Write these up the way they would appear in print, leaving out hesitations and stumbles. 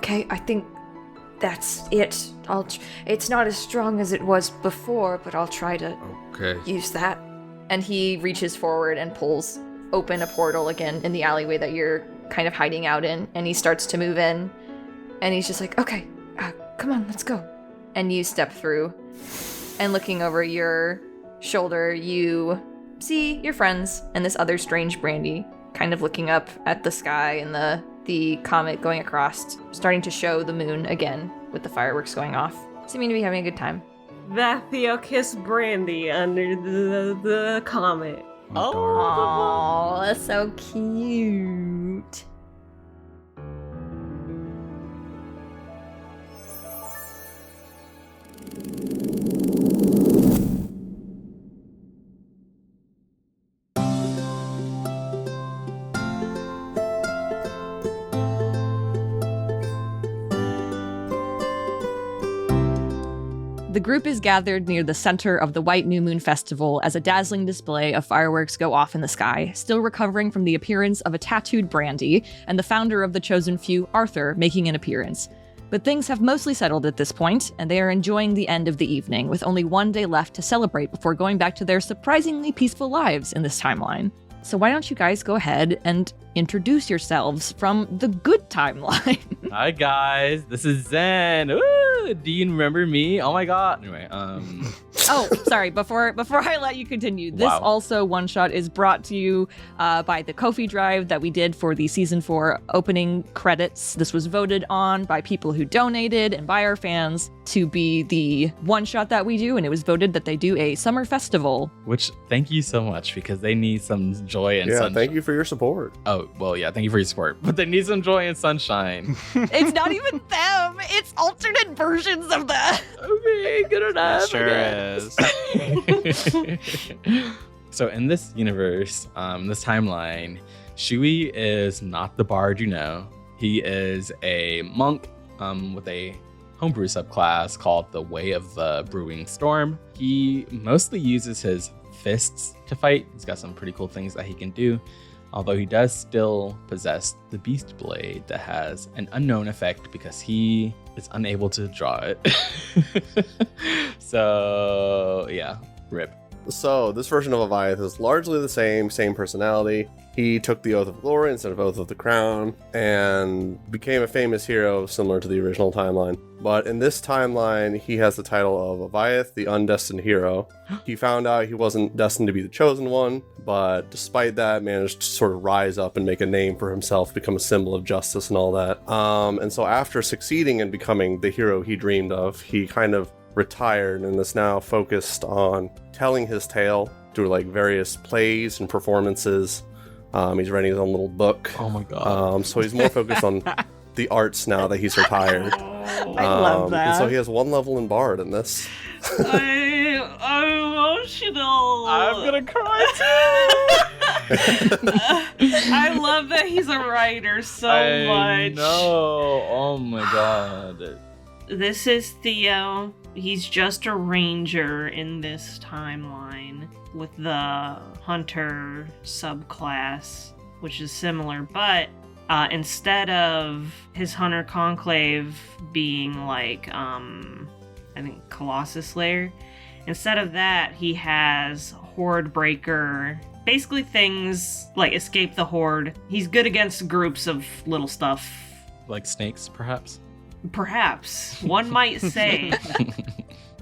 okay, I think that's it. It's not as strong as it was before, but I'll try to use that. And he reaches forward and pulls open a portal again in the alleyway that you're kind of hiding out in, and he starts to move in, and he's just like, okay, come on, let's go. And you step through, and looking over your shoulder, you see your friends and this other strange Brandy kind of looking up at the sky and the comet going across, starting to show the moon again with the fireworks going off, seeming to be having a good time. That Theo kissed Brandy under the comet. Oh, that's so cute. The group is gathered near the center of the White New Moon Festival as a dazzling display of fireworks go off in the sky, still recovering from the appearance of a tattooed Brandy, and the founder of the Chosen Few, Arthur, making an appearance. But things have mostly settled at this point, and they are enjoying the end of the evening, with only one day left to celebrate before going back to their surprisingly peaceful lives in this timeline. So why don't you guys go ahead and introduce yourselves from the good timeline? Hi guys, this is Zen. Ooh, do you remember me? Oh my god. Anyway, Oh, sorry. Before I let you continue, this also one shot is brought to you by the Kofi Drive that we did for the season 4 opening credits. This was voted on by people who donated and by our fans to be the one shot that we do, and it was voted that they do a summer festival. Which, thank you so much, because they need some joy and sunshine. Yeah, thank you for your support. Oh, well, yeah, thank you for your support, but they need some joy and sunshine. It's not even them. It's alternate versions of that. Okay, good enough. It sure is. So in this universe, this timeline, Shui is not the bard you know. He is a monk with a homebrew subclass called the Way of the Brewing Storm. He mostly uses his fists to fight. He's got some pretty cool things that he can do, although he does still possess the Beast Blade that has an unknown effect because he is unable to draw it. So yeah, rip. So this version of Avayath is largely the same personality. He took the Oath of Glory instead of Oath of the Crown and became a famous hero similar to the original timeline. But in this timeline, he has the title of Avayath, the Undestined Hero. He found out he wasn't destined to be the chosen one, but despite that, managed to sort of rise up and make a name for himself, become a symbol of justice and all that. And so after succeeding in becoming the hero he dreamed of, he kind of retired and is now focused on telling his tale through like various plays and performances. He's writing his own little book. Oh my god. So he's more focused on the arts now that he's retired. I love that. And so he has one level in Bard in this. I'm emotional. I'm gonna cry too. I love that he's a writer so much. No, oh my god. This is Theo. He's just a ranger in this timeline with the hunter subclass, which is similar, but instead of his hunter conclave being like, I think Colossus Slayer, instead of that, he has Horde Breaker. Basically things like escape the Horde. He's good against groups of little stuff. Like snakes, perhaps? Perhaps, one might say.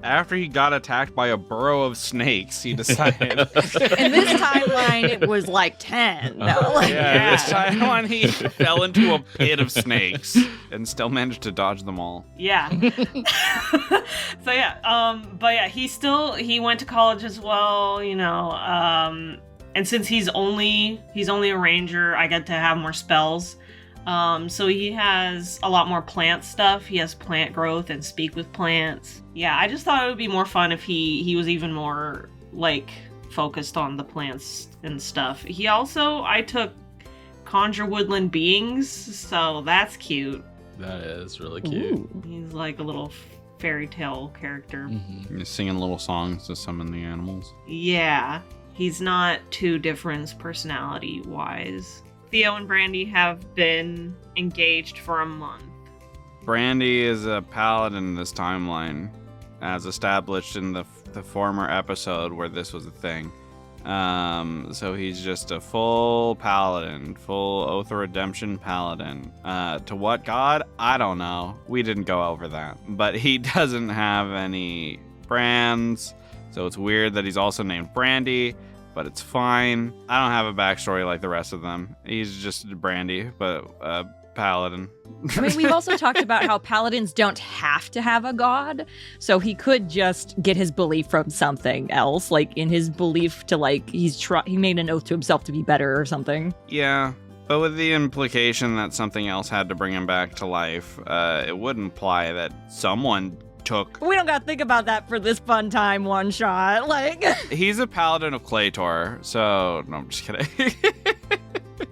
After he got attacked by a burrow of snakes, he decided. In this timeline, it was like 10. No, like, Yeah, this time he fell into a pit of snakes and still managed to dodge them all. Yeah. So yeah, but yeah, he went to college as well, you know, and since he's only a ranger, I get to have more spells. So he has a lot more plant stuff. He has plant growth and speak with plants. Yeah, I just thought it would be more fun if he was even more, like, focused on the plants and stuff. I took Conjure Woodland Beings, so that's cute. That is really cute. Ooh. He's like a little fairy tale character. Mm-hmm. He's singing little songs to summon the animals. Yeah, he's not too different personality-wise. Theo and Brandy have been engaged for a month. Brandy is a paladin in this timeline, as established in the former episode where this was a thing. So he's just a full paladin, full Oath of Redemption paladin. To what god? I don't know. We didn't go over that. But he doesn't have any brands, so it's weird that he's also named Brandy, but it's fine. I don't have a backstory like the rest of them. He's just Brandy, but paladin. I mean, we've also talked about how paladins don't have to have a god, so he could just get his belief from something else, like in his belief to he made an oath to himself to be better or something. Yeah, but with the implication that something else had to bring him back to life, it would imply that someone took... We don't gotta think about that for this fun time one shot, He's a paladin of Claytor, so... No, I'm just kidding.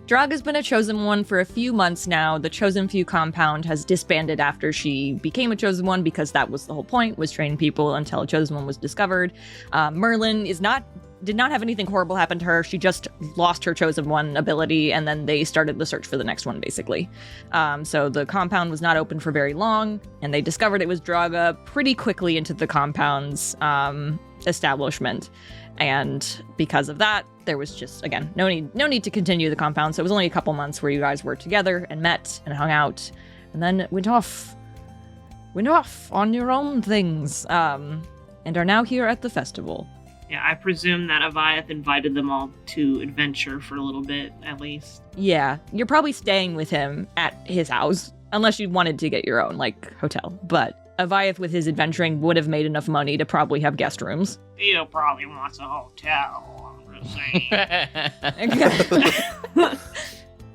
Drag has been a Chosen One for a few months now. The Chosen Few compound has disbanded after she became a Chosen One because that was the whole point, was training people until a Chosen One was discovered. Merlin did not have anything horrible happen to her. She just lost her Chosen One ability, and then they started the search for the next one, basically. So the compound was not open for very long, and they discovered it was Draga pretty quickly into the compound's establishment. And because of that, there was just, again, no need to continue the compound. So it was only a couple months where you guys were together and met and hung out, and then went off on your own things, and are now here at the festival. Yeah, I presume that Avayath invited them all to adventure for a little bit, at least. Yeah, you're probably staying with him at his house, unless you wanted to get your own, hotel. But Avayath, with his adventuring, would have made enough money to probably have guest rooms. Theo probably wants a hotel, I'm just saying.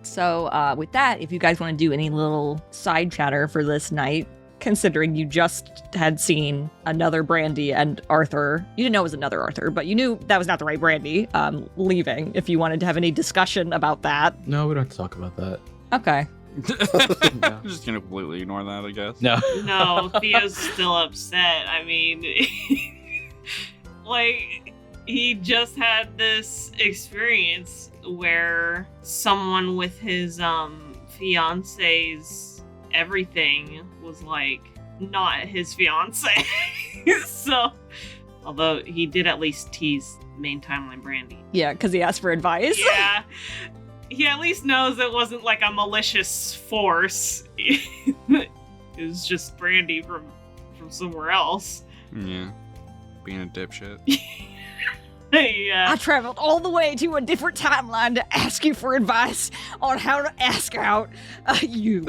So, with that, if you guys want to do any little side chatter for this night, considering you just had seen another Brandy and Arthur, you didn't know it was another Arthur, but you knew that was not the right Brandy, leaving, if you wanted to have any discussion about that. No, we don't have to talk about that. Okay. I'm just gonna completely ignore that, I guess. No. No, Theo's still upset. I mean, he just had this experience where someone with his fiance's everything was not his fiance. So, although he did at least tease main timeline Brandy. Yeah, because he asked for advice. Yeah. He at least knows it wasn't a malicious force. It was just Brandy from somewhere else. Yeah. Being a dipshit. Yeah. I traveled all the way to a different timeline to ask you for advice on how to ask out you.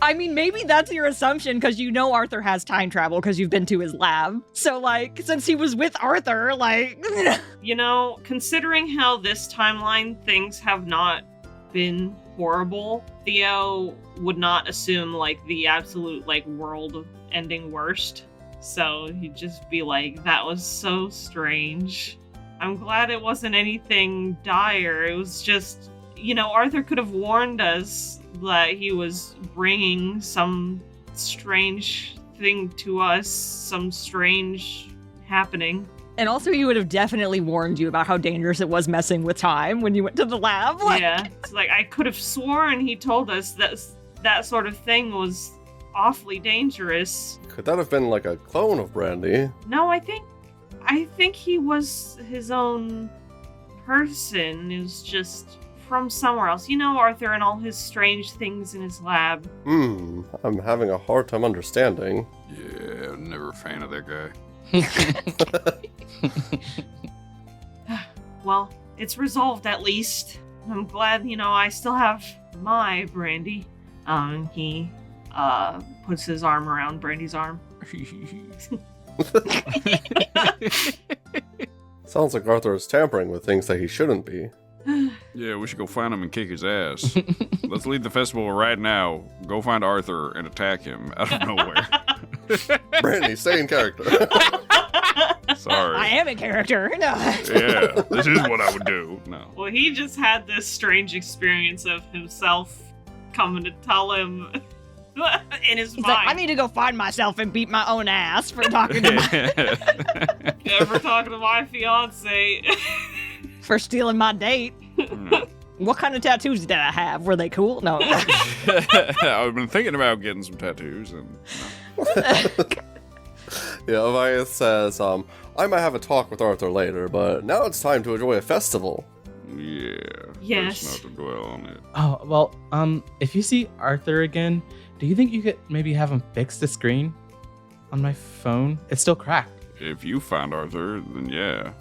I mean, maybe that's your assumption because you know Arthur has time travel because you've been to his lab. So, since he was with Arthur, considering how this timeline things have not been horrible, Theo would not assume, the absolute, world-ending worst. So he'd just be that was so strange. I'm glad it wasn't anything dire. It was just, Arthur could have warned us that he was bringing some strange thing to us, some strange happening. And also he would have definitely warned you about how dangerous it was messing with time when you went to the lab. Yeah, it's I could have sworn he told us that sort of thing was awfully dangerous. Could that have been a clone of Brandy? No, I think he was his own person. It was just from somewhere else. Arthur and all his strange things in his lab. I'm having a hard time understanding. Yeah, I'm never a fan of that guy. Well, it's resolved at least. I'm glad, I still have my Brandy. He puts his arm around Brandy's arm. Sounds like Arthur is tampering with things that he shouldn't be. Yeah, we should go find him and kick his ass. Let's leave the festival right now. Go find Arthur and attack him out of nowhere. Brandy, stay in character. Sorry. I am a character. No. Yeah, this is what I would do. No. Well, he just had this strange experience of himself coming to tell him in his He's mind. I need to go find myself and beat my own ass for talking to for talking to my fiance. for stealing my date. What kind of tattoos did I have? Were they cool? No. I've been thinking about getting some tattoos, and Yeah, Avayath says, I might have a talk with Arthur later, but now it's time to enjoy a festival. yeah, Yes. let's not dwell on it. Oh, well, if you see Arthur again, do you think you could maybe have him fix the screen on my phone? It's still cracked. If you find Arthur, then yeah.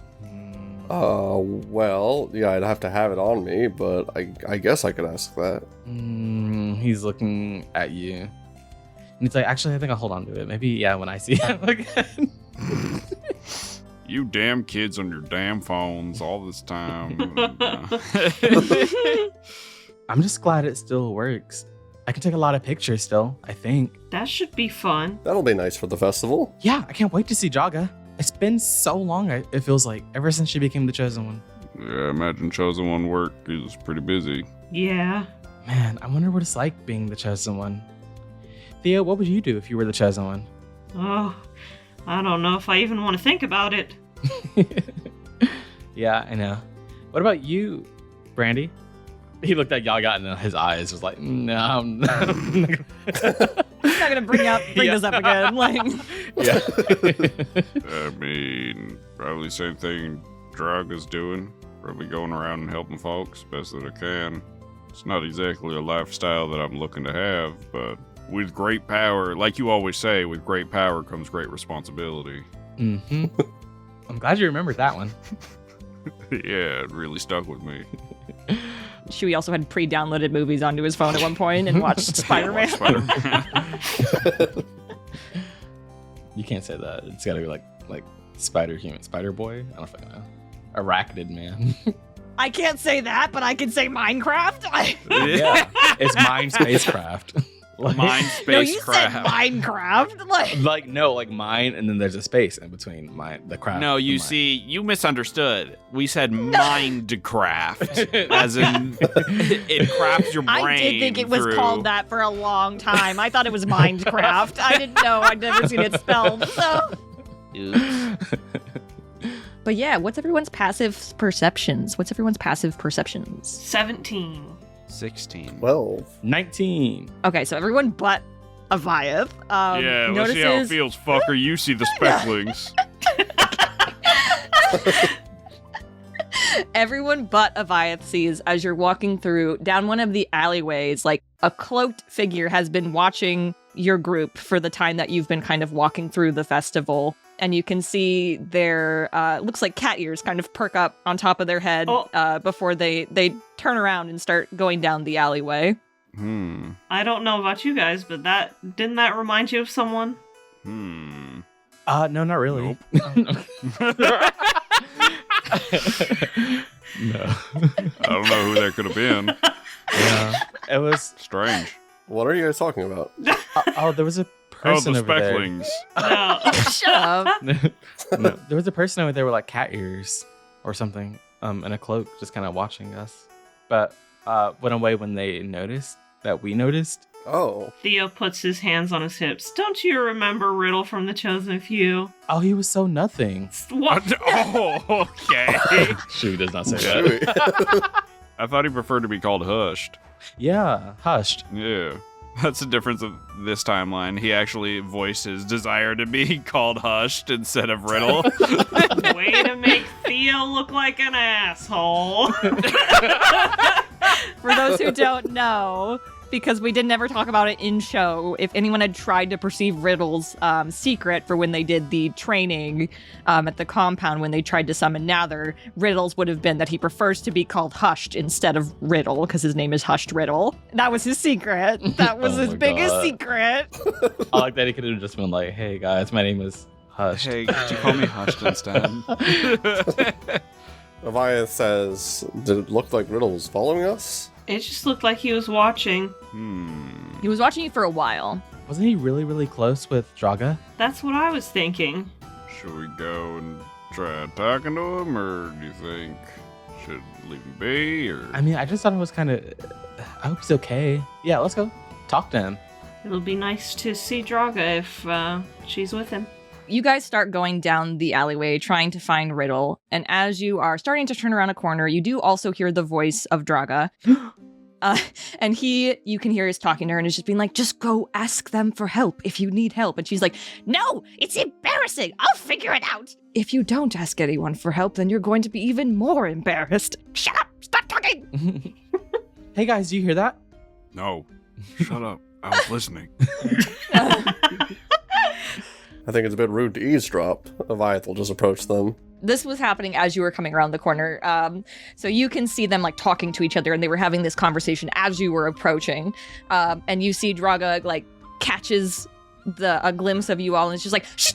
Well, yeah, I'd have to have it on me, but I guess I could ask that. He's looking at you. And he's like, actually, I think I'll hold on to it. Maybe, yeah, when I see him again. You damn kids on your damn phones all this time. I'm just glad it still works. I can take a lot of pictures still, I think. That should be fun. That'll be nice for the festival. Yeah, I can't wait to see Jaga. It's been so long, it feels like, ever since she became the Chosen One. Yeah, I imagine Chosen One work is pretty busy. Yeah. Man, I wonder what it's like being the Chosen One. Theo, what would you do if you were the Chosen One? Oh, I don't know if I even want to think about it. Yeah, I know. What about you, Brandy? He looked at Yaga and his eyes was like, no. I'm not gonna bring this up again. Like, Yeah. I mean, probably same thing Draga's doing. Probably going around and helping folks best that I can. It's not exactly a lifestyle that I'm looking to have, but with great power, like you always say, with great power comes great responsibility. Mm-hmm. I'm glad you remembered that one. Yeah, it really stuck with me. Shui also had pre-downloaded movies onto his phone at one point and watched Spider-Man. You can't say that. It's gotta be like Spider Human, Spider Boy. I don't fucking know. Arachnid Man. I can't say that, but I can say Minecraft. Yeah, it's Mine Spacecraft. Mind No, you spacecraft. said Minecraft. Like mine, and then there's a space in between the craft. No, you and mine. see, you misunderstood. We said Mindcraft, as in it crafts your brain. I did think it was through... called that for a long time. I thought it was Minecraft. I didn't know. I'd never seen it spelled. So. But yeah, what's everyone's passive perceptions? 17. 16. 12. 19. Okay, so everyone but Avayath. Yeah, let's see how it feels, fucker. You see the specklings. Everyone but Avayath sees as you're walking through down one of the alleyways, like a cloaked figure has been watching your group for the time that you've been kind of walking through the festival. And you can see their, looks like cat ears kind of perk up on top of their head before they turn around and start going down the alleyway. I don't know about you guys, but didn't that remind you of someone? No, not really. Nope. No. I don't know who that could have been. Yeah, it was Strange. What are you guys talking about? there was a Oh, person the over there. specklings. No. Shut up. No, there was a person over there with like cat ears or something, in a cloak, just kind of watching us. But went away when they noticed that we noticed. Oh. Theo puts his hands on his hips. Don't you remember Riddle from the Chosen Few? Oh, he was so nothing. What? Oh, okay. Shui does not say that. I thought he preferred to be called Hushed. Yeah, hushed. Yeah. That's the difference of this timeline. He actually voiced his desire to be called Hushed instead of Riddle. Way to make Theo look like an asshole. For those who don't know, because we did never talk about it in show, if anyone had tried to perceive Riddle's secret for when they did the training at the compound when they tried to summon Nather, Riddle's would have been that he prefers to be called Hushed instead of Riddle, because his name is Hushed Riddle. That was his secret. That was Oh his my biggest God. secret. I like that he could have just been like, "Hey guys, my name is Hushed." Hey, could you call me Hushed instead? Avayath says, did it look like Riddle was following us? It just looked like he was watching. He was watching you for a while. Wasn't he really, really close with Draga? That's what I was thinking. Should we go and try talking to him, or do you think should leave him be, or... I mean, I just thought it was kind of. I hope he's okay. Yeah, let's go talk to him. It'll be nice to see Draga if she's with him. You guys start going down the alleyway trying to find Riddle, and as you are starting to turn around a corner, you do also hear the voice of Draga. And you can hear us talking to her and is just being like, just go ask them for help if you need help. And she's like, no, it's embarrassing. I'll figure it out. If you don't ask anyone for help, then you're going to be even more embarrassed. Shut up. Stop talking. Hey guys, do you hear that? No. Shut up. I was listening. I think it's a bit rude to eavesdrop. Avayath will just approach them. This was happening as you were coming around the corner. So you can see them like talking to each other, and they were having this conversation as you were approaching. And you see Draga like catches a glimpse of you all, and it's just like, shh,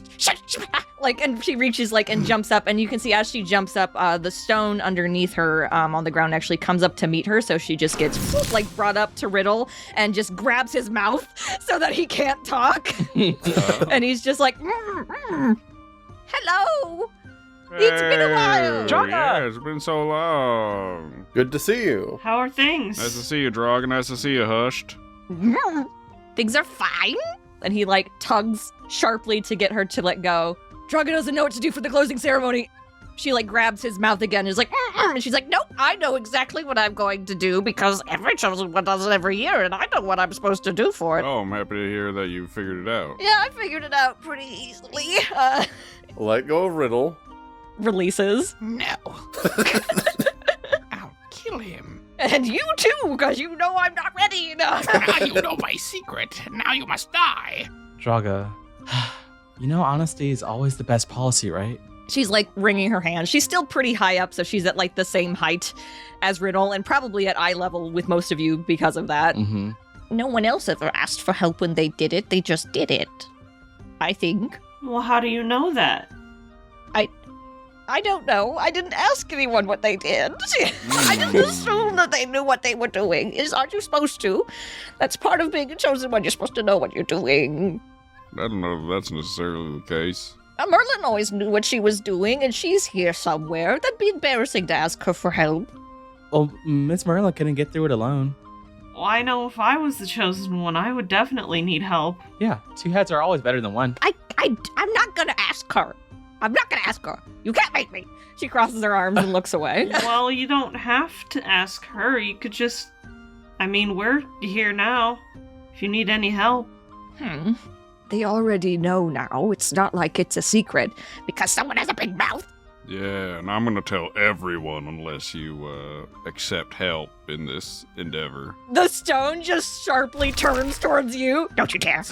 like, and she reaches like and jumps up, and you can see as she jumps up, the stone underneath her on the ground actually comes up to meet her. So she just gets like brought up to Riddle and just grabs his mouth so that he can't talk. And he's just like, hello. It's been a while. Draga! Yeah, it's been so long. Good to see you. How are things? Nice to see you, Draga. Nice to see you, Hushed. Things are fine. And he like tugs sharply to get her to let go. Draga doesn't know what to do for the closing ceremony. She like grabs his mouth again and is like, and she's like, nope, I know exactly what I'm going to do because every chosen one does it every year and I know what I'm supposed to do for it. Oh, I'm happy to hear that you figured it out. Yeah, I figured it out pretty easily. Let go of Riddle. Releases. No. I'll kill him. And you too, because you know I'm not ready enough. Now you know my secret. Now you must die. Draga, you know honesty is always the best policy, right? She's like wringing her hands. She's still pretty high up, so she's at like the same height as Riddle and probably at eye level with most of you because of that. Mm-hmm. No one else ever asked for help when they did it. They just did it. I think. Well, how do you know that? I don't know. I didn't ask anyone what they did. I just assumed that they knew what they were doing. Aren't you supposed to? That's part of being a chosen one. You're supposed to know what you're doing. I don't know if that's necessarily the case. Merlin always knew what she was doing, and she's here somewhere. That'd be embarrassing to ask her for help. Well, Miss Merlin couldn't get through it alone. Well, I know if I was the chosen one, I would definitely need help. Yeah, 2 heads are always better than 1. I'm not gonna ask her. I'm not gonna ask her. You can't make me. She crosses her arms and looks away. Well, you don't have to ask her. You could just... I mean, we're here now. If you need any help. They already know now. It's not like it's a secret. Because someone has a big mouth. Yeah, and I'm gonna tell everyone unless you accept help in this endeavor. The stone just sharply turns towards you. Don't you dare.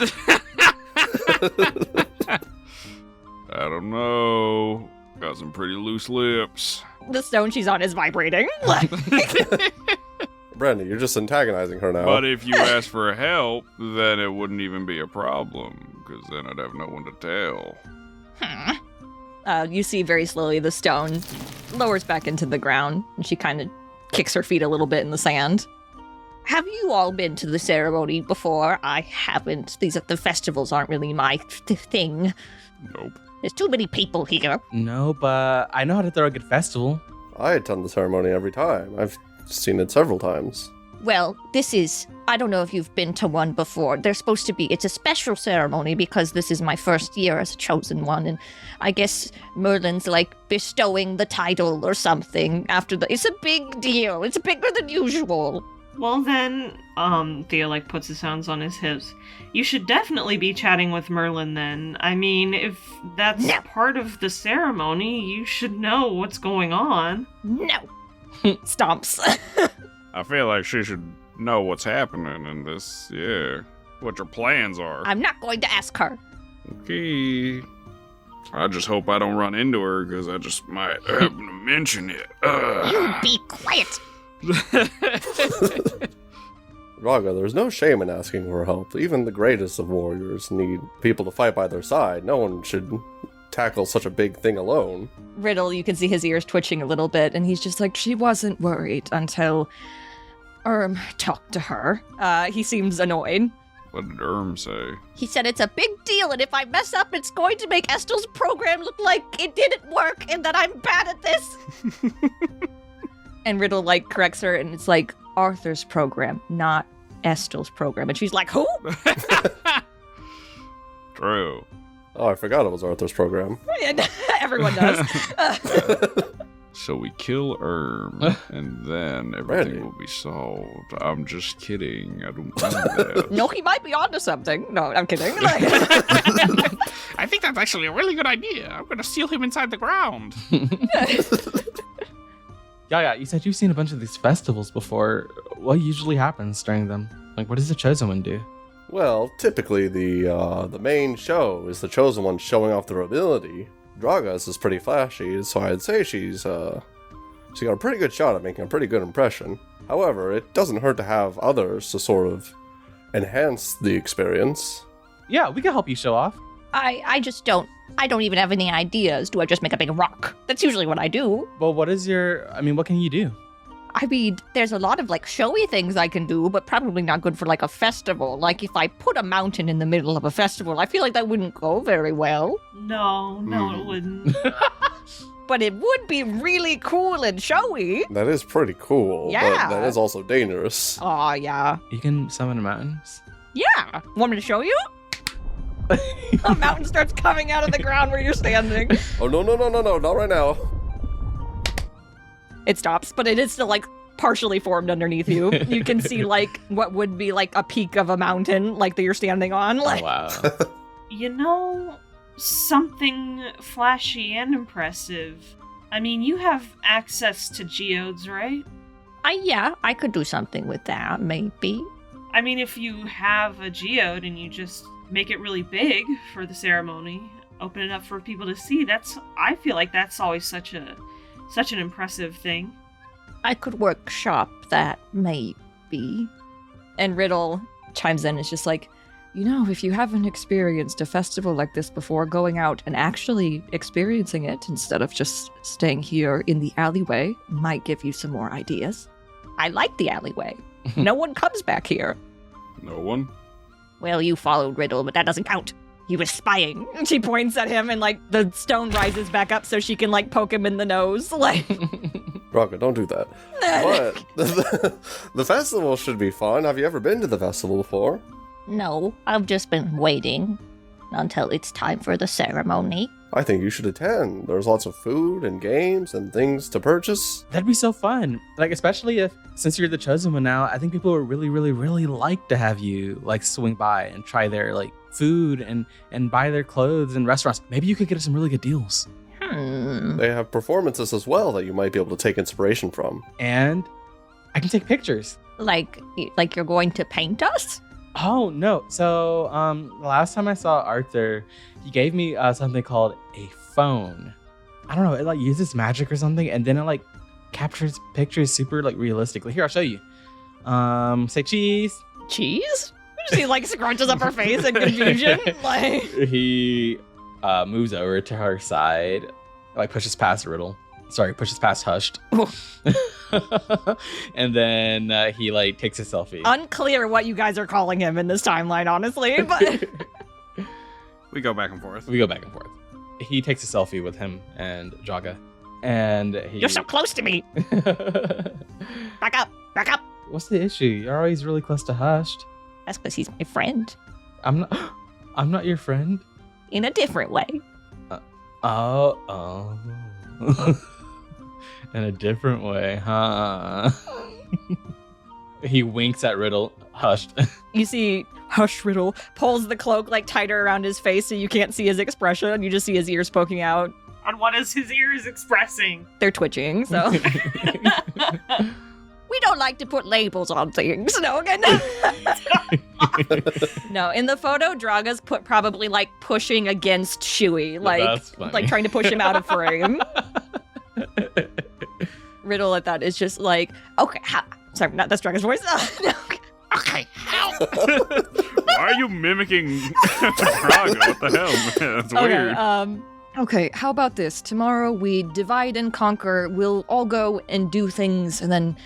I don't know. Got some pretty loose lips. The stone she's on is vibrating. Brandy, you're just antagonizing her now. But if you ask for help, then it wouldn't even be a problem, because then I'd have no one to tell. You see very slowly the stone lowers back into the ground, and she kind of kicks her feet a little bit in the sand. Have you all been to the ceremony before? I haven't. The festivals aren't really my thing. Nope. There's too many people here. No, but I know how to throw a good festival. I attend the ceremony every time. I've seen it several times. Well, I don't know if you've been to one before. It's a special ceremony because this is my first year as a chosen one, and I guess Merlin's like bestowing the title or something after it's a big deal. It's bigger than usual. Well then, Theo like puts his hands on his hips. You should definitely be chatting with Merlin then. I mean, if that's part of the ceremony, you should know what's going on. No. Stomps. I feel like she should know what's happening in this, what your plans are. I'm not going to ask her. Okay. I just hope I don't run into her, because I just might happen to mention it. You be quiet. Draga, there's no shame in asking for help. Even the greatest of warriors need people to fight by their side. No one should tackle such a big thing alone. Riddle, you can see his ears twitching a little bit, and he's just like, she wasn't worried until talked to her. He seems annoyed. What did say? He said it's a big deal, and if I mess up, it's going to make Estel's program look like it didn't work, and that I'm bad at this. And Riddle, like, corrects her, and it's like, Arthur's program, not Estel's program. And she's like, who? True. Oh, I forgot it was Arthur's program. Everyone does. So we kill Erm, and then everything Brandy. will be solved. I'm just kidding. I don't mean that. No, he might be onto something. No, I'm kidding. I think that's actually a really good idea. I'm gonna seal him inside the ground. Yeah, you said you've seen a bunch of these festivals before. What usually happens during them? Like, what does the Chosen One do? Well, typically the main show is the Chosen One showing off their ability. Draga's is pretty flashy, so I'd say she's got a pretty good shot at making a pretty good impression. However, it doesn't hurt to have others to sort of enhance the experience. Yeah, we can help you show off. I don't even have any ideas. Do I just make a big rock? That's usually what I do. Well, what can you do? I mean, there's a lot of like showy things I can do, but probably not good for like a festival. Like if I put a mountain in the middle of a festival, I feel like that wouldn't go very well. No, it wouldn't. But it would be really cool and showy. That is pretty cool, Yeah. but that is also dangerous. Oh, yeah. You can summon mountains. Yeah. Want me to show you? A mountain starts coming out of the ground where you're standing. Oh, no, not right now. It stops, but it is still like partially formed underneath you. You can see like what would be like a peak of a mountain, like that you're standing on. Like, Oh, wow. You know, something flashy and impressive. I mean, you have access to geodes, right? Yeah, I could do something with that, maybe. I mean, if you have a geode and you just make it really big for the ceremony, open it up for people to see, I feel like that's always such an impressive thing. I could workshop that, maybe. and Riddle chimes in. It's just like, you know, if you haven't experienced a festival like this before, going out and actually experiencing it instead of just staying here in the alleyway might give you some more ideas. I like the alleyway. No one comes back here. No one? Well, you followed Riddle, but that doesn't count. He was spying. And she points at him and like the stone rises back up so she can like poke him in the nose. Like, Rocco, don't do that. But the festival should be fun. Have you ever been to the festival before? No, I've just been waiting until it's time for the ceremony. I think you should attend. There's lots of food and games and things to purchase. That'd be so fun. Like, especially since you're the chosen one now, I think people would really, really, really like to have you like swing by and try their like food and buy their clothes and restaurants. Maybe you could get some really good deals. They have performances as well that you might be able to take inspiration from. And I can take pictures. Like you're going to paint us? Oh, no. So, the last time I saw Arthur, he gave me something called a phone. I don't know. It like uses magic or something, and then it like captures pictures super like realistically. Here, I'll show you. Say cheese. cheese? She like scrunches up her face in confusion. Like, He moves over to her side, like pushes past Riddle. Sorry, pushes past Hushed. And then he like takes a selfie. unclear what you guys are calling him in this timeline, honestly. But We go back and forth. We go back and forth. He takes a selfie with him and Jaga. And he... You're so close to me. Back up. Back up. What's the issue? You're always really close to Hushed. That's because he's my friend. I'm not your friend. In a different way. Oh. In a different way, huh? He winks at Riddle. Hushed. you see Hush Riddle pulls the cloak like tighter around his face so you can't see his expression. You just see his ears poking out. And what is his ears expressing? They're twitching, so. We don't like to put labels on things. No, okay, no. No, in the photo, Draga's probably like pushing against Shui, That's funny. like trying to push him out of frame. Riddle at that is just like, okay, sorry, that's Draga's voice. No. Okay, how? Why are you mimicking Drago? What the hell, man? That's weird. Okay, how about this? Tomorrow we divide and conquer. We'll all go and do things and then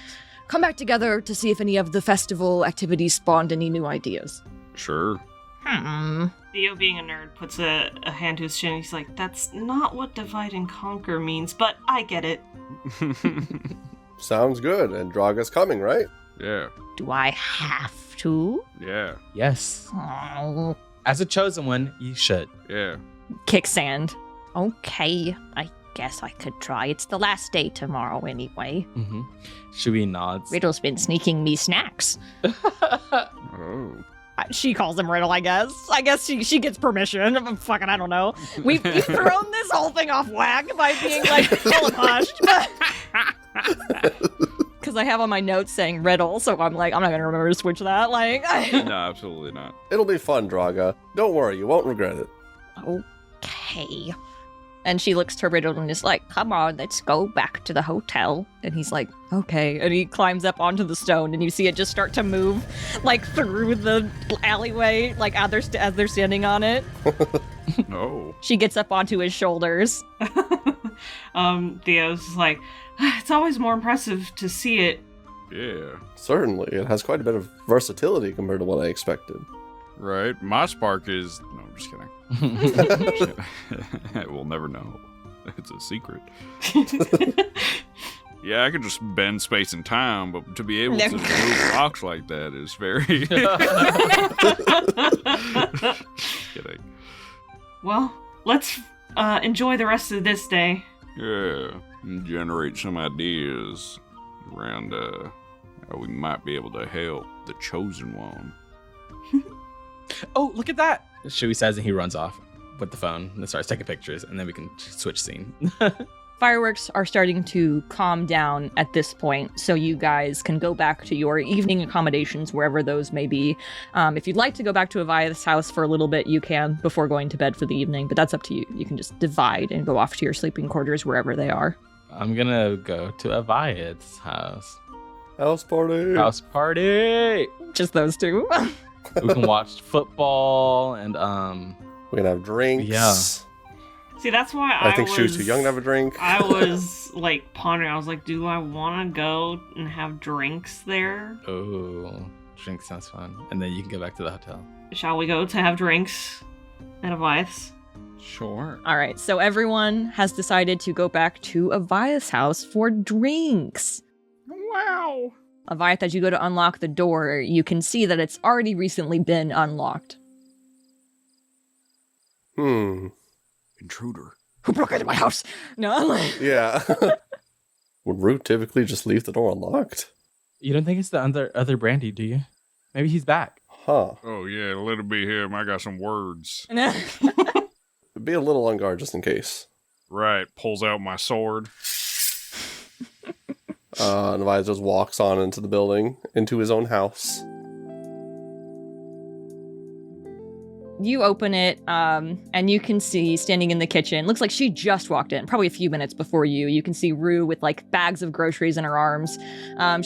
come back together to see if any of the festival activities spawned any new ideas. Sure. Theo, being a nerd, puts a hand to his chin. He's like, that's not what divide and conquer means, but I get it. Sounds good. And Draga's coming, right? Yeah. Do I have to? Yeah. Yes. Oh, As a chosen one, you should. Yeah. kick sand. Okay, I guess I could try. It's the last day tomorrow anyway. Mm-hmm. Shui nods. Riddle's been sneaking me snacks. Oh. She calls him Riddle, I guess. I guess she gets permission. Fucking, I don't know. We've thrown this whole thing off whack by being like full of hushed. Because I have on my notes saying Riddle, so I'm like, I'm not gonna remember to switch that. Like, No, absolutely not. It'll be fun, Draga. Don't worry, you won't regret it. Okay. and she looks to Riddle and is like, Come on, let's go back to the hotel. and he's like, okay. And he climbs up onto the stone, and you see it just start to move, like, through the alleyway, like, as they're standing on it. No. She gets up onto his shoulders. Theo's just like, it's always more impressive to see it. Yeah. Certainly, it has quite a bit of versatility compared to what I expected. Right. My spark is... No, I'm just kidding. We'll never know. It's a secret. Yeah, I could just bend space and time, but to be able to move rocks like that is very... Kidding. Well, let's enjoy the rest of this day. Yeah, and generate some ideas around how we might be able to help the Chosen One. Oh, look at that! Shui says, and he runs off with the phone and starts taking pictures, and then we can switch scene. Fireworks are starting to calm down at this point, so you guys can go back to your evening accommodations, wherever those may be. If you'd like to go back to Avayath's house for a little bit, you can before going to bed for the evening, but that's up to you. You can just divide and go off to your sleeping quarters wherever they are. I'm gonna go to Avayath's house. House party! House party! Just those two. We can watch football and We can have drinks. Yeah. See, that's why I think she was too young to have a drink. I was like pondering. I was like, do I want to go and have drinks there? oh, drink sounds fun. And then you can go back to the hotel. Shall we go to have drinks at Avayath's? Sure. All right, so everyone has decided to go back to Avayath's house for drinks. Wow. Avayath, as you go to unlock the door, you can see that it's already recently been unlocked. Intruder. Who broke into my house? No, Yeah. Would Root typically just leave the door unlocked? You don't think it's the other Brandy, do you? Maybe he's back. Huh. Oh, yeah, let it be him. I got some words. Be a little on guard just in case. Right. Pulls out my sword. And Avayath just walks on into the building, into his own house. You open it, and you can see standing in the kitchen. Looks like she just walked in, probably a few minutes before you. You can see Rue with like bags of groceries in her arms.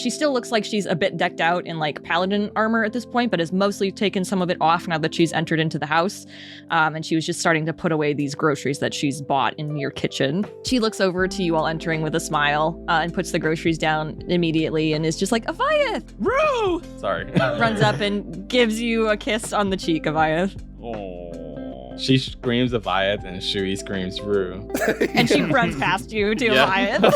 She still looks like she's a bit decked out in like paladin armor at this point, but has mostly taken some of it off now that she's entered into the house. And she was just starting to put away these groceries that she's bought in your kitchen. She looks over to you all entering with a smile and puts the groceries down immediately and is just like, Avayath! Rue! Sorry. Runs up and gives you a kiss on the cheek, Avayath. Oh. She screams Avayath and Shui screams Rue. And she runs past you to Avayath.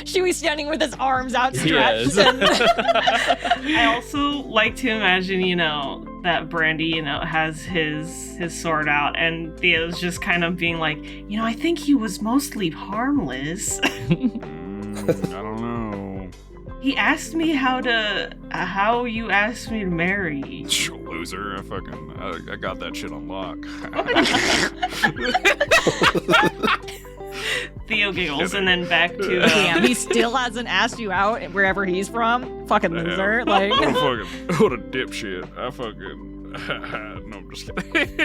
Shui's standing with his arms outstretched. I also like to imagine, that Brandy, has his sword out, and Theo's just kind of being like, I think he was mostly harmless. I don't know. He asked me how you asked me to marry. Loser. I got that shit on lock. Theo giggles and then back to... Damn, he still hasn't asked you out wherever he's from? Fucking loser. Like, What a dipshit. No, I'm just kidding.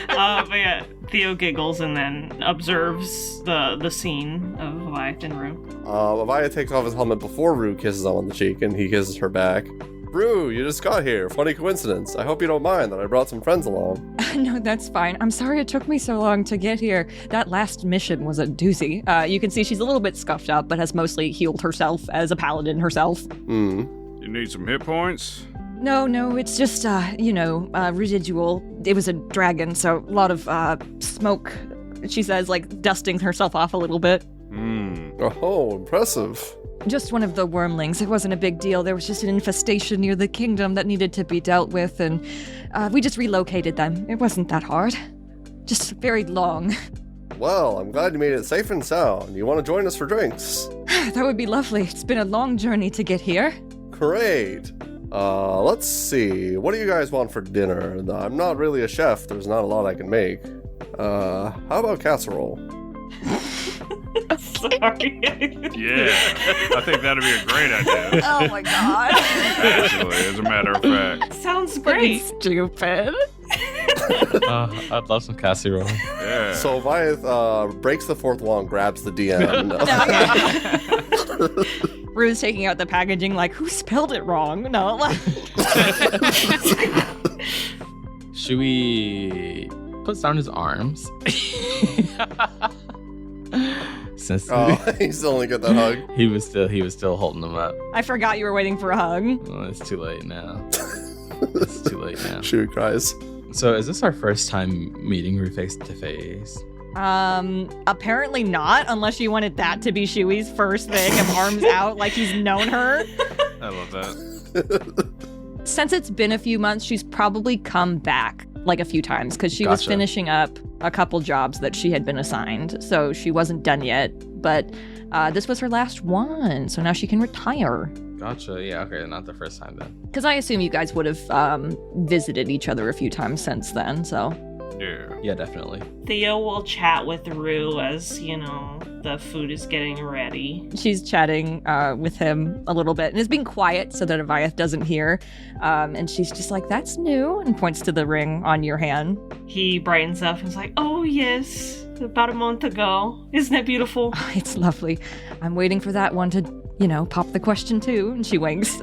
But yeah, Theo giggles and then observes the scene of Avayath and Rue. Avayath takes off his helmet before Rue kisses him on the cheek, and he kisses her back. Rue, you just got here. Funny coincidence. I hope you don't mind that I brought some friends along. no, that's fine. I'm sorry it took me so long to get here. That last mission was a doozy. You can see she's a little bit scuffed up, but has mostly healed herself as a paladin herself. You need some hit points? No, it's just, residual. It was a dragon, so a lot of, smoke, she says, like, dusting herself off a little bit. Oh, impressive. Just one of the wormlings. It wasn't a big deal. There was just an infestation near the kingdom that needed to be dealt with, and we just relocated them. It wasn't that hard. Just very long. Well, I'm glad you made it safe and sound. You want to join us for drinks? That would be lovely. It's been a long journey to get here. Great. Let's see. What do you guys want for dinner? I'm not really a chef. There's not a lot I can make. How about casserole? Sorry. Yeah, I think that'd be a great idea. Oh my god. Actually, as a matter of fact. Sounds great. Stupid. I'd love some Cassiroll. Yeah. So Avayath breaks the fourth wall and grabs the DM. Rue's taking out the packaging like, who spelled it wrong? No. Shui puts down his arms. Since He's only got that hug. he was still holding them up. I forgot you were waiting for a hug. Well, it's too late now. It's too late now. Shui cries. So is this our first time meeting Rue face to face? Apparently not, unless you wanted that to be Shui's first thing of arms out like he's known her. I love that. Since it's been a few months, she's probably come back like a few times because she was Gotcha. finishing up a couple jobs that she had been assigned. So she wasn't done yet, but this was her last one. So now she can retire. Gotcha. Yeah. Okay. Not the first time then. Because I assume you guys would have visited each other a few times since then. So Yeah. Yeah, definitely. Theo will chat with Rue as, the food is getting ready. she's chatting with him a little bit and is being quiet so that Avayath doesn't hear. And she's just like, that's new, and points to the ring on your hand. He brightens up and is like, oh yes, about a month ago. Isn't it beautiful? Oh, it's lovely. I'm waiting for that one to, pop the question too. And she winks.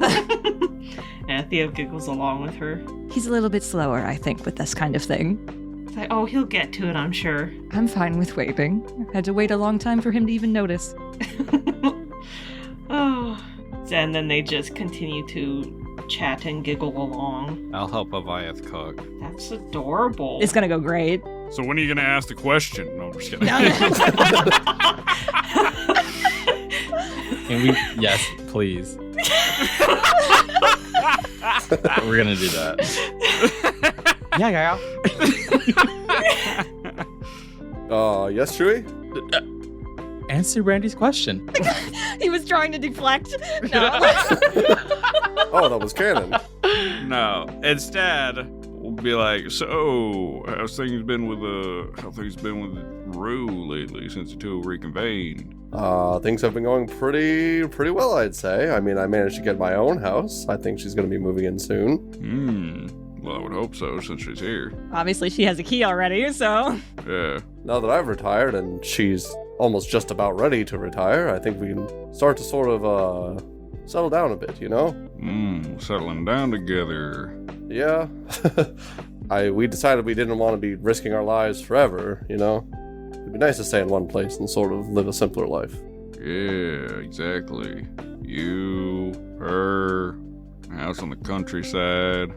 Yeah, Theo giggles along with her. He's a little bit slower, I think, with this kind of thing. It's like, oh, he'll get to it, I'm sure. I'm fine with waiting. I had to wait a long time for him to even notice. Oh. And then they just continue to chat and giggle along. I'll help Avayath cook. That's adorable. It's gonna go great. So when are you gonna ask the question? No, I'm just kidding. Can we? Yes, please. We're gonna do that. Yeah. Yes, Shui? Answer Brandy's question. He was trying to deflect. No. Oh, that was canon. No. Instead, we'll be like, so how's things been with Rue lately since the two reconvened? Things have been going pretty well, I'd say. I mean, I managed to get my own house. I think she's going to be moving in soon. Well, I would hope so, since she's here. Obviously, she has a key already, so. Yeah. Now that I've retired and she's almost just about ready to retire, I think we can start to sort of, settle down a bit, Settling down together. Yeah. We decided we didn't want to be risking our lives forever, It'd be nice to stay in one place and sort of live a simpler life. Yeah, exactly. You, her, house on the countryside.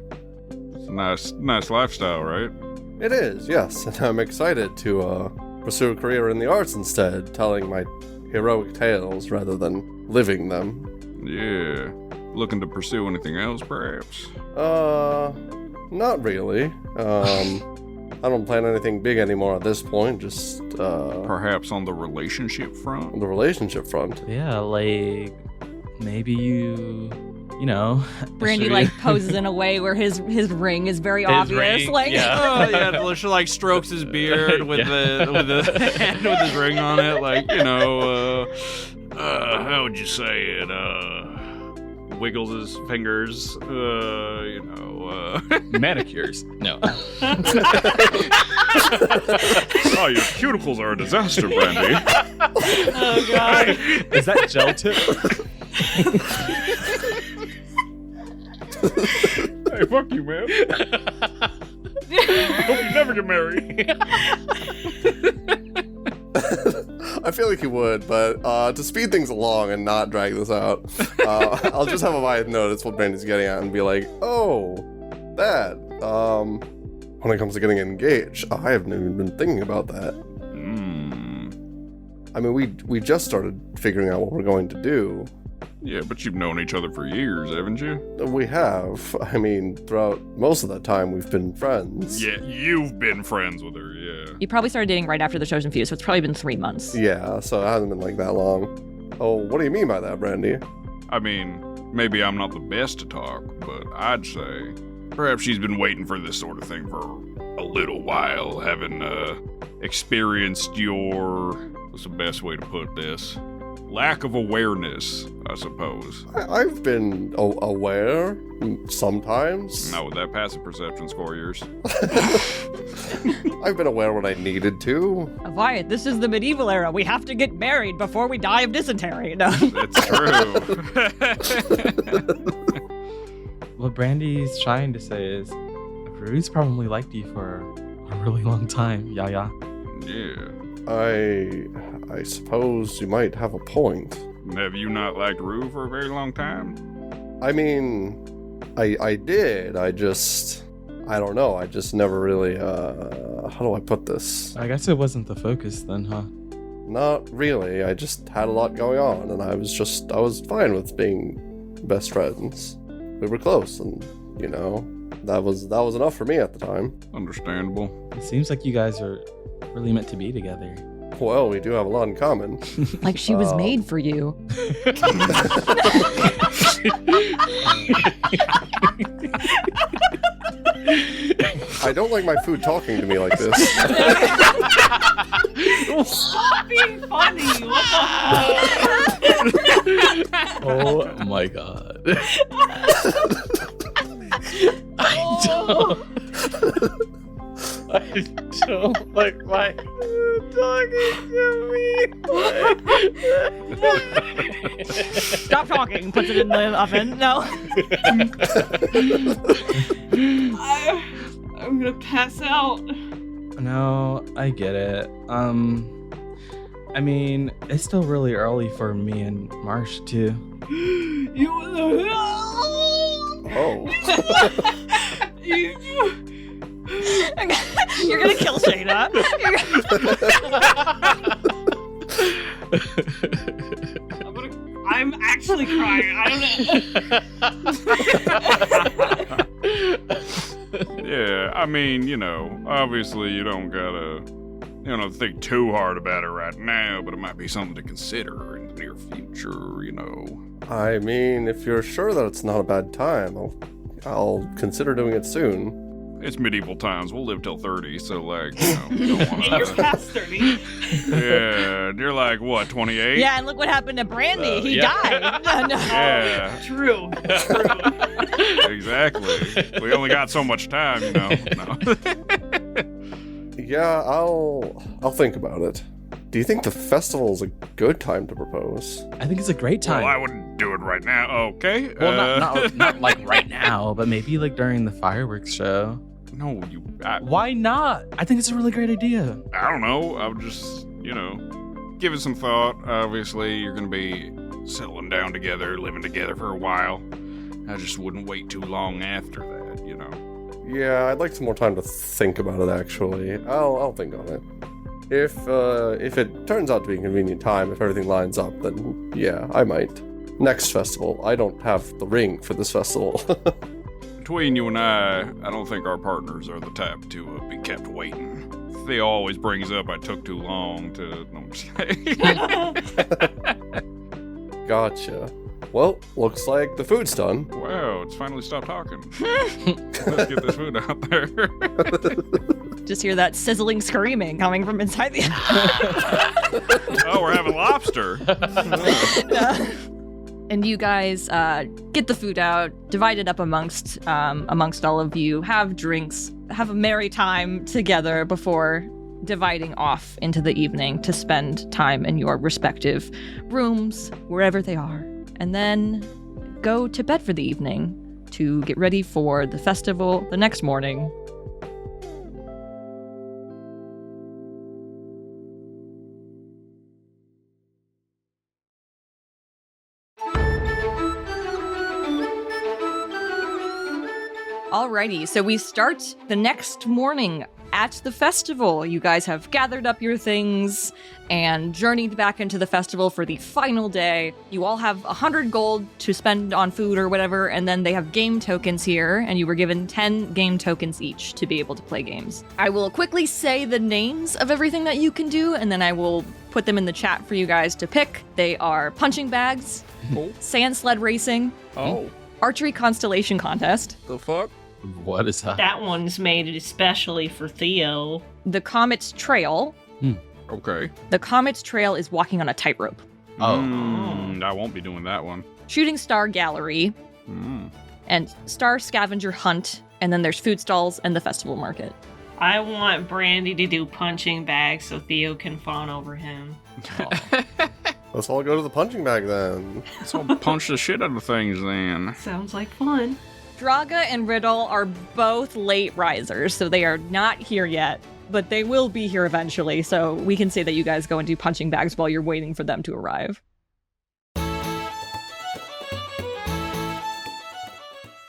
It's a nice lifestyle, right? It is, yes. And I'm excited to pursue a career in the arts instead, telling my heroic tales rather than living them. Yeah. Looking to pursue anything else, perhaps? Not really. I don't plan anything big anymore at this point, just, Perhaps on the relationship front? on the relationship front. Yeah, like maybe you Brandy, poses in a way where his ring is very obvious. ring, yeah. Oh yeah, she strokes his beard with the hand with his ring on it, how would you say it? Wiggles his fingers, manicures. No. Oh, your cuticles are a disaster, Brandy. Oh god. Is that gel tip? Hey, fuck you, man. Hope you never get married. I feel like you would, but to speed things along and not drag this out, I'll just have Avayath notice what Brandy's getting at and be like, oh, that. When it comes to getting engaged, I haven't even been thinking about that. I mean, we just started figuring out what we're going to do. Yeah, but you've known each other for years, haven't you? We have. I mean, throughout most of that time, we've been friends. Yeah, you've been friends with her, yeah. You probably started dating right after the Chosen Few, so it's probably been 3 months. Yeah, so it hasn't been like that long. Oh, what do you mean by that, Brandy? I mean, maybe I'm not the best to talk, but I'd say perhaps she's been waiting for this sort of thing for a little while, having experienced your... what's the best way to put this? Lack of awareness, I suppose. I've been aware sometimes. Not with that passive perception score yours. I've been aware when I needed to. Avayath, this is the medieval era. We have to get married before we die of dysentery. No. It's true. What Brandy's trying to say is, Rue's probably liked you for a really long time, Yaya. Yeah. I suppose you might have a point. Have you not liked Rue for a very long time? I mean, I did. I don't know. I just never really, how do I put this? I guess it wasn't the focus then, huh? Not really. I just had a lot going on, and I was fine with being best friends. We were close, and, you know, that was enough for me at the time. Understandable. It seems like you guys are really meant to be together. Well, we do have a lot in common. Like she was made for you. I don't like my food talking to me like this. Stop being funny. What the fuck? Oh my god. I don't like my food talking to me. Stop talking. Puts it in the oven. No. I'm gonna pass out. No, I get it. I mean, it's still really early for me and Marsh too. Oh. You're gonna kill Shayna. I'm actually crying. I don't know. Yeah, I mean, you know, obviously you don't gotta, think too hard about it right now, but it might be something to consider in the near future, you know. I mean, if you're sure that it's not a bad time, I'll consider doing it soon. It's medieval times. We'll live till 30, so, like, you don't want You're past 30. Yeah, you're like, what, 28? Yeah, and look what happened to Brandy. He died. No. Yeah. True. Exactly. We only got so much time, you know. No. Yeah, I'll think about it. Do you think the festival is a good time to propose? I think it's a great time. Well, I wouldn't do it right now. Okay. Well, not like right now, but maybe like during the fireworks show. No, Why not? I think it's a really great idea. I don't know. I would just, give it some thought. Obviously, you're going to be settling down together, living together for a while. I just wouldn't wait too long after that, you know. Yeah, I'd like some more time to think about it, actually. I'll think on it. If it turns out to be a convenient time, if everything lines up, then yeah, I might. Next festival. I don't have the ring for this festival. Between you and I don't think our partners are the type to be kept waiting. Theo always brings up I took too long to... No, I'm just kidding. Gotcha. Well, looks like the food's done. Wow, it's finally stopped talking. Let's get this food out there. Just hear that sizzling screaming coming from inside the Oh, we're having lobster. And you guys get the food out, divide it up amongst all of you, have drinks, have a merry time together before dividing off into the evening to spend time in your respective rooms, wherever they are, and then go to bed for the evening to get ready for the festival the next morning. Alrighty, so we start the next morning at the festival. You guys have gathered up your things and journeyed back into the festival for the final day. You all have 100 gold to spend on food or whatever, and then they have game tokens here, and you were given 10 game tokens each to be able to play games. I will quickly say the names of everything that you can do, and then I will put them in the chat for you guys to pick. They are punching bags, sand sled racing, archery constellation contest, The fuck? What is that? That one's made especially for Theo. the Comet's Trail. Okay. The Comet's Trail is walking on a tightrope. I won't be doing that one. Shooting Star Gallery, and Star Scavenger Hunt, and then there's food stalls and the festival market. I want Brandy to do punching bags so Theo can fawn over him. Let's all go to the punching bag then. Let's all punch the shit out of things then. Sounds like fun. Draga and Riddle are both late risers, so they are not here yet, but they will be here eventually, so we can say that you guys go and do punching bags while you're waiting for them to arrive.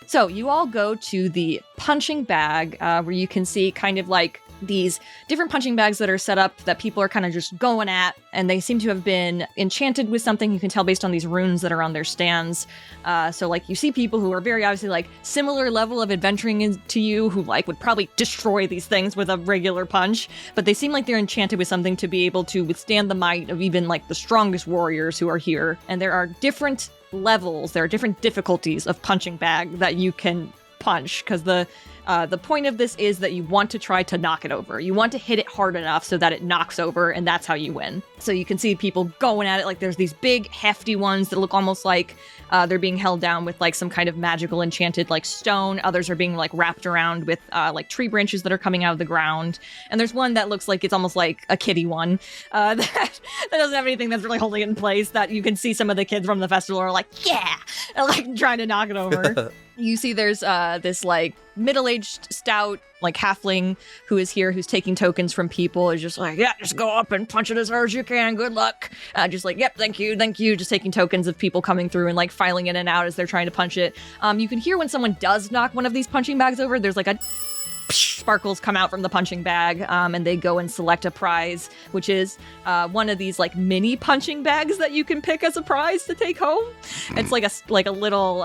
So you all go to the punching bag, where you can see kind of like these different punching bags that are set up that people are kind of just going at, and they seem to have been enchanted with something. You can tell based on these runes that are on their stands. So like you see people who are very obviously like similar level of adventuring to you, who like would probably destroy these things with a regular punch, but they seem like they're enchanted with something to be able to withstand the might of even like the strongest warriors who are here. And there are different levels, there are different difficulties of punching bag that you can punch, because the point of this is that you want to try to knock it over. You want to hit it hard enough so that it knocks over, and that's how you win. So you can see people going at it. Like there's these big, hefty ones that look almost like they're being held down with like some kind of magical enchanted like stone. Others are being like wrapped around with like tree branches that are coming out of the ground. And there's one that looks like it's almost like a kiddie one that doesn't have anything that's really holding it in place, that you can see some of the kids from the festival are like, yeah, and like trying to knock it over. You see there's this like middle-aged stout like halfling who is here, who's taking tokens from people, is just like, yeah, just go up and punch it as hard as you can, good luck. Just like, yep, thank you, just taking tokens of people coming through and like filing in and out as they're trying to punch it. You can hear when someone does knock one of these punching bags over, there's like a sparkles come out from the punching bag, and they go and select a prize, which is one of these like mini punching bags that you can pick as a prize to take home. It's like a little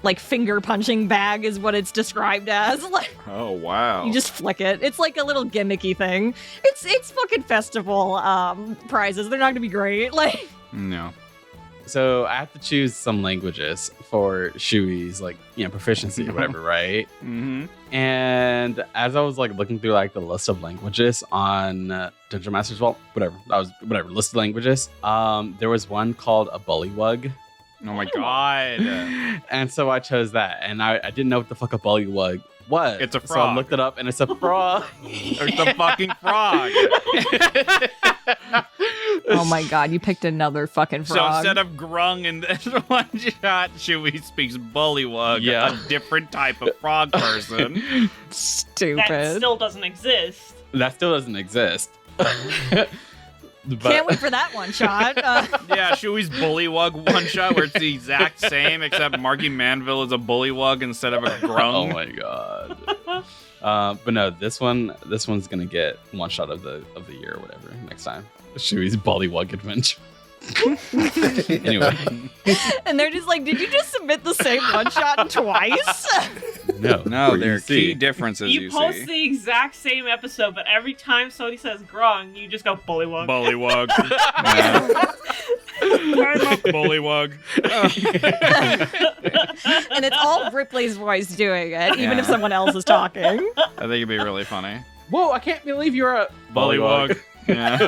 like finger punching bag is what it's described as. Like, oh wow! You just flick it. It's like a little gimmicky thing. It's fucking festival prizes. They're not gonna be great. Like no. So I have to choose some languages for Shui's like proficiency or whatever, right? Mm-hmm. And as I was like looking through like the list of languages on Dungeon Master's Vault, list of languages, there was one called a bullywug. Oh my god! And so I chose that, and I didn't know what the fuck a bullywug was. It's a frog. So I looked it up, and it's a frog. It's a fucking frog. oh my god, you picked another fucking frog. So instead of grung in this one shot, Shui speaks bullywug, a different type of frog person. Stupid. That still doesn't exist. That still doesn't exist. Can't wait for that one shot. Yeah, Shui's bullywug one shot where it's the exact same, except Marky Manville is a bullywug instead of a grung. Oh my god. But no, this one's gonna get one shot of the year or whatever next time. Shui's bullywug adventure. Anyway. And they're just like, did you just submit the same one shot twice? No, there are key differences you post see. the exact same episode, but every time somebody says grung, you just go bullywug. Bullywug. I'm a bullywug. And it's all Ripley's voice doing it, even if someone else is talking. I think it'd be really funny. Whoa, I can't believe you're a bullywug. Yeah.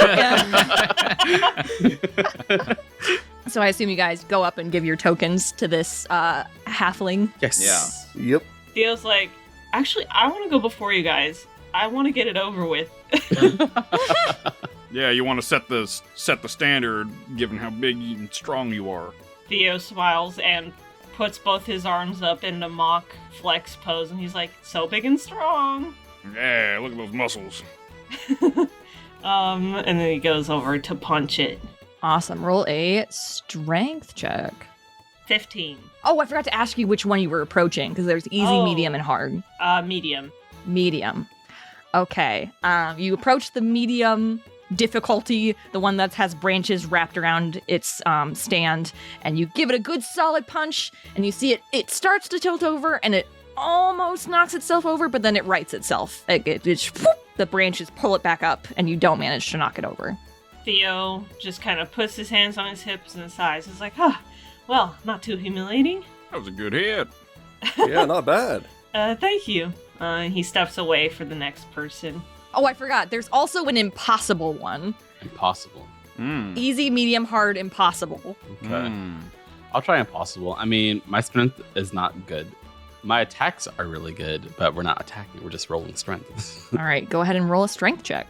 So I assume you guys go up and give your tokens to this halfling. Yes. Yeah. Yep. Theo's like, actually, I want to go before you guys. I want to get it over with. Yeah, you want to set the standard, given how big and strong you are. Theo smiles and puts both his arms up in a mock flex pose, and he's like, so big and strong. Yeah, look at those muscles. And then he goes over to punch it. Awesome. Roll a strength check. 15. Oh, I forgot to ask you which one you were approaching, because there's easy, medium, and hard. Medium. Medium. Okay. You approach the medium difficulty, the one that has branches wrapped around its stand, and you give it a good solid punch, and you see it starts to tilt over, and it almost knocks itself over, but then it rights itself. The branches pull it back up, and you don't manage to knock it over. Theo just kind of puts his hands on his hips and sighs. It's like, well, not too humiliating. That was a good hit. Yeah, not bad. Thank you. He steps away for the next person. Oh, I forgot. There's also an impossible one. Impossible. Easy, medium, hard, impossible. Okay. I'll try impossible. I mean, my strength is not good. My attacks are really good, but we're not attacking. We're just rolling strength. All right, go ahead and roll a strength check.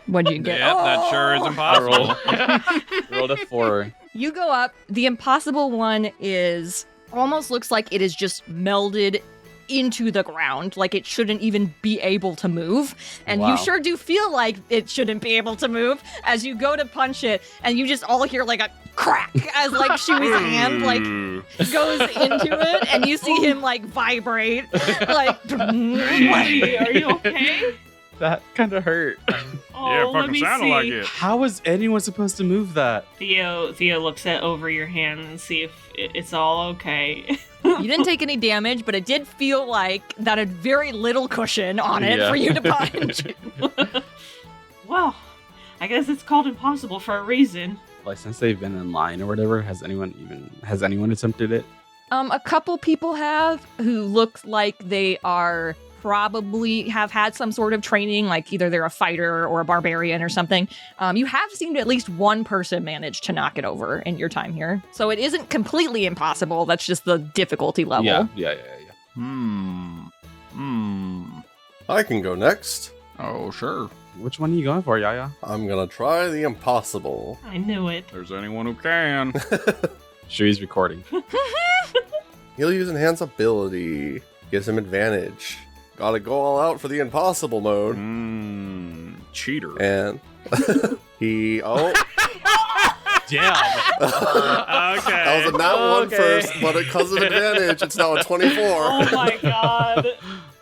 What'd you get? Yep, that sure is impossible. Rolled a 4. You go up. The impossible one almost looks like it is just melded into the ground, like it shouldn't even be able to move. And Wow. you sure do feel like it shouldn't be able to move as you go to punch it, and you just all hear like a crack as like Shui's hand like goes into it, and you see him like vibrate. Like, Hey, are you okay? That kind of hurt. Oh, Yeah, let fucking me sounded see. like it. How was anyone supposed to move that? Theo looks over your hand and see if it's all okay. You didn't take any damage, but it did feel like that had very little cushion on it Yeah. for you to punch. Well, I guess it's called impossible for a reason. Like, since they've been in line or whatever, has anyone attempted it? A couple people have who look like they are probably have had some sort of training, like either they're a fighter or a barbarian or something. You have seen at least one person manage to knock it over in your time here. So it isn't completely impossible. That's just the difficulty level. Yeah. I can go next. Oh, sure. Which one are you going for, Yaya? I'm gonna try the impossible. I knew it. There's anyone who can. Shui's recording. He'll use Enhance Ability. Gives him advantage. Gotta go all out for the impossible mode. Cheater. And he... Oh, Damn. Okay. that was a nat one Okay. first, but because of advantage, it's now a 24. Oh my god.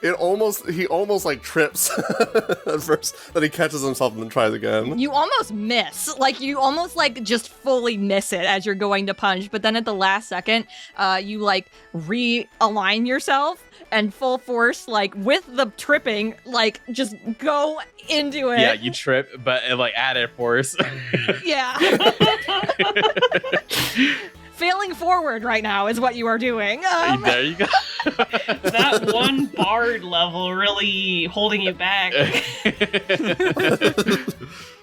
He almost like trips at first, then he catches himself and then tries again. You almost miss. Like, you almost, like, just fully miss it as you're going to punch. But then at the last second, you, like, realign yourself and full force, like, with the tripping, like, just go into it. Yeah, you trip, but it, like, added force. Yeah. Failing forward right now is what you are doing. There you go. That one bard level really holding you back.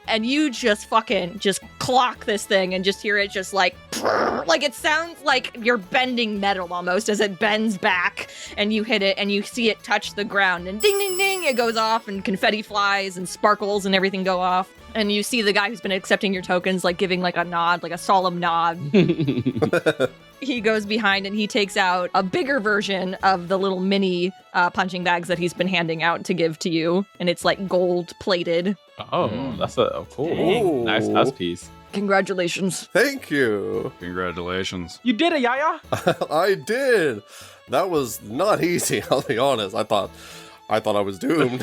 And you just fucking just clock this thing and just hear it just like it sounds like you're bending metal almost as it bends back, and you hit it and you see it touch the ground and ding ding ding, it goes off and confetti flies and sparkles and everything go off. And you see the guy who's been accepting your tokens like giving like a nod, like a solemn nod. He goes behind and he takes out a bigger version of the little mini punching bags that he's been handing out to give to you, and it's like gold plated. Oh, that's cool. Ooh. Nice piece. Congratulations. Thank you. Congratulations. You did it, Yaya. I did. That was not easy, I'll be honest. I thought I was doomed.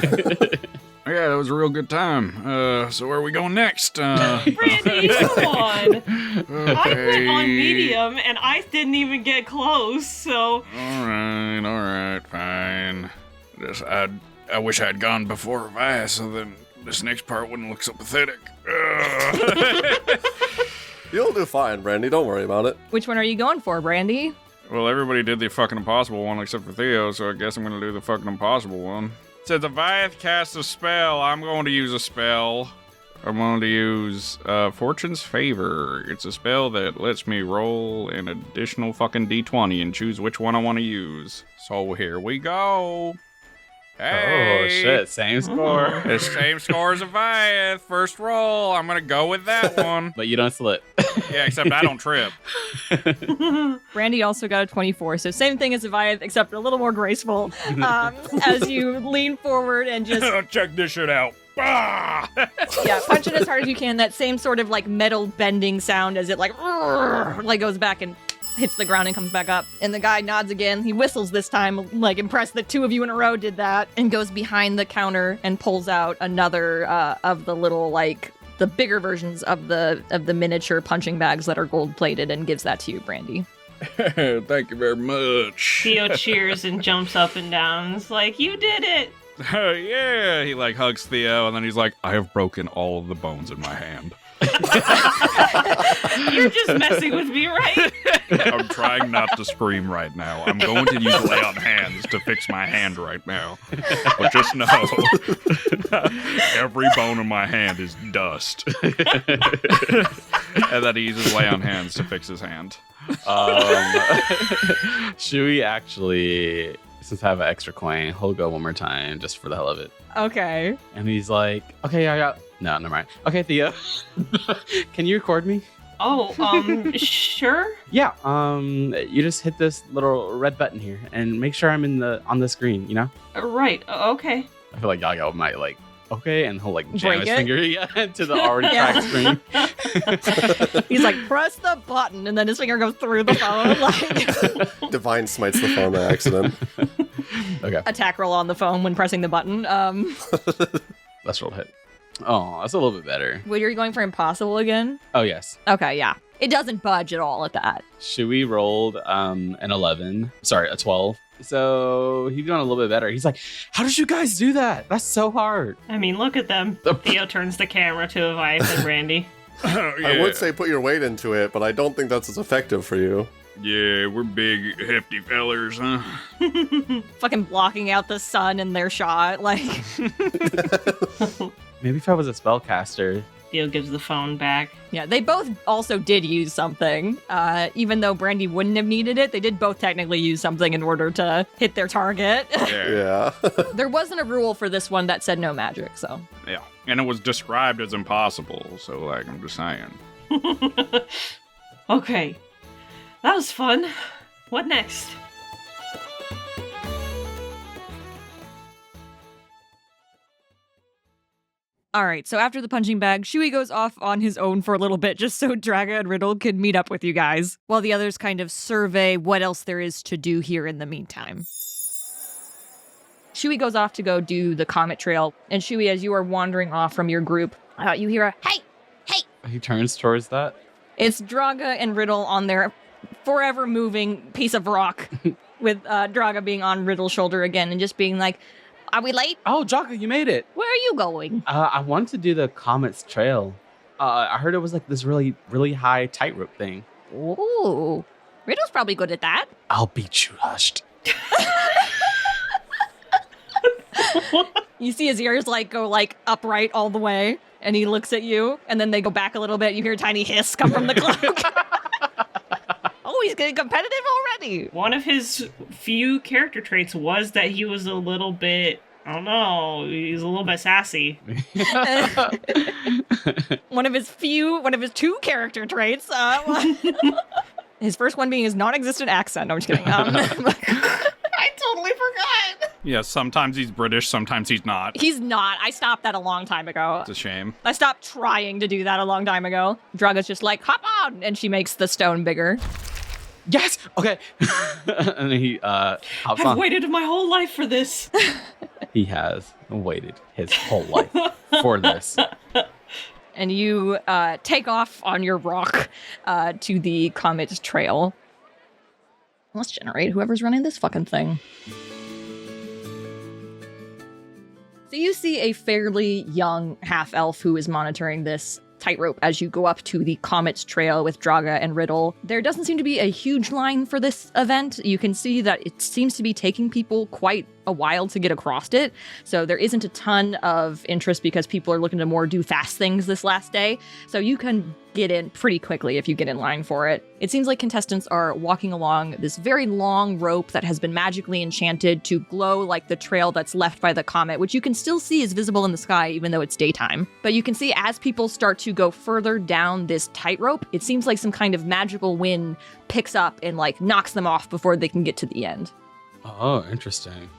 Yeah, that was a real good time. So where are we going next? Brandy, come on. I Okay. went on medium and I didn't even get close, so All right, fine. I wish I had gone before Avayath, so then this next part wouldn't look so pathetic. You'll do fine, Brandy. Don't worry about it. Which one are you going for, Brandy? Well, everybody did the fucking impossible one except for Theo, so I guess I'm gonna do the fucking impossible one. Since Avayath casts a spell, I'm going to use a spell. I'm going to use Fortune's Favor. It's a spell that lets me roll an additional fucking d20 and choose which one I want to use. So here we go. Hey. Oh shit! Same score. It's same score as Avayath. First roll. I'm going to go with that one. But you don't slip. Yeah, except I don't trip. Brandy also got a 24, so same thing as Avayath, except a little more graceful. As you lean forward and just Check this shit out. Ah! punch it as hard as you can. That same sort of like metal bending sound as it like goes back and hits the ground and comes back up. And the guy nods again. He whistles this time, like impressed that 2 of you in a row did that, and goes behind the counter and pulls out another of the little, like, the bigger versions of the miniature punching bags that are gold plated and gives that to you, Brandy. Thank you very much. Theo cheers and jumps up and down. It's like, you did it. Yeah, he like hugs Theo and then he's like, I have broken all of the bones in my hand. You're just messing with me, right? I'm trying not to scream right now. I'm going to use lay on hands to fix my hand right now. But just know, every bone in my hand is dust. And then he uses lay on hands to fix his hand. Shui actually, since I have an extra coin, he'll go one more time just for the hell of it. Okay. And he's like, okay, I got... No, never mind. Okay, Theo, can you record me? Oh, sure. Yeah, you just hit this little red button here and make sure I'm on the screen, you know? Right, okay. I feel like Yago might like, okay, and he'll like jam Break his it? finger into the already cracked screen. He's like, press the button, and then his finger goes through the phone. Like, Divine smites the phone by accident. Okay, attack roll on the phone when pressing the button. let's roll to hit. Oh, that's a little bit better. Well, you're going for impossible again? Oh, yes. Okay, yeah. It doesn't budge at all at that. Shui rolled an 11. Sorry, a 12. So he's doing a little bit better. He's like, how did you guys do that? That's so hard. I mean, look at them. Theo turns the camera to Avayath and Brandy. Yeah. I would say put your weight into it, but I don't think that's as effective for you. Yeah, we're big, hefty fellers, huh? Fucking blocking out the sun in their shot. Like, Maybe if I was a spellcaster. Theo gives the phone back. yeah, they both also did use something. Even though Brandy wouldn't have needed it, they did both technically use something in order to hit their target. Yeah. There wasn't a rule for this one that said no magic, so. Yeah. And it was described as impossible, so like, I'm just saying. Okay. That was fun. What next? All right, so after the punching bag, Shui goes off on his own for a little bit just so Draga and Riddle could meet up with you guys, while the others kind of survey what else there is to do here in the meantime. Shui goes off to go do the Comet Trail, and Shui, as you are wandering off from your group, you hear a, hey! He turns towards that. It's Draga and Riddle on their forever moving piece of rock, with Draga being on Riddle's shoulder again and just being like, are we late? Oh, Jocko, you made it. Where are you going? I wanted to do the Comet's Trail. I heard it was like this really, really high tightrope thing. Ooh, Riddle's probably good at that. I'll beat you, hushed. You see his ears like go like upright all the way, and he looks at you, and then they go back a little bit. You hear a tiny hiss come from the cloak. Oh, he's getting competitive already. One of his few character traits was that he was a little bit, I don't know, he's a little bit sassy. One of his 2 character traits. His first one being his non-existent accent. No, I'm just kidding. I totally forgot. Yeah, sometimes he's British, sometimes he's not. He's not. I stopped that a long time ago. It's a shame. I stopped trying to do that a long time ago. Draga's just like, hop on! And she makes the stone bigger. Yes. Okay. And then he hops I've on. waited my whole life for this. He has waited his whole life for this. And you take off on your rock to the Comet Trail. Let's generate whoever's running this fucking thing. So you see a fairly young half-elf who is monitoring this tightrope as you go up to the Comet's Trail with Draga and Riddle. There doesn't seem to be a huge line for this event. You can see that it seems to be taking people quite a while to get across it. So there isn't a ton of interest because people are looking to more do fast things this last day. So you can get in pretty quickly if you get in line for it. It seems like contestants are walking along this very long rope that has been magically enchanted to glow like the trail that's left by the comet, which you can still see is visible in the sky even though it's daytime. But you can see as people start to go further down this tightrope, it seems like some kind of magical wind picks up and like knocks them off before they can get to the end. Oh, interesting.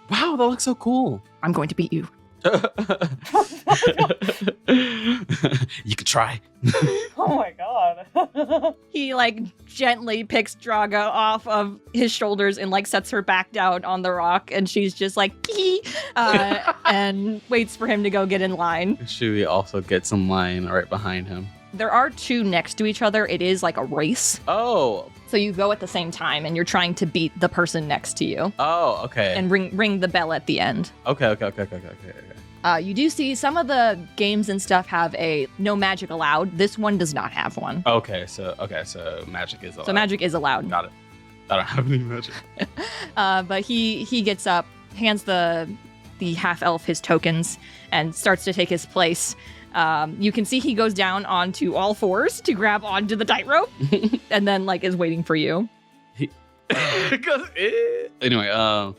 Wow, that looks so cool. I'm going to beat you. You could try. Oh my god. He like gently picks Draga off of his shoulders and like sets her back down on the rock, and she's just like and waits for him to go get in line. Shui also gets in line right behind him. There are two next to each other. It is like a race. Oh. So you go at the same time and you're trying to beat the person next to you. Oh, okay. And ring the bell at the end. Okay. You do see some of the games and stuff have a no magic allowed. This one does not have one. Okay, so magic is allowed. So magic is allowed. Got it. I don't have any magic. But he gets up, hands the half elf his tokens, and starts to take his place. You can see he goes down onto all fours to grab onto the tightrope, and then like is waiting for you. Anyway, how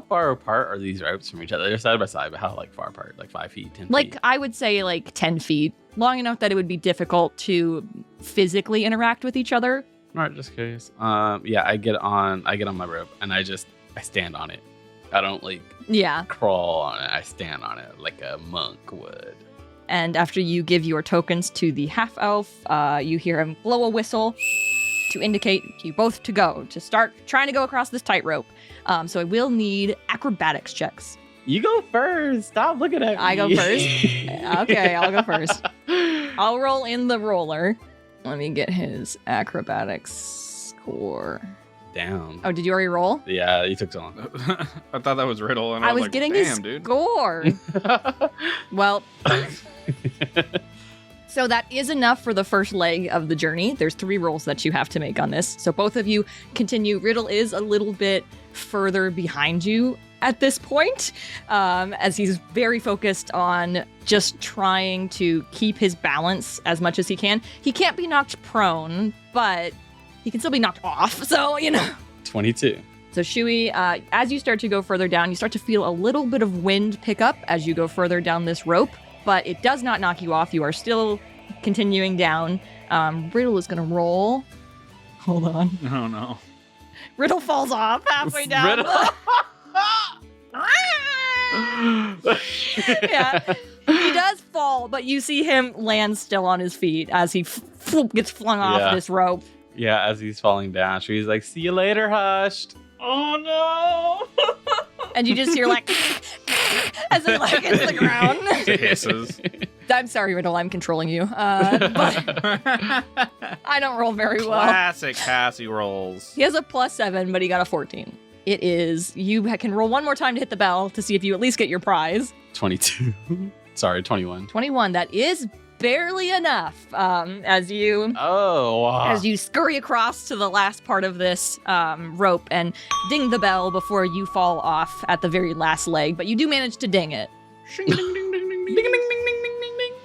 far apart are these ropes from each other? They're side by side, but how like far apart? Like 5 feet, 10 feet? Like I would say like 10 feet, long enough that it would be difficult to physically interact with each other. All right, just curious. Yeah, I get on my rope and I stand on it. I don't like crawl on it. I stand on it like a monk would. And after you give your tokens to the half elf, you hear him blow a whistle to indicate you both to go, to start trying to go across this tightrope. So I will need acrobatics checks. You go first. Stop looking at me. I go first? Okay, I'll go first. I'll roll in the roller. Let me get his acrobatics score. Down. Oh, did you already roll? Yeah, you took so long. I thought that was Riddle, and I I was like, getting damn, his dude. score. Well, so that is enough for the first leg of the journey. There's 3 rolls that you have to make on this. So both of you continue. Riddle is a little bit further behind you at this point, as he's very focused on just trying to keep his balance as much as he can. He can't be knocked prone, but he can still be knocked off. So, 22. So Shui, as you start to go further down, you start to feel a little bit of wind pick up as you go further down this rope, but it does not knock you off. You are still continuing down. Riddle is going to roll. Hold on. Oh, no. Riddle falls off halfway down. Riddle? Yeah, he does fall, but you see him land still on his feet as he gets flung off this rope. Yeah, as he's falling down, she's like, "See you later, hushed." Oh no! And you just hear like as it like hits the ground. Hisses. I'm sorry, Riddle, I'm controlling you. But I don't roll very well. Classic Cassie rolls. He has a +7, but he got a 14. It is, you can roll one more time to hit the bell to see if you at least get your prize. 22. Sorry, 21. 21, that is barely enough. As you scurry across to the last part of this rope and ding the bell before you fall off at the very last leg, but you do manage to ding it.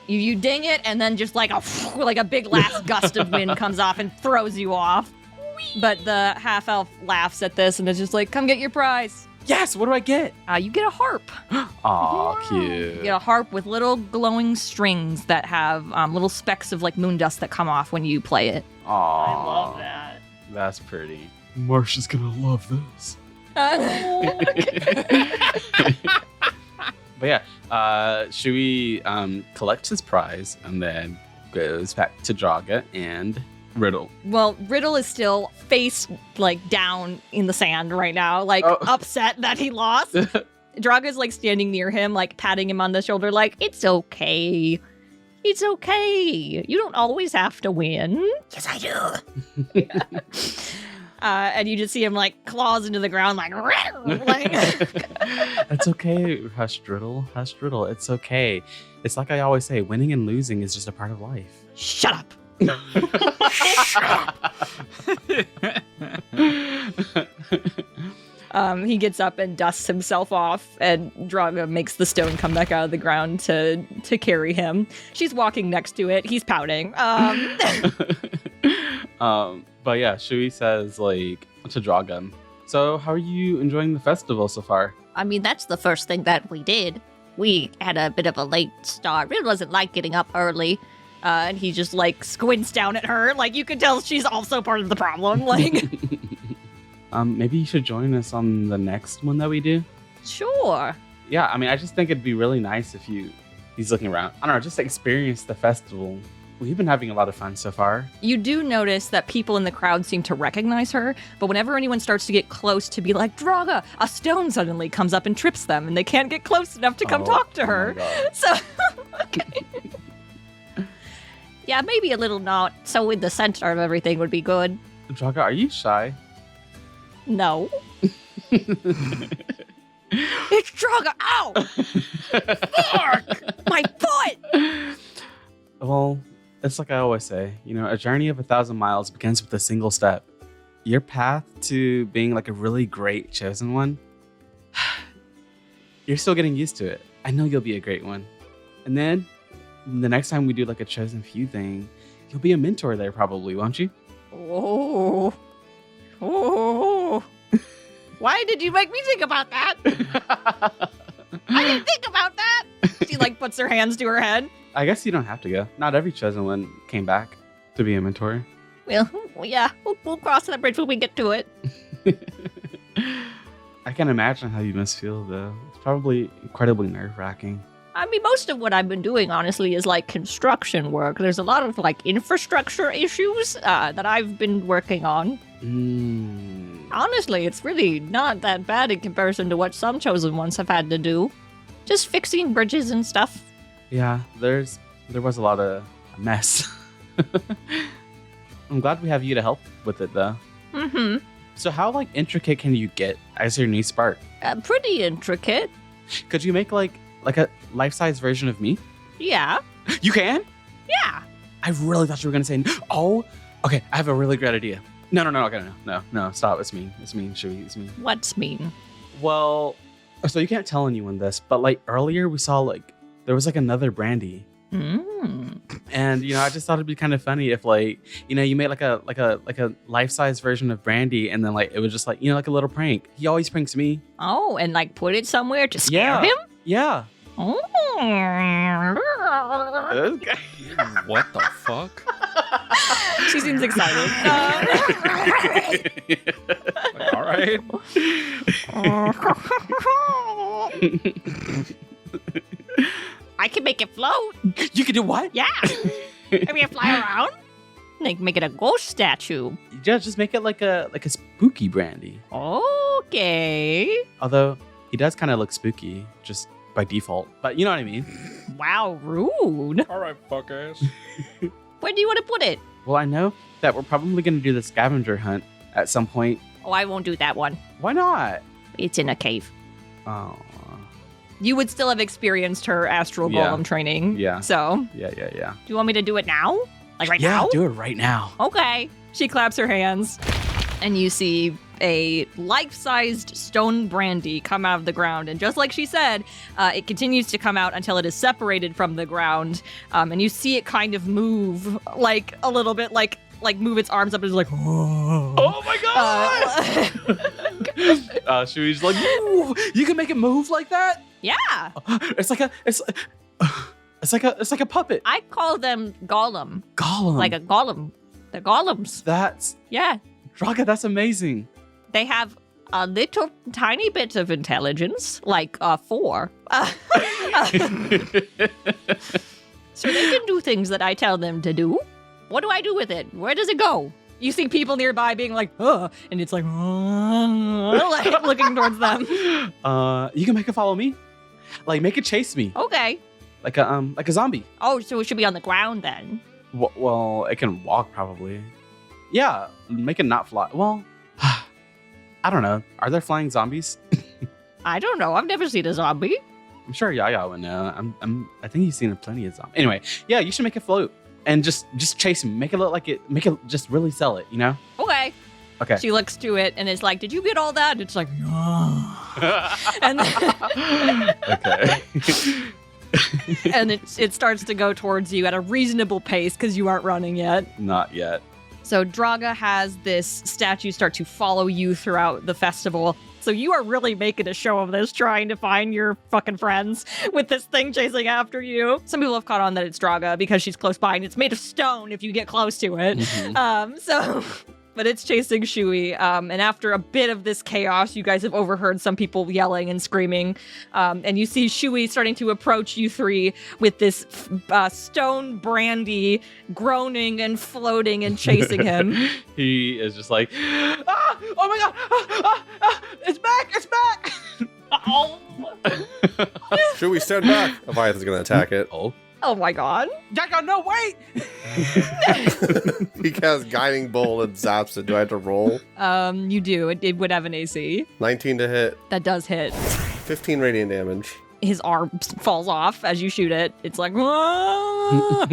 You ding it, and then just like a big last gust of wind comes off and throws you off. But the half elf laughs at this and is just like, "Come get your prize." Yes, what do I get? You get a harp. Aw, cute. You get a harp with little glowing strings that have little specks of like moon dust that come off when you play it. Aw. I love that. That's pretty. Marsha's gonna love this. But yeah, Shui collects his prize and then goes back to Draga and Riddle. Well, Riddle is still face like down in the sand right now, like upset that he lost. Draga's like standing near him, like patting him on the shoulder, like, "It's okay. It's okay. You don't always have to win." "Yes, I do." And you just see him like claws into the ground, like, "It's okay, hushed Riddle. Hushed Riddle. It's okay. It's like I always say, winning and losing is just a part of life." "Shut up." He gets up and dusts himself off, and Draga makes the stone come back out of the ground to carry him. She's walking next to it. He's pouting. But yeah, Shui says like to Draga, "So how are you enjoying the festival so far?" I mean, that's the first thing that we did. We had a bit of a late start. It wasn't like getting up early. And he just like squints down at her, like you can tell she's also part of the problem. Like, maybe you should join us on the next one that we do. Sure. Yeah, I mean, I just think it'd be really nice if he's looking around. I don't know, just experience the festival We've been having a lot of fun so far. You do notice that people in the crowd seem to recognize her, but whenever anyone starts to get close to be like, Draga, a stone suddenly comes up and trips them, and they can't get close enough to come talk to her. So, okay. Yeah, maybe a little not so in the center of everything would be good. Draga, are you shy? No. It's Draga! Ow! Fuck! My foot! Well, it's like I always say, a journey of 1,000 miles begins with a single step. Your path to being like a really great chosen one, you're still getting used to it. I know you'll be a great one. And then the next time we do like a chosen few thing, you'll be a mentor there probably, won't you? Oh. Why did you make me think about that? I didn't think about that. She like puts her hands to her head. I guess you don't have to go. Not every chosen one came back to be a mentor. Well, yeah, we'll cross that bridge when we get to it. I can imagine how you must feel, though. It's probably incredibly nerve-wracking. I mean, most of what I've been doing, honestly, is like construction work. There's a lot of like infrastructure issues that I've been working on. Honestly, it's really not that bad in comparison to what some chosen ones have had to do. Just fixing bridges and stuff. Yeah, there was a lot of mess. I'm glad we have you to help with it, though. Mm-hmm. So how, like, intricate can you get as your new spark? Pretty intricate. Could you make, like a life-size version of me? Yeah. You can? Yeah. I really thought you were going to say, oh, okay, I have a really great idea. No, stop. It's mean, Shui, it's mean. What's mean? Well, so you can't tell anyone this, but, like, earlier we saw, like, there was, like, another Brandy. And I just thought it'd be kind of funny if, like, you made like a life-size version of Brandy, and then like it was just like like a little prank. He always pranks me. Oh, and like put it somewhere to scare him? Yeah. Oh. What the fuck? She seems excited. All right. I can make it float. You can do what? Yeah. I mean, fly around. Like make it a ghost statue. Just make it like a spooky Brandy. Okay. Although he does kind of look spooky just by default, but you know what I mean. Wow, rude. All right, fuckers. Where do you want to put it? Well, I know that we're probably going to do the scavenger hunt at some point. Oh, I won't do that one. Why not? It's in a cave. Oh. You would still have experienced her astral golem training. Yeah. So. Yeah. Do you want me to do it now? Like right now? Yeah, do it right now. Okay. She claps her hands, and you see a life-sized stone Brandy come out of the ground. And just like she said, it continues to come out until it is separated from the ground. And you see it kind of move, like a little bit, like move its arms up and is like, oh my god! Shui's like, you can make it move like that? Yeah. It's like a puppet. I call them golem. Golem. Like a golem. They're golems. That's Yeah. Draga, that's amazing. They have a little tiny bit of intelligence, like 4. So they can do things that I tell them to do. What do I do with it? Where does it go? you see people nearby being like, and it's like, like looking towards them. You can make it follow me. Like, make it chase me. Okay. Like a zombie. Oh, so it should be on the ground then. Well, it can walk probably. Yeah, make it not fly. Well, I don't know. Are there flying zombies? I don't know. I've never seen a zombie. I'm sure Yaya would know. I think he's seen plenty of zombies. Anyway, yeah, you should make it float and just chase him. Make it look like it. Make it just really sell it. You know? Okay. Okay. She looks to it and is like, "Did you get all that?" And it's like, and okay. and it starts to go towards you at a reasonable pace because you aren't running yet. Not yet. So Draga has this statue start to follow you throughout the festival. So you are really making a show of this, trying to find your fucking friends with this thing chasing after you. Some people have caught on that it's Draga because she's close by and it's made of stone if you get close to it. Mm-hmm. So but it's chasing Shui. And after a bit of this chaos, you guys have overheard some people yelling and screaming. And you see Shui starting to approach you three with this stone Brandy groaning and floating and chasing him. He is just like, ah! Oh my god! It's back! It's back! Oh. Should we stand back? Avayath is going to attack it. Oh my god. Jago, no, wait! He casts Guiding Bolt and zaps it. Do I have to roll? You do. It would have an AC. 19 to hit. That does hit. 15 radiant damage. His arm falls off as you shoot it. It's like, "Ah!"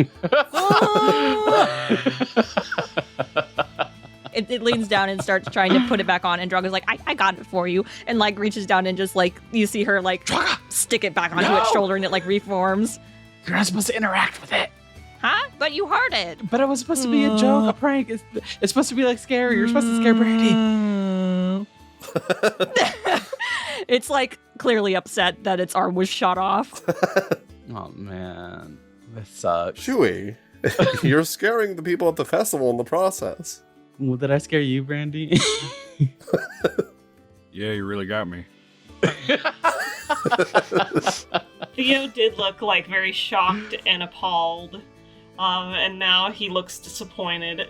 It leans down and starts trying to put it back on, and Draga's like, I got it for you, and like reaches down and just like, you see her like stick it back onto its shoulder, and it like reforms. You're not supposed to interact with it. Huh? But you heard it. But it was supposed to be a joke, a prank. It's supposed to be like scary. You're supposed to scare Brandy. It's like clearly upset that its arm was shot off. Oh man, this sucks. Shui, you're scaring the people at the festival in the process. Well, did I scare you, Brandy? Yeah, you really got me. Theo did look like very shocked and appalled, and now he looks disappointed.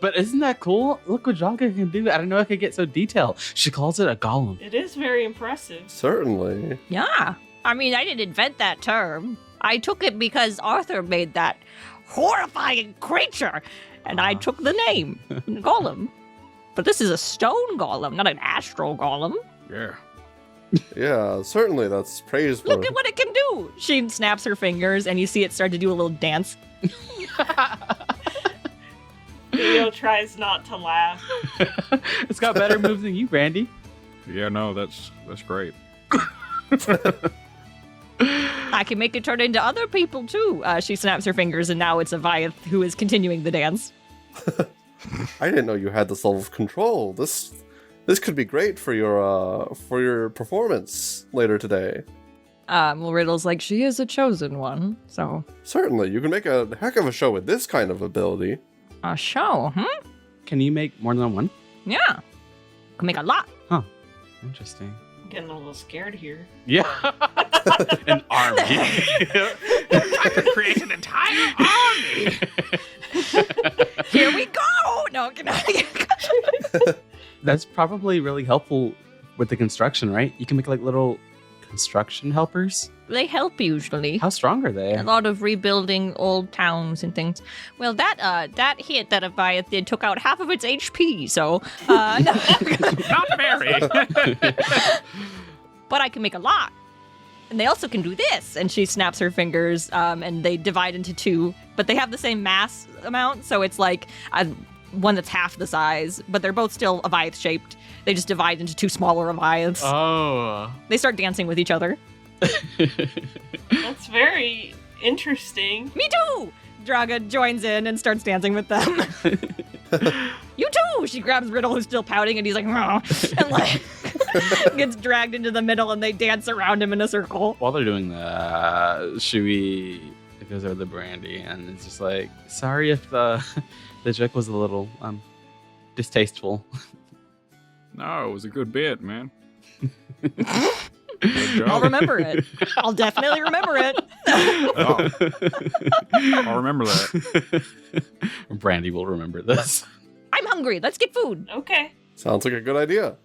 But isn't that cool? Look what Jaga can do. I didn't know I could get so detailed. She calls it a golem. It is very impressive. Certainly. Yeah. I mean, I didn't invent that term. I took it because Arthur made that horrifying creature, and I took the name, Golem. But this is a stone golem, not an astral golem. Yeah. Yeah, certainly that's praiseworthy. Look at what it can do. She snaps her fingers, and you see it start to do a little dance. Theo tries not to laugh. It's got better moves than you, Brandy. Yeah, no, that's great. I can make it turn into other people, too. She snaps her fingers, and now it's Avayath who is continuing the dance. I didn't know you had this level of control. This could be great for your performance later today. Well, Riddle's like, she is a chosen one, so... Certainly, you can make a heck of a show with this kind of ability. A show, Can you make more than one? Yeah. Can make a lot. Huh. Interesting. I'm getting a little scared here. Yeah. An army. I could create an entire army. Here we go! No, That's probably really helpful with the construction, right? You can make like little construction helpers. They help usually. How strong are they? A lot of rebuilding old towns and things. Well, that hit that Avayath did took out half of its HP, so no. Not very. But I can make a lot. And they also can do this. And she snaps her fingers, and they divide into two. But they have the same mass amount, so it's like one that's half the size. But they're both still Avayath-shaped. They just divide into two smaller Avayaths. Oh. They start dancing with each other. That's very interesting. Me too! Draga joins in and starts dancing with them. You too! She grabs Riddle, who's still pouting, and he's like, "Meow," and like gets dragged into the middle, and they dance around him in a circle. While they're doing that, Shui goes over to Brandy and it's just like, sorry if the joke was a little distasteful. No, it was a good bit, man. I'll remember it. I'll definitely remember it. Oh. I'll remember that. Brandy will remember this. I'm hungry. Let's get food. Okay. Sounds like a good idea.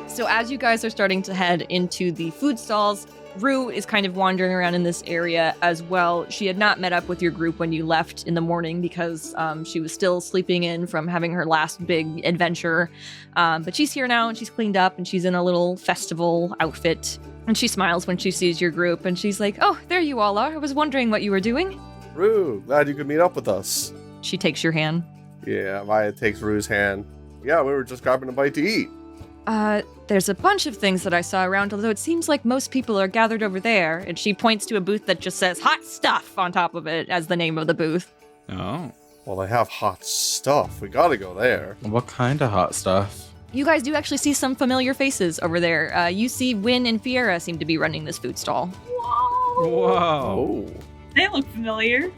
So as you guys are starting to head into the food stalls, Rue is kind of wandering around in this area as well. She had not met up with your group when you left in the morning because she was still sleeping in from having her last big adventure. But she's here now and she's cleaned up and she's in a little festival outfit. And she smiles when she sees your group and she's like, "Oh, there you all are. I was wondering what you were doing." Rue, glad you could meet up with us. She takes your hand. Yeah, Maya takes Rue's hand. Yeah, we were just grabbing a bite to eat. There's a bunch of things that I saw around, although it seems like most people are gathered over there. And she points to a booth that just says "Hot Stuff" on top of it as the name of the booth. Oh. Well, they have hot stuff. We gotta go there. What kind of hot stuff? You guys do actually see some familiar faces over there. You see Wynn and Fiera seem to be running this food stall. Whoa. Whoa. Oh. They look familiar.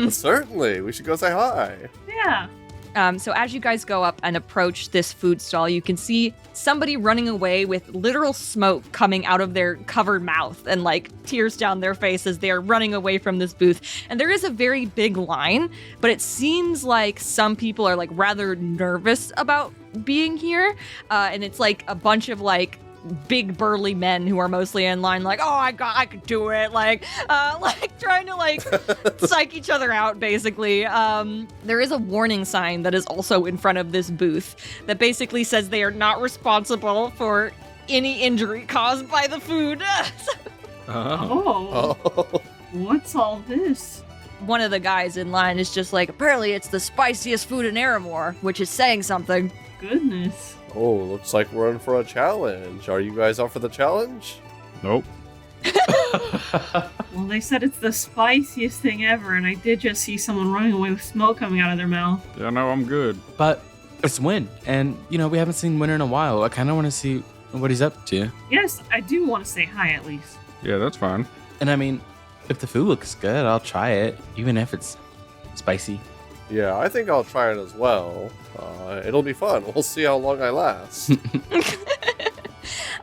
Certainly. We should go say hi. Yeah. So as you guys go up and approach this food stall, you can see somebody running away with literal smoke coming out of their covered mouth and like tears down their face as they are running away from this booth. And there is a very big line, but it seems like some people are like rather nervous about being here. And it's like a bunch of like big burly men who are mostly in line like, oh, I could do it, like trying to like psych each other out basically. There is a warning sign that is also in front of this booth that basically says they are not responsible for any injury caused by the food. Oh. What's all this? One of the guys in line is just like, apparently it's the spiciest food in Aramore, which is saying something. Goodness. Oh, looks like we're in for a challenge. Are you guys up for the challenge? Nope. Well, they said it's the spiciest thing ever, and I did just see someone running away with smoke coming out of their mouth. Yeah, no, I'm good. But it's Win, and we haven't seen Winter in a while. I kind of want to see what he's up to. Yes, I do want to say hi at least. Yeah, that's fine. And I mean, if the food looks good, I'll try it, even if it's spicy. Yeah, I think I'll try it as well. It'll be fun. We'll see how long I last.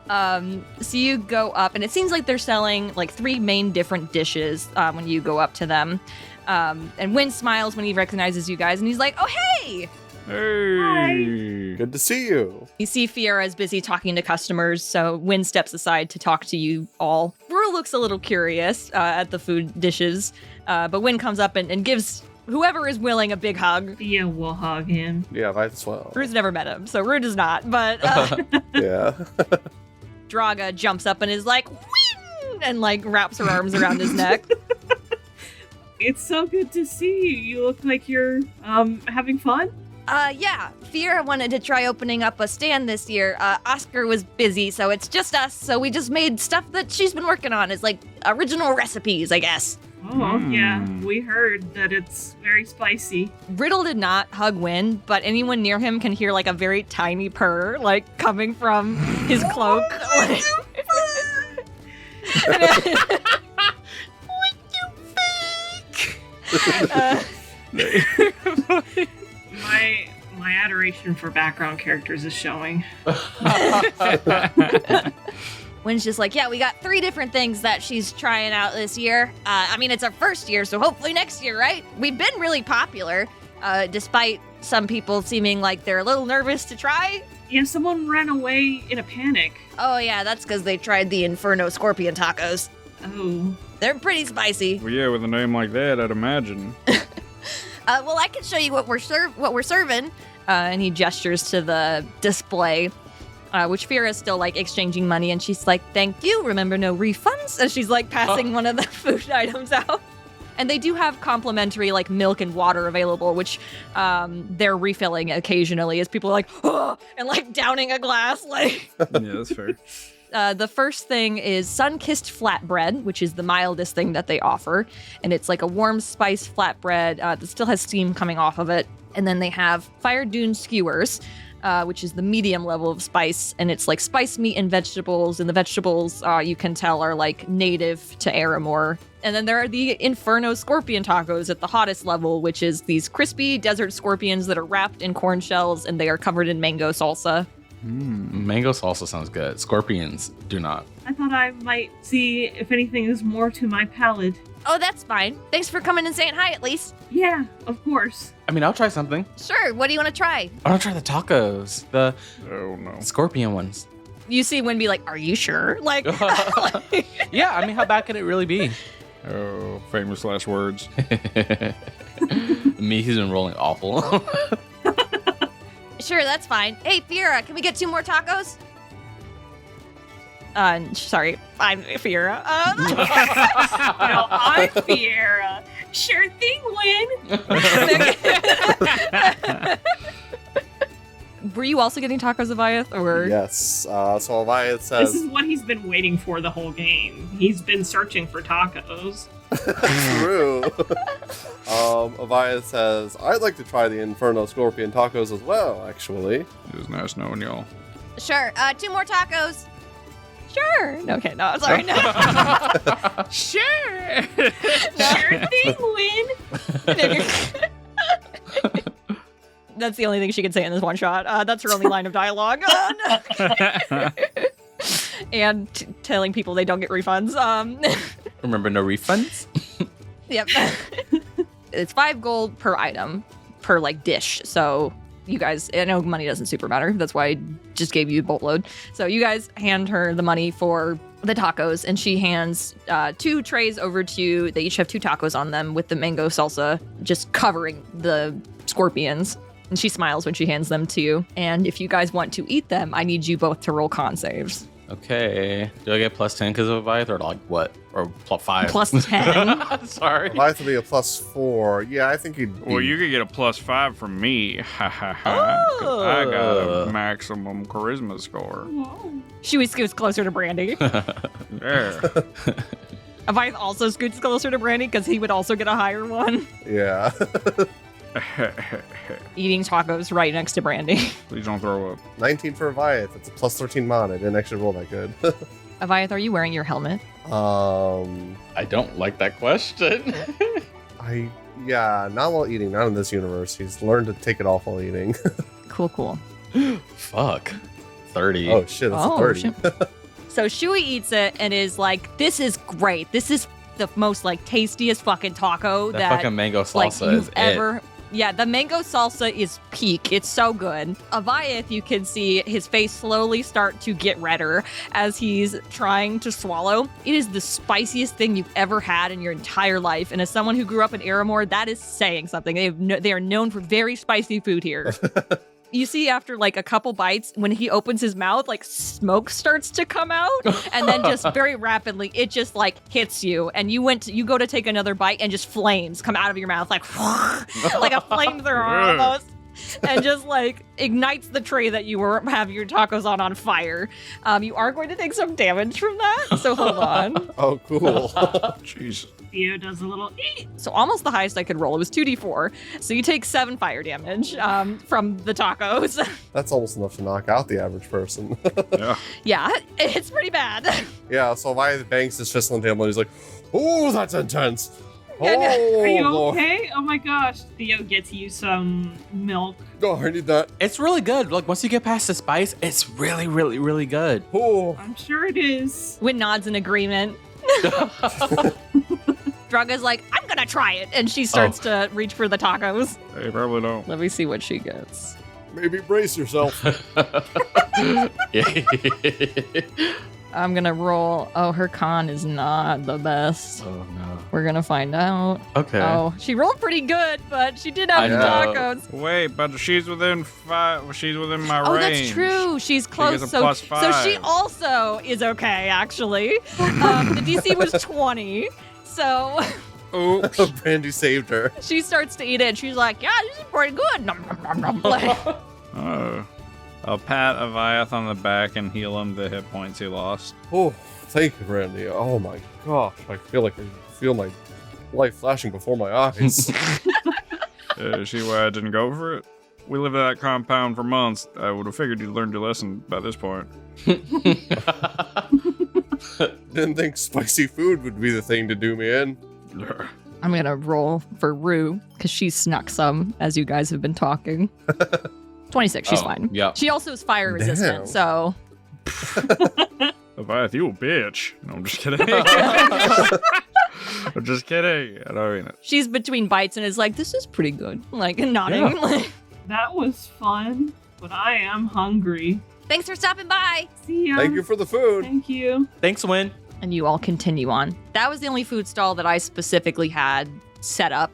So you go up, and it seems like they're selling like 3 main different dishes when you go up to them. And Win smiles when he recognizes you guys, and he's like, oh, hey! Hey! Good to see you. You see Fiera's busy talking to customers, so Win steps aside to talk to you all. Rue looks a little curious at the food dishes, but Win comes up and gives whoever is willing a big hug. Yeah, we'll hug him. Yeah, might as well. Rue's never met him, so Rue does not, but Yeah. Draga jumps up and is like, Win! And like wraps her arms around his neck. It's so good to see you. You look like you're having fun. Yeah, Fiera wanted to try opening up a stand this year. Oscar was busy, so it's just us, so we just made stuff that she's been working on. It's like original recipes, I guess. Oh, yeah, we heard that it's very spicy. Riddle did not hug Win, but anyone near him can hear like a very tiny purr, like coming from his cloak. My adoration for background characters is showing. Win's just like, yeah, we got 3 different things that she's trying out this year. I mean, it's our first year, so hopefully next year, right? We've been really popular, despite some people seeming like they're a little nervous to try. Yeah, someone ran away in a panic. Oh, yeah, that's because they tried the Inferno Scorpion tacos. Oh. They're pretty spicy. Well, yeah, with a name like that, I'd imagine. Well, I can show you what we're serving. And he gestures to the display, which Fiera's still like exchanging money, and she's like, thank you, remember no refunds? And she's like passing one of the food items out. And they do have complimentary like milk and water available, which they're refilling occasionally as people are like, oh, and like downing a glass. Like, Yeah, that's fair. the first thing is sun-kissed flatbread, which is the mildest thing that they offer. And it's like a warm spice flatbread that still has steam coming off of it. And then they have fire dune skewers, which is the medium level of spice. And it's like spice meat and vegetables. And the vegetables, you can tell, are like native to Aramore. And then there are the Inferno Scorpion tacos at the hottest level, which is these crispy desert scorpions that are wrapped in corn shells and they are covered in mango salsa. Mango salsa sounds good. Scorpions do not. I thought I might see if anything is more to my palate. Oh, that's fine. Thanks for coming and saying hi, at least. Yeah, of course. I mean, I'll try something. Sure, what do you want to try? I want to try the tacos. The Oh, no. scorpion ones. You see Win be like, are you sure? Like, Yeah, I mean, how bad can it really be? Oh, famous last words. Me, he's been rolling awful. Sure, that's fine. Hey, Fiera, can we get 2 more tacos? Sorry, I'm Fiera. No, I'm Fiera. Sure thing, Win. Were you also getting tacos, Avayath, or? Yes. So Avayath This says, is what he's been waiting for the whole game. He's been searching for tacos. true. Avayath says, I'd like to try the Inferno Scorpion tacos as well, actually. It was nice knowing y'all. Sure, 2 more tacos. Sure. Okay, no, sorry. No. Sure. Sure thing, Win. That's the only thing she can say in this one shot. That's her only line of dialogue. And telling people they don't get refunds. Remember, no refunds? Yep. It's 5 gold per item, per like dish. So you guys, I know money doesn't super matter. That's why I just gave you a boatload. So you guys hand her the money for the tacos, and she hands 2 trays over to you. They each have 2 tacos on them with the mango salsa just covering the scorpions. And she smiles when she hands them to you. And if you guys want to eat them, I need you both to roll con saves. Okay. Do I get plus 10 because of Avayath, or like what? Or plus 5? Plus 10. Sorry. Avayath would be a +4. Yeah, I think he'd. Well, you could get a +5 from me. Ha ha ha. 'Cause I got a maximum charisma score. Shui scoots closer to Brandy. There. Avayath also scoots closer to Brandy because he would also get a higher one. Yeah. Eating tacos right next to Brandy. Please don't throw up. 19 for Avayath. That's a +13 mod. I didn't actually roll that good. Avayath, are you wearing your helmet? I don't like that question. Yeah, not while eating. Not in this universe. He's learned to take it off while eating. Cool. Fuck. 30. Oh shit, that's a 30. Shit. So Shui eats it and is like, "This is great. This is the most like tastiest fucking taco that that fucking mango salsa like is you've it. ever." Yeah, the mango salsa is peak. It's so good. Avayath, you can see his face slowly start to get redder as he's trying to swallow. It is the spiciest thing you've ever had in your entire life. And as someone who grew up in Aramore, that is saying something. They are known for very spicy food here. You see after like a couple bites, when he opens his mouth, like smoke starts to come out, and then just very rapidly, it just like hits you, and you go to take another bite, and just flames come out of your mouth, like like a flamethrower almost, and just like ignites the tray that you have your tacos on fire. You are going to take some damage from that, so hold on. Oh, cool. Jesus. Theo does a little eat. So almost the highest I could roll. It was 2d4. So you take 7 fire damage from the tacos. That's almost enough to knock out the average person. Yeah. Yeah, it's pretty bad. Yeah, so Avayath bangs his fist on the table and he's like, "Oh, that's intense. Oh, Are you Lord. okay? Oh my gosh. Theo gets you some milk. Oh, I need that. It's really good. Like, once you get past the spice, it's really, really, really good. Oh, I'm sure it is. Win nods in agreement. Draga's like, "I'm gonna try it," and she starts to reach for the tacos. They probably don't. Let me see what she gets. maybe brace yourself." I'm gonna roll. Oh, her con is not the best. Oh, no. We're gonna find out. Okay. Oh, she rolled pretty good, but she did have I the know. tacos. Wait, but she's within 5. She's within my Oh, range. that's true. She's close. gets a So she +5. also is okay, actually. The DC was 20. So Oops. Brandy saved her. she starts to eat it, and she's like, "Yeah, this is pretty good." Nom, nom, nom, nom. Like, Oh. I'll pat Avayath on the back and heal him the hit points he lost. Oh, thank you, Brandy. Oh my gosh, I feel my life flashing before my eyes. See why I didn't go for it? We lived in that compound for months. I would have figured you'd learned your lesson by this point. Didn't think spicy food would be the thing to do me in. I'm gonna roll for Rue because she snuck some as you guys have been talking. 26, she's fine. Yeah. She also is fire resistant, Damn. so Avayath, you a bitch. No, I'm just kidding. I'm just kidding. I don't mean it. she's between bites and is like, "This is pretty good." Like nodding. That was fun, but I am hungry. Thanks for stopping by. See ya. Thank you for the food. Thank you. Thanks, Win. And you all continue on. That was the only food stall that I specifically had set up,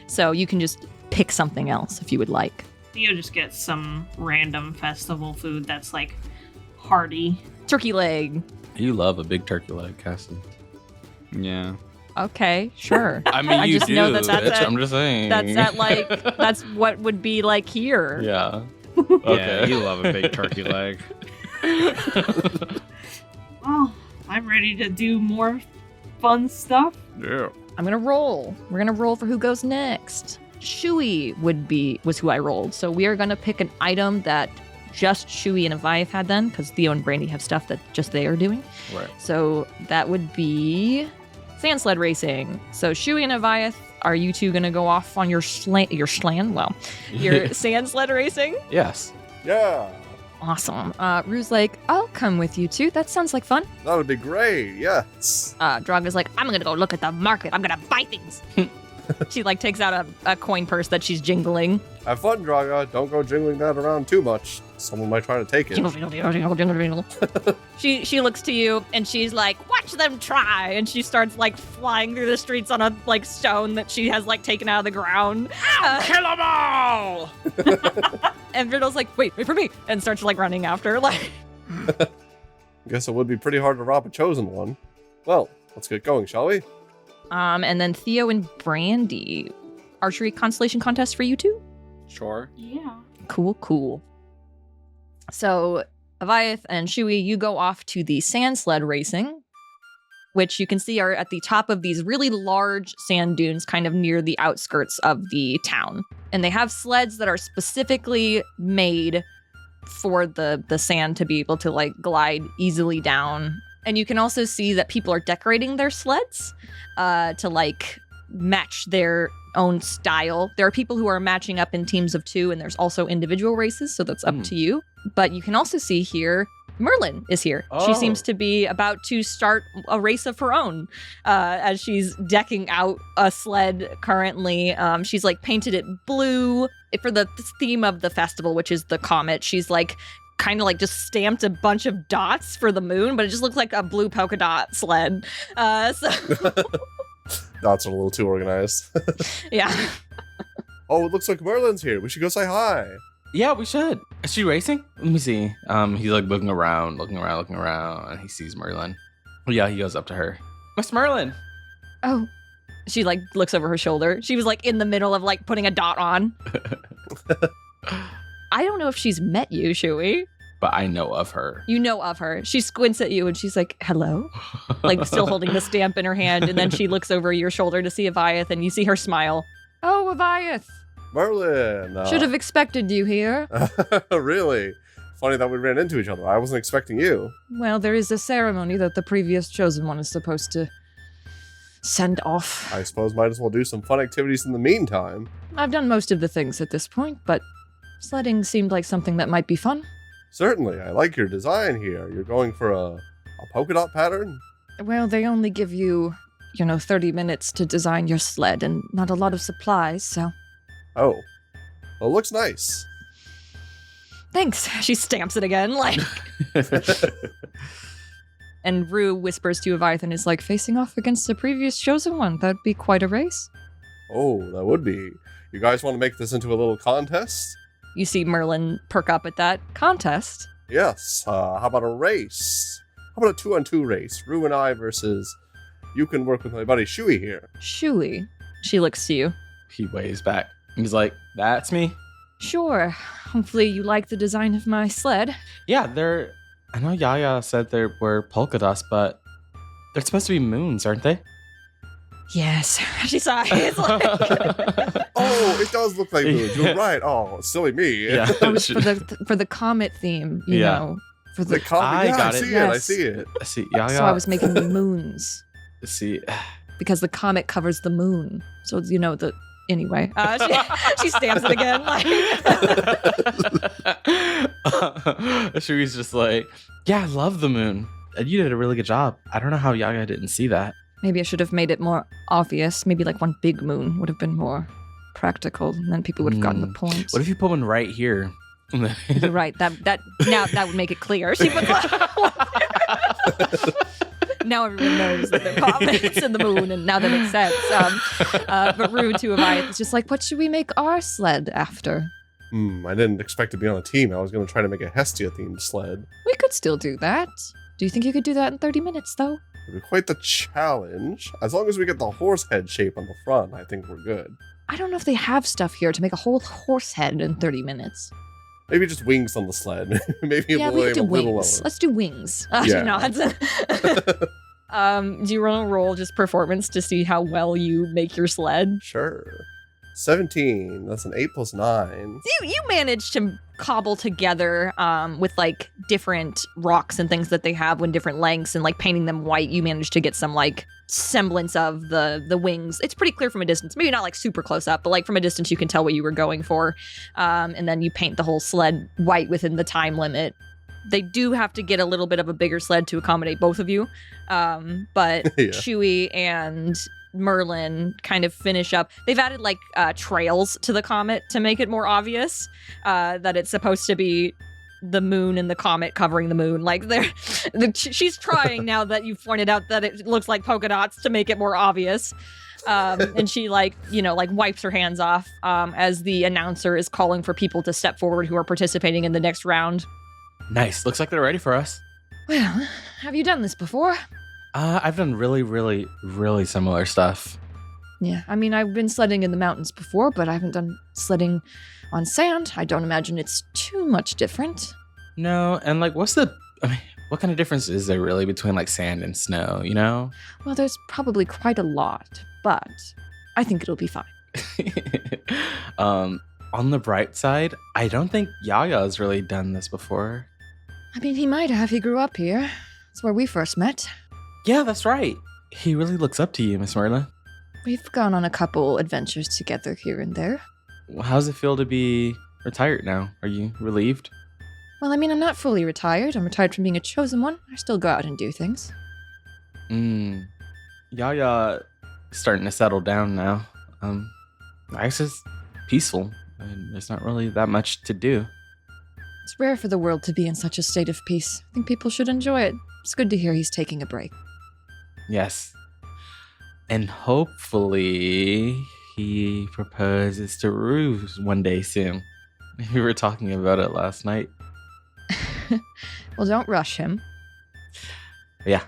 so you can just pick something else if you would like. Theo just gets some random festival food that's like hearty. Turkey leg. You love a big turkey leg, Cassie. Yeah. Okay, sure. I mean, I you just do. know that that's bitch. at- I'm just saying. That's at like that's what would be like here. Yeah. Yeah, Okay. you love a big turkey leg. Oh, I'm ready to do more fun stuff. Yeah. I'm gonna roll. We're gonna roll for who goes next. Shui was who I rolled. So we are gonna pick an item that just Shui and Avayath had then, because Theo and Brandy have stuff that just they are doing. Right. So that would be sand sled racing. So Shui and Avayath, are you two going to go off on your sand sled racing? Yes. Yeah. Awesome. Rue's like, I'll come with you too. That sounds like fun. That would be great. Yes. Draga's like, I'm going to go look at the market. I'm going to buy things. She like takes out a coin purse that she's jingling. Have fun, Draga. Don't go jingling that around too much. Someone might try to take it. Jingle, jingle, jingle, jingle, jingle, jingle. She looks to you and she's like, watch them try. And she starts like flying through the streets on a like stone that she has like taken out of the ground. Kill them all! And Riddle's like, wait for me. And starts like running after. Like, Guess it would be pretty hard to rob a chosen one. Well, let's get going, shall we? And then Theo and Brandy. Archery constellation contest for you two? Sure. Yeah. Cool. So, Avayath and Shui, you go off to the sand sled racing, which you can see are at the top of these really large sand dunes kind of near the outskirts of the town. And they have sleds that are specifically made for the sand to be able to like glide easily down. And you can also see that people are decorating their sleds to like match their own style. There are people who are matching up in teams of 2, and there's also individual races, so that's up to you. But you can also see here, Merlin is here. She seems to be about to start a race of her own as she's decking out a sled currently. She's like painted it blue for the theme of the festival, which is the comet. She's like kind of like just stamped a bunch of dots for the moon, but it just looks like a blue polka dot sled. Dots are a little too organized. Yeah. Oh, it looks like Merlin's here. We should go say hi. Yeah, we should. Is she racing? Let me see. He's like looking around, and he sees Merlin. Yeah, he goes up to her. Miss Merlin. Oh. She like looks over her shoulder. She was like in the middle of like putting a dot on. I don't know if she's met you, Shui. But I know of her. You know of her. She squints at you and she's like, hello? Like still holding the stamp in her hand. And then she looks over your shoulder to see Avayath and you see her smile. Oh, Avayath. Merlin. Should have expected you here. Really? Funny that we ran into each other. I wasn't expecting you. Well, there is a ceremony that the previous chosen one is supposed to send off. I suppose might as well do some fun activities in the meantime. I've done most of the things at this point, but sledding seemed like something that might be fun. Certainly. I like your design here. You're going for a polka dot pattern? Well, they only give you, 30 minutes to design your sled and not a lot of supplies, so... Oh. Well, it looks nice. Thanks. She stamps it again, like... And Rue whispers to Avayath and is like, facing off against the previous chosen one, that'd be quite a race. Oh, that would be. You guys want to make this into a little contest? You see Merlin perk up at that. Contest? Yes. How about a race? How about a 2-on-2 race? Rue and I versus... You can work with my buddy Shui here. Shui? She looks to you. He waves back. He's like, that's me. Sure. Hopefully you like the design of my sled. Yeah, I know Yaya said there were polka dots, but they're supposed to be moons, aren't they? Yes. She sighs. Like... Oh, it does look like moons. You're right. Oh, silly me. Yeah. That was for the comet theme, you know. For The comet. I got it. I see it. See, Yaya. So I was making the moons. See. Because the comet covers the moon. So, anyway. She stamps it again. Like... Shui's just like, yeah, I love the moon. And you did a really good job. I don't know how Yaya didn't see that. Maybe I should have made it more obvious. Maybe like one big moon would have been more practical, and then people would have gotten the point. What if you put one right here? You're right. That would make it clear. She puts now everyone knows that they're comets and the moon, and now that makes sense. But Rue to Avayath is just like, what should we make our sled after? I didn't expect to be on a team. I was going to try to make a Hestia-themed sled. We could still do that. Do you think you could do that in 30 minutes, though? It'd be quite the challenge. As long as we get the horse head shape on the front, I think we're good. I don't know if they have stuff here to make a whole horse head in 30 minutes. Maybe just wings on the sled. Maybe we could do wings. Let's do wings. She nods. Do you want to roll just performance to see how well you make your sled? Sure. 17. That's an 8 plus 9. You managed to cobble together with like different rocks and things that they have in different lengths and like painting them white. You manage to get some like semblance of the wings. It's pretty clear from a distance. Maybe not like super close up, but like from a distance you can tell what you were going for. And then you paint the whole sled white within the time limit. They do have to get a little bit of a bigger sled to accommodate both of you. But Yeah. Shui and Merlin kind of finish up. They've added like trails to the comet to make it more obvious that it's supposed to be the moon and the comet covering the moon. Like she's trying now that you've pointed out that it looks like polka dots to make it more obvious. And she like wipes her hands off as the announcer is calling for people to step forward who are participating in the next round. Nice. Looks like they're ready for us. Well, have you done this before? I've done really, really, really similar stuff. Yeah, I mean, I've been sledding in the mountains before, but I haven't done sledding on sand. I don't imagine it's too much different. No, and like, what kind of difference is there really between like sand and snow, you know? Well, there's probably quite a lot, but I think it'll be fine. On the bright side, I don't think Yaya's really done this before. I mean, he might have. He grew up here. It's where we first met. Yeah, that's right. He really looks up to you, Miss Merlin. We've gone on a couple adventures together here and there. How's it feel to be retired now? Are you relieved? Well, I mean, I'm not fully retired. I'm retired from being a chosen one. I still go out and do things. Yaya is starting to settle down now. I guess it's peaceful. And there's not really that much to do. It's rare for the world to be in such a state of peace. I think people should enjoy it. It's good to hear he's taking a break. Yes. And hopefully he proposes to Ruse one day soon. We were talking about it last night. Well, don't rush him. Yeah.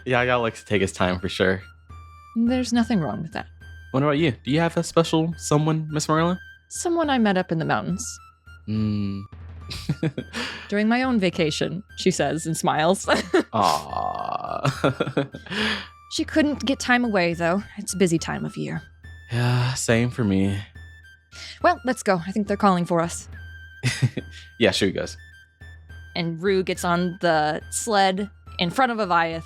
Yaya likes to take his time for sure. There's nothing wrong with that. What about you? Do you have a special someone, Miss Merlin? Someone I met up in the mountains. During my own vacation, she says and smiles. Aww. She couldn't get time away, though. It's a busy time of year. Yeah, same for me. Well, let's go. I think they're calling for us. Yeah, Shui goes. And Rue gets on the sled in front of Avayath,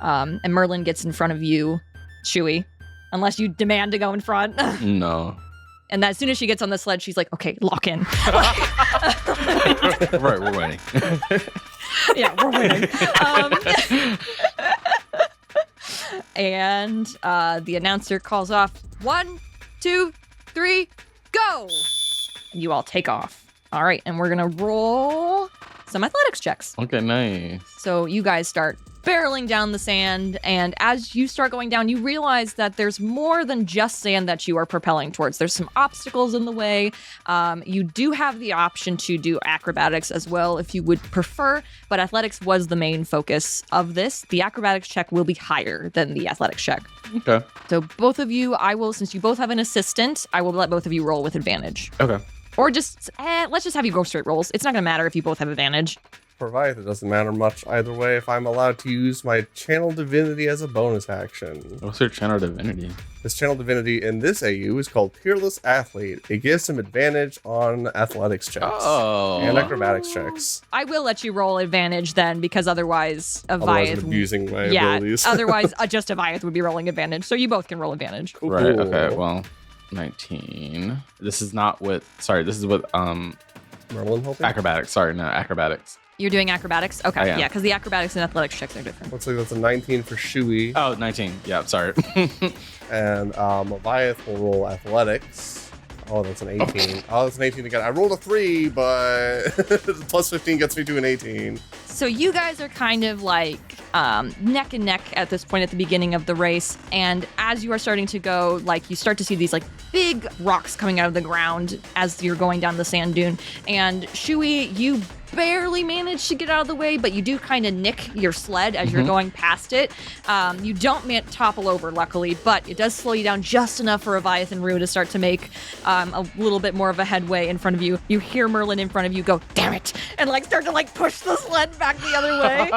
and Merlin gets in front of you, Shui, unless you demand to go in front. No. And as soon as she gets on the sled, she's like, okay, lock in. Right, we're waiting. Yeah, we're waiting. And the announcer calls off, 1, 2, 3, go! And you all take off. All right, and we're going to roll some athletics checks. Okay, nice. So you guys start barreling down the sand, and as you start going down, you realize that there's more than just sand that you are propelling towards. There's some obstacles in the way. You do have the option to do acrobatics as well if you would prefer, but athletics was the main focus of this. The acrobatics check will be higher than the athletics check. Okay. So both of you, since you both have an assistant, I will let both of you roll with advantage. Okay. Or just, let's just have you go straight rolls. It's not going to matter if you both have advantage. For Avayath, it doesn't matter much either way if I'm allowed to use my Channel Divinity as a bonus action. What's your channel divinity? This Channel Divinity in this AU is called Peerless Athlete. It gives him advantage on athletics checks and acrobatics checks. I will let you roll advantage then, because otherwise Otherwise, Avayath... I'm abusing my yeah, abilities. otherwise just Avayath would be rolling advantage, so you both can roll advantage. Cool. Right, okay, well, 19. This is with Merlin helping? acrobatics. Sorry, no, acrobatics. You're doing acrobatics? Okay, I am. yeah, because the acrobatics and athletics checks are different. Looks like that's a 19 for Shui. Oh, 19. Yeah, sorry. And Avayath will roll athletics. Oh, that's an 18. Oh, that's an 18 again. I rolled a 3, but plus 15 gets me to an 18. So you guys are kind of like neck and neck at this point at the beginning of the race, and as you are starting to go, like you start to see these like big rocks coming out of the ground as you're going down the sand dune, and Shui, you barely manage to get out of the way, but you do kind of nick your sled as you're going past it. You don't topple over, luckily, but it does slow you down just enough for Avayath and Rue to start to make a little bit more of a headway in front of you. You hear Merlin in front of you go, damn it, and like start to like push the sled back the other way.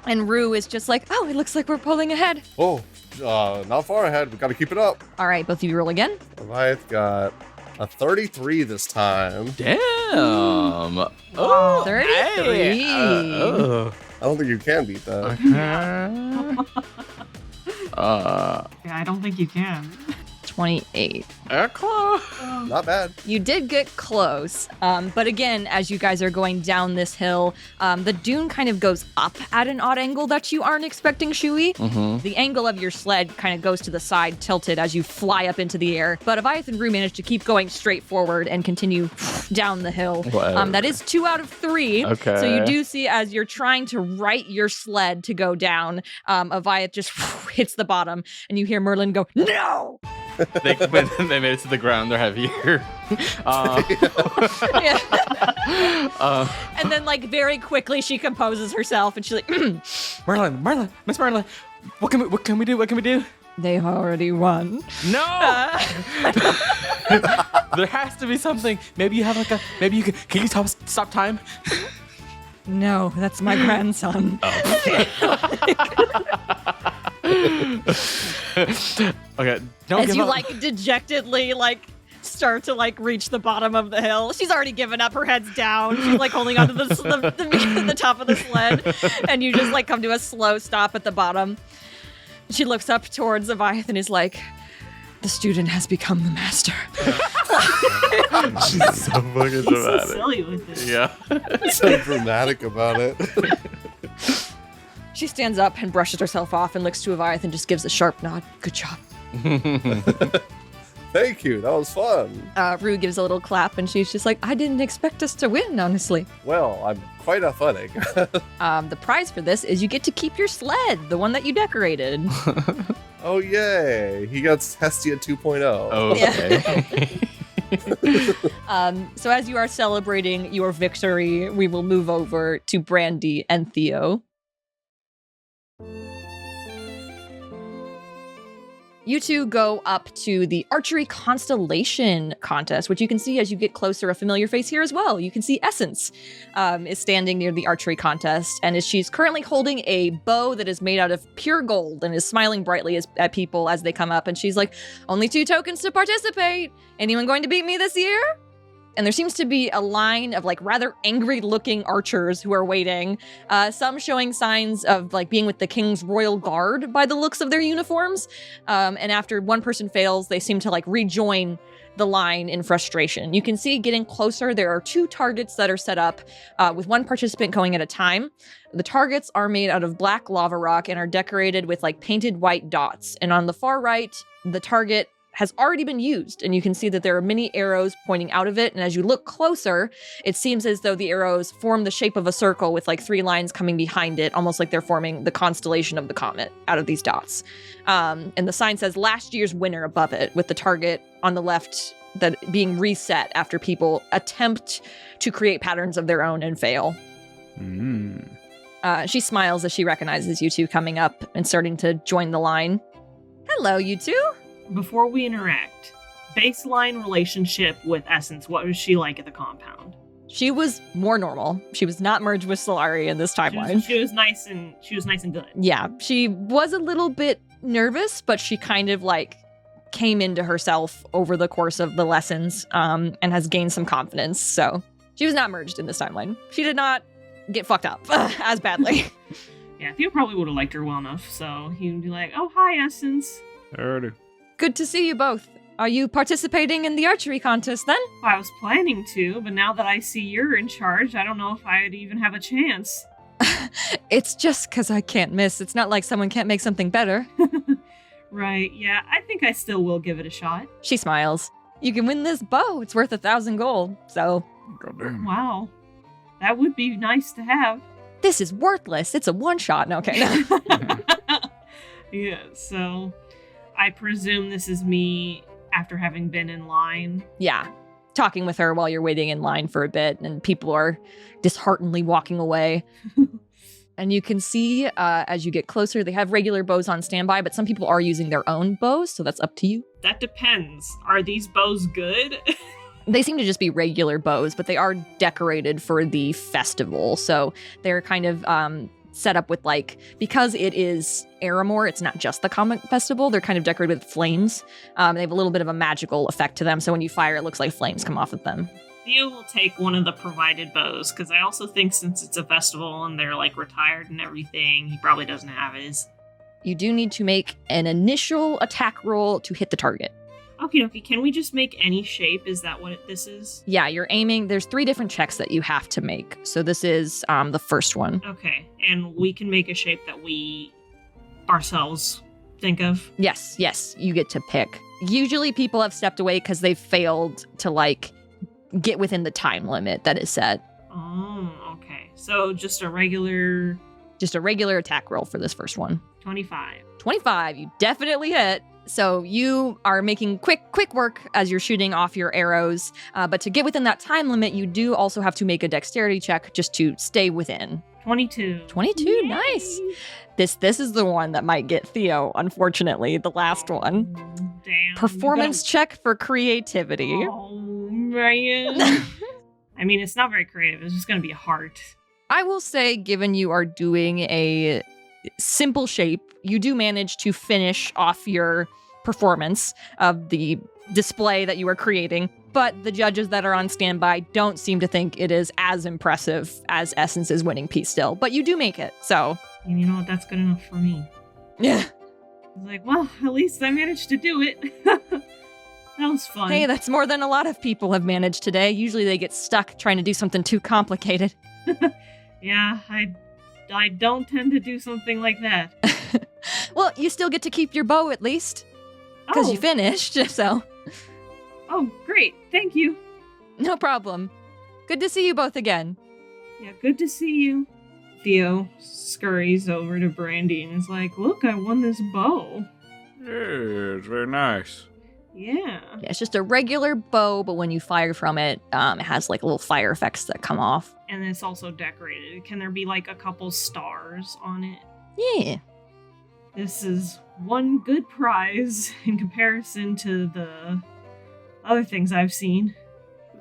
And Rue is just like, oh, it looks like we're pulling ahead. Oh, not far ahead. We got to keep it up. All right, both of you roll again. Avayath got A 33 this time. Damn. Oh, 33. I don't think you can beat that. Yeah, I don't think you can. 28. Not bad. You did get close, but again, as you guys are going down this hill, the dune kind of goes up at an odd angle that you aren't expecting, Shui. The angle of your sled kind of goes to the side, tilted as you fly up into the air, but Avayath and Rue manage to keep going straight forward and continue down the hill. That is 2 out of 3. Okay. So you do see as you're trying to right your sled to go down, Avayath just hits the bottom, and you hear Merlin go, "No!" When they made it to the ground, they're heavier. And then, like, very quickly, she composes herself, and she's like, Merlin, Miss Merlin, what can we do? "They already won." No! There has to be something. Maybe you have can you stop time? No, that's my grandson. Okay, don't As give you up. like dejectedly start to reach the bottom of the hill. She's already given up. Her head's down. She's holding onto the top of the sled, and you just come to a slow stop at the bottom. She looks up towards Avayath and is like, "The student has become the master." She's so fucking dramatic. So silly with it. Yeah. So dramatic about it. She stands up and brushes herself off and looks to Avayath and just gives a sharp nod. "Good job." Thank you. That was fun. Rue gives a little clap and she's just like, "I didn't expect us to win, honestly." Well, I'm quite athletic. The prize for this is you get to keep your sled, the one that you decorated. Oh, yay. He got Hestia 2.0. Okay. So as you are celebrating your victory, we will move over to Brandy and Theo. You two go up to the archery constellation contest, which you can see as you get closer. A familiar face here as well. You can see Essence is standing near the archery contest, and she's currently holding a bow that is made out of pure gold and is smiling brightly at people as they come up. And she's like, "Only 2 tokens to participate. Anyone going to beat me this year?" And there seems to be a line of rather angry-looking archers who are waiting, some showing signs of being with the King's Royal Guard by the looks of their uniforms. And after one person fails, they seem to rejoin the line in frustration. You can see getting closer, there are 2 targets that are set up with 1 participant going at a time. The targets are made out of black lava rock and are decorated with painted white dots. And on the far right, the target has already been used, and you can see that there are many arrows pointing out of it, and as you look closer, it seems as though the arrows form the shape of a circle with 3 lines coming behind it, almost like they're forming the constellation of the comet out of these dots. And the sign says last year's winner above it, with the target on the left that being reset after people attempt to create patterns of their own and fail. She smiles as she recognizes you two coming up and starting to join the line. "Hello, you two." Before we interact, baseline relationship with Essence, what was she like at the compound? She was more normal. She was not merged with Solari in this timeline. She was nice and good. Yeah, she was a little bit nervous, but she kind of came into herself over the course of the lessons and has gained some confidence. So she was not merged in this timeline. She did not get fucked up as badly. Yeah, Theo probably would have liked her well enough, so he'd be like, "Oh, hi, Essence." Good to see you both. Are you participating in the archery contest then? I was planning to, but now that I see you're in charge, I don't know if I'd even have a chance. It's just because I can't miss. It's not like someone can't make something better. Right, yeah, I think I still will give it a shot. She smiles. "You can win this bow. It's worth 1,000 gold, so..." Wow. That would be nice to have. "This is worthless. It's a one-shot." No, okay. Yeah, so I presume this is me after having been in line. Yeah. Talking with her while you're waiting in line for a bit, and people are disheartenedly walking away. And you can see as you get closer, they have regular bows on standby, but some people are using their own bows, so that's up to you. That depends. Are these bows good? They seem to just be regular bows, but they are decorated for the festival. So they're kind of set up with like, because it is Aramore, it's not just the Comet Festival, they're kind of decorated with flames. They have a little bit of a magical effect to them, so when you fire, it looks like flames come off of them. Theo will take one of the provided bows, because I also think since it's a festival and they're like retired and everything, he probably doesn't have his. You do need to make an initial attack roll to hit the target. Okie dokie, can we just make any shape? Is that what this is? Yeah, you're aiming. There's 3 different checks that you have to make. So this is the first one. Okay, and we can make a shape that we ourselves think of? Yes, you get to pick. Usually people have stepped away because they've failed to like get within the time limit that is set. Oh, okay. So just a regular attack roll for this first one. 25. 25, you definitely hit. So you are making quick work as you're shooting off your arrows. But to get within that time limit, you do also have to make a dexterity check just to stay within. 22. 22, Yay! nice. This is the one that might get Theo, unfortunately, the last one. Damn. Performance check for creativity. Oh, man. I mean, it's not very creative. It's just going to be a heart. I will say, given you are doing a simple shape, you do manage to finish off your performance of the display that you are creating, but the judges that are on standby don't seem to think it is as impressive as Essence's winning piece still, but you do make it, so. And you know what? That's good enough for me. Yeah. I was like, well, at least I managed to do it. That was fun. Hey, that's more than a lot of people have managed today. Usually they get stuck trying to do something too complicated. Yeah, I don't tend to do something like that. Well, you still get to keep your bow at least. Because you finished, so. Oh, great. Thank you. No problem. Good to see you both again. Yeah, good to see you. Theo scurries over to Brandy and is like, look, I won this bow. Yeah, it's very nice. Yeah. Yeah, it's just a regular bow, but when you fire from it, it has like little fire effects that come off. And it's also decorated. Can there be like a couple stars on it? Yeah. This is one good prize in comparison to the other things I've seen.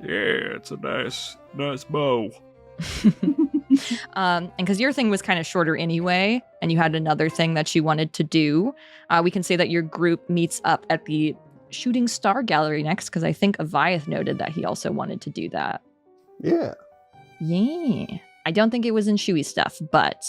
Yeah, it's a nice bow. And because your thing was kind of shorter anyway, and you had another thing that you wanted to do, we can say that your group meets up at the Shooting Star Gallery next, because I think Avayath noted that he also wanted to do that. Yeah. Yeah. I don't think it was in Shui stuff, but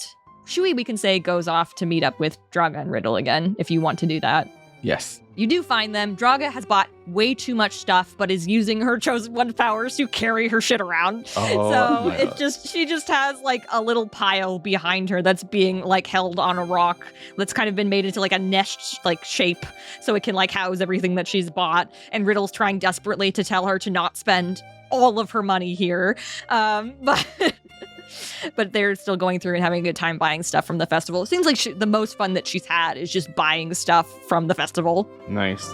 Shui, we can say, goes off to meet up with Draga and Riddle again, if you want to do that. Yes. You do find them. Draga has bought way too much stuff, but is using her Chosen One powers to carry her shit around. Oh, So she just has like a little pile behind her that's being like held on a rock that's kind of been made into like a nest like shape so it can like house everything that she's bought. And Riddle's trying desperately to tell her to not spend all of her money here. But they're still going through and having a good time buying stuff from the festival. It seems like the most fun that she's had is just buying stuff from the festival. Nice.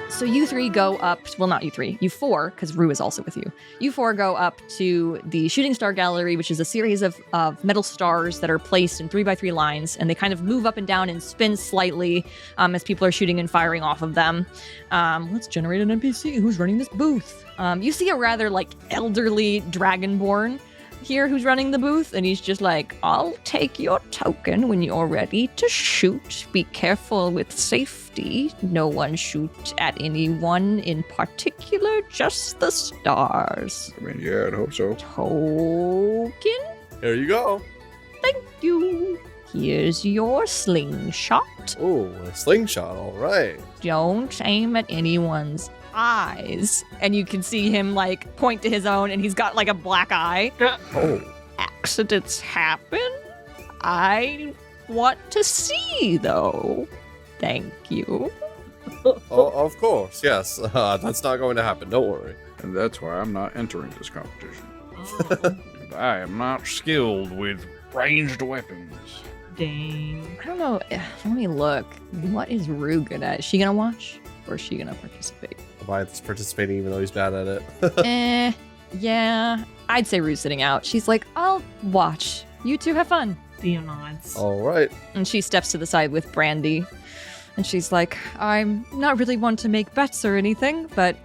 So you three go up, well, not you three, you four, because Rue is also with you. You four go up to the Shooting Star Gallery, which is a series of metal stars that are placed in 3x3 lines, and they kind of move up and down and spin slightly as people are shooting and firing off of them. Let's generate an NPC. Who's running this booth? You see a rather like elderly dragonborn here who's running the booth, and he's just like, I'll take your token when you're ready to shoot. Be careful with safety. No one shoot at anyone in particular, just the stars. I mean, yeah, I'd hope so. Token? Here you go. Thank you. Here's your slingshot. Oh, a slingshot, all right. Don't aim at anyone's eyes. And you can see him like point to his own, and he's got like a black eye. Oh. Accidents happen. I want to see though. Thank you. Oh, of course, yes. That's not going to happen, don't worry. And that's why I'm not entering this competition. Oh, I am not skilled with ranged weapons. dang. I don't know. Let me look. What is Rue good at? Is she gonna watch, or is she gonna participate? Avayath's participating even though he's bad at it. Yeah. I'd say Rue's sitting out. She's like, I'll watch. You two have fun. Theo nods. All right. And she steps to the side with Brandy. And she's like, I'm not really one to make bets or anything, but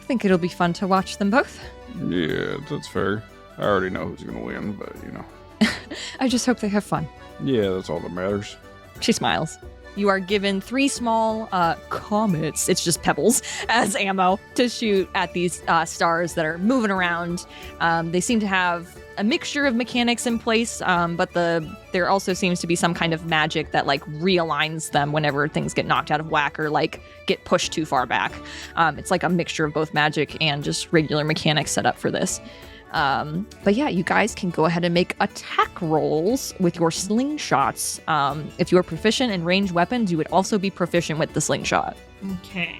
think it'll be fun to watch them both. Yeah, that's fair. I already know who's gonna win, but I just hope they have fun. Yeah, that's all that matters. She smiles. You are given 3 small comets, it's just pebbles, as ammo to shoot at these stars that are moving around. They seem to have a mixture of mechanics in place, but there also seems to be some kind of magic that like realigns them whenever things get knocked out of whack or like get pushed too far back. It's like a mixture of both magic and just regular mechanics set up for this. But yeah, you guys can go ahead and make attack rolls with your slingshots. If you are proficient in ranged weapons, you would also be proficient with the slingshot. Okay.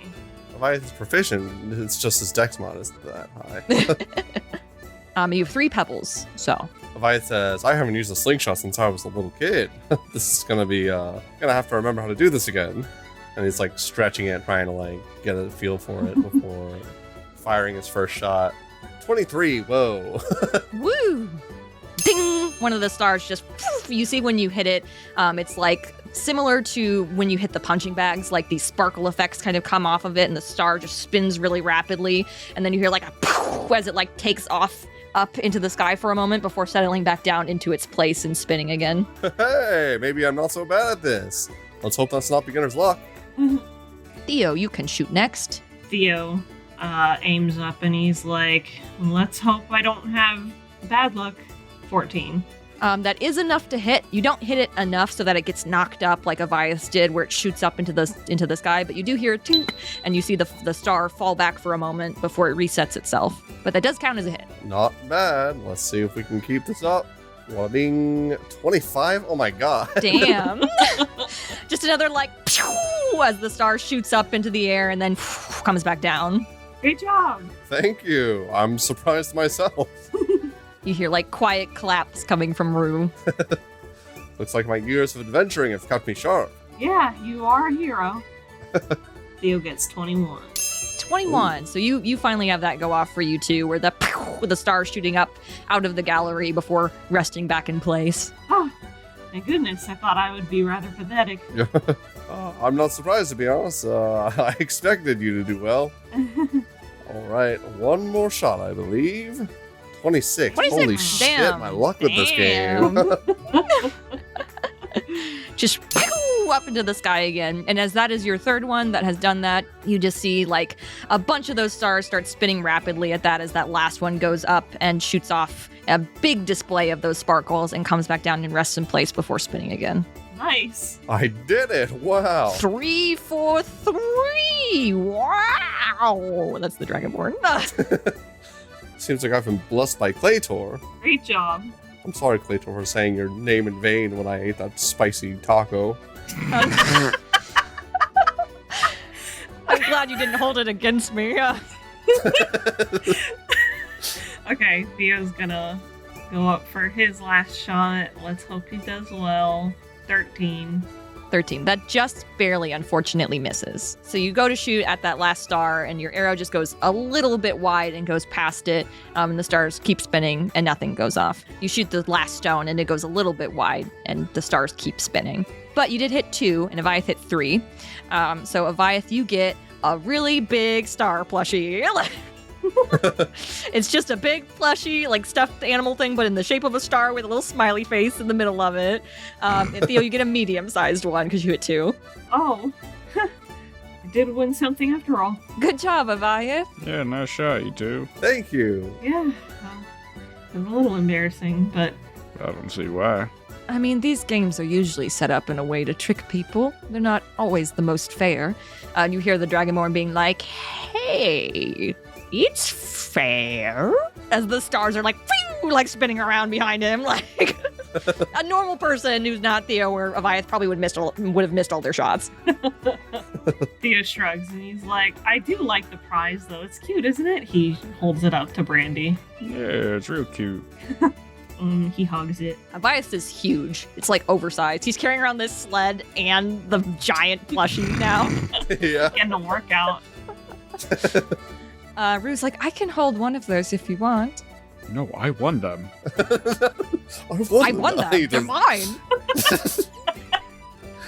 Avayath is proficient. It's just his dex mod is that high. You have 3 pebbles, so. Avayath says, I haven't used a slingshot since I was a little kid. This is gonna be, gonna have to remember how to do this again. And he's like stretching it, trying to like get a feel for it before firing his first shot. 23, whoa. Woo! Ding! One of the stars just, poof, you see when you hit it, it's like similar to when you hit the punching bags, like these sparkle effects kind of come off of it and the star just spins really rapidly. And then you hear like a poof as it like takes off up into the sky for a moment before settling back down into its place and spinning again. Hey, maybe I'm not so bad at this. Let's hope that's not beginner's luck. Theo, you can shoot next. Theo aims up and he's like, let's hope I don't have bad luck. 14. That is enough to hit. You don't hit it enough so that it gets knocked up like Avayath did, where it shoots up into the sky, but you do hear a tink, and you see the star fall back for a moment before it resets itself. But that does count as a hit. Not bad. Let's see if we can keep this up. Being 25? Oh my god. Damn. Just another like pew, as the star shoots up into the air and then comes back down. Great job. Thank you. I'm surprised myself. You hear like quiet claps coming from Rue. Looks like my years of adventuring have kept me sharp. Yeah, you are a hero. Theo gets 21. 21. Ooh. So you finally have that go off for you too, where the star shooting up out of the gallery before resting back in place. Oh, my goodness, I thought I would be rather pathetic. I'm not surprised, to be honest. I expected you to do well. All right, one more shot, I believe. 26. Holy shit, my luck with this game. Just up into the sky again. And as that is your third one that has done that, you just see like a bunch of those stars start spinning rapidly at that as that last one goes up and shoots off a big display of those sparkles and comes back down and rests in place before spinning again. Nice. I did it. Wow. 3, 4, 3. Wow. That's the Dragonborn. Seems like I've been blessed by Claytor. Great job. I'm sorry, Claytor, for saying your name in vain when I ate that spicy taco. I'm glad you didn't hold it against me. Okay, Theo's gonna go up for his last shot. Let's hope he does well. 13. 13. That just barely, unfortunately, misses. So you go to shoot at that last star, and your arrow just goes a little bit wide and goes past it, and the stars keep spinning, and nothing goes off. You shoot the last stone, and it goes a little bit wide, and the stars keep spinning. But you did hit 2, and Avayath hit 3. So Avayath, you get a really big star plushie. It's just a big plushie, like stuffed animal thing, but in the shape of a star with a little smiley face in the middle of it. And Theo, you get a medium-sized one because you hit 2. Oh, I did win something after all. Good job, Avayath. Yeah, nice shot, you too. Thank you. Yeah, it was a little embarrassing, but I don't see why. I mean, these games are usually set up in a way to trick people. They're not always the most fair. And you hear the Dragonborn being like, hey, it's fair. As the stars are like spinning around behind him, like a normal person who's not Theo or Avayath probably would have missed all their shots. Theo shrugs and he's like, I do like the prize though. It's cute, isn't it? He holds it up to Brandy. Yeah, it's real cute. He hugs it. Avayath is huge. It's like oversized. He's carrying around this sled and the giant plushie now. Yeah. Getting a workout. Rue's like, I can hold one of those if you want. No, I won them. I won them. They're mine.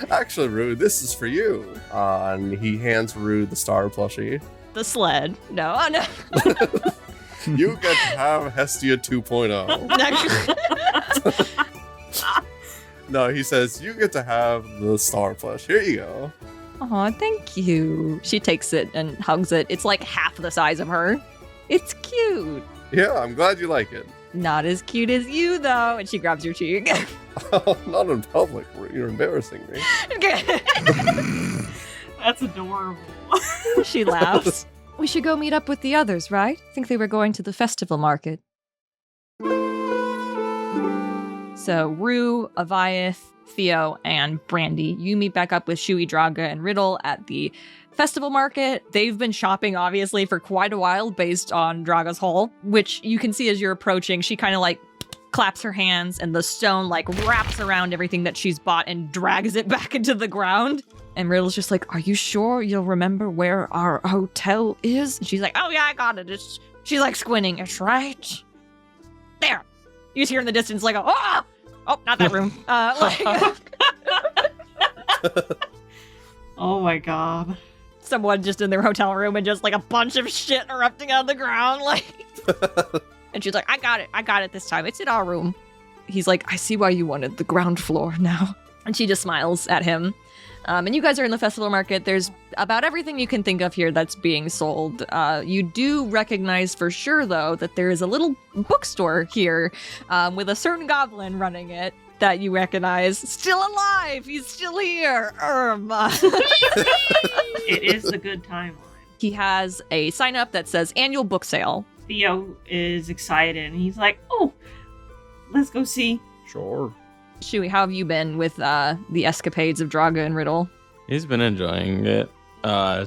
Actually, Rue, this is for you. And he hands Rue the star plushie. the sled. No, oh, no. You get to have Hestia 2.0. No, he says, you get to have the star plush. Here you go. Aw, thank you. She takes it and hugs it. It's like half the size of her. It's cute. Yeah, I'm glad you like it. Not as cute as you, though. And she grabs your cheek. Oh, not in public. You're embarrassing me. That's adorable. She laughs. We should go meet up with the others, right? I think they were going to the festival market. So, Rue, Avayath, Theo, and Brandy, you meet back up with Shui, Draga, and Riddle at the festival market. They've been shopping, obviously, for quite a while based on Draga's haul, which you can see as you're approaching. She kind of like claps her hands and the stone like wraps around everything that she's bought and drags it back into the ground. And Riddle's just like, are you sure you'll remember where our hotel is? And she's like, oh yeah, I got it. She's like squinting. It's right there. You just hear in the distance like, oh, not that room. Oh my god. Someone just in their hotel room and just like a bunch of shit erupting out of the ground. Like, and she's like, I got it this time. It's in our room. He's like, I see why you wanted the ground floor now. And she just smiles at him. And you guys are in the festival market. There's about everything you can think of here that's being sold. You do recognize for sure, though, that there is a little bookstore here with a certain goblin running it that you recognize. Still alive! He's still here! It is the good timeline. He has a sign up that says annual book sale. Theo is excited and he's like, oh, let's go see. Sure. Shui, how have you been with the escapades of Draga and Riddle? He's been enjoying it,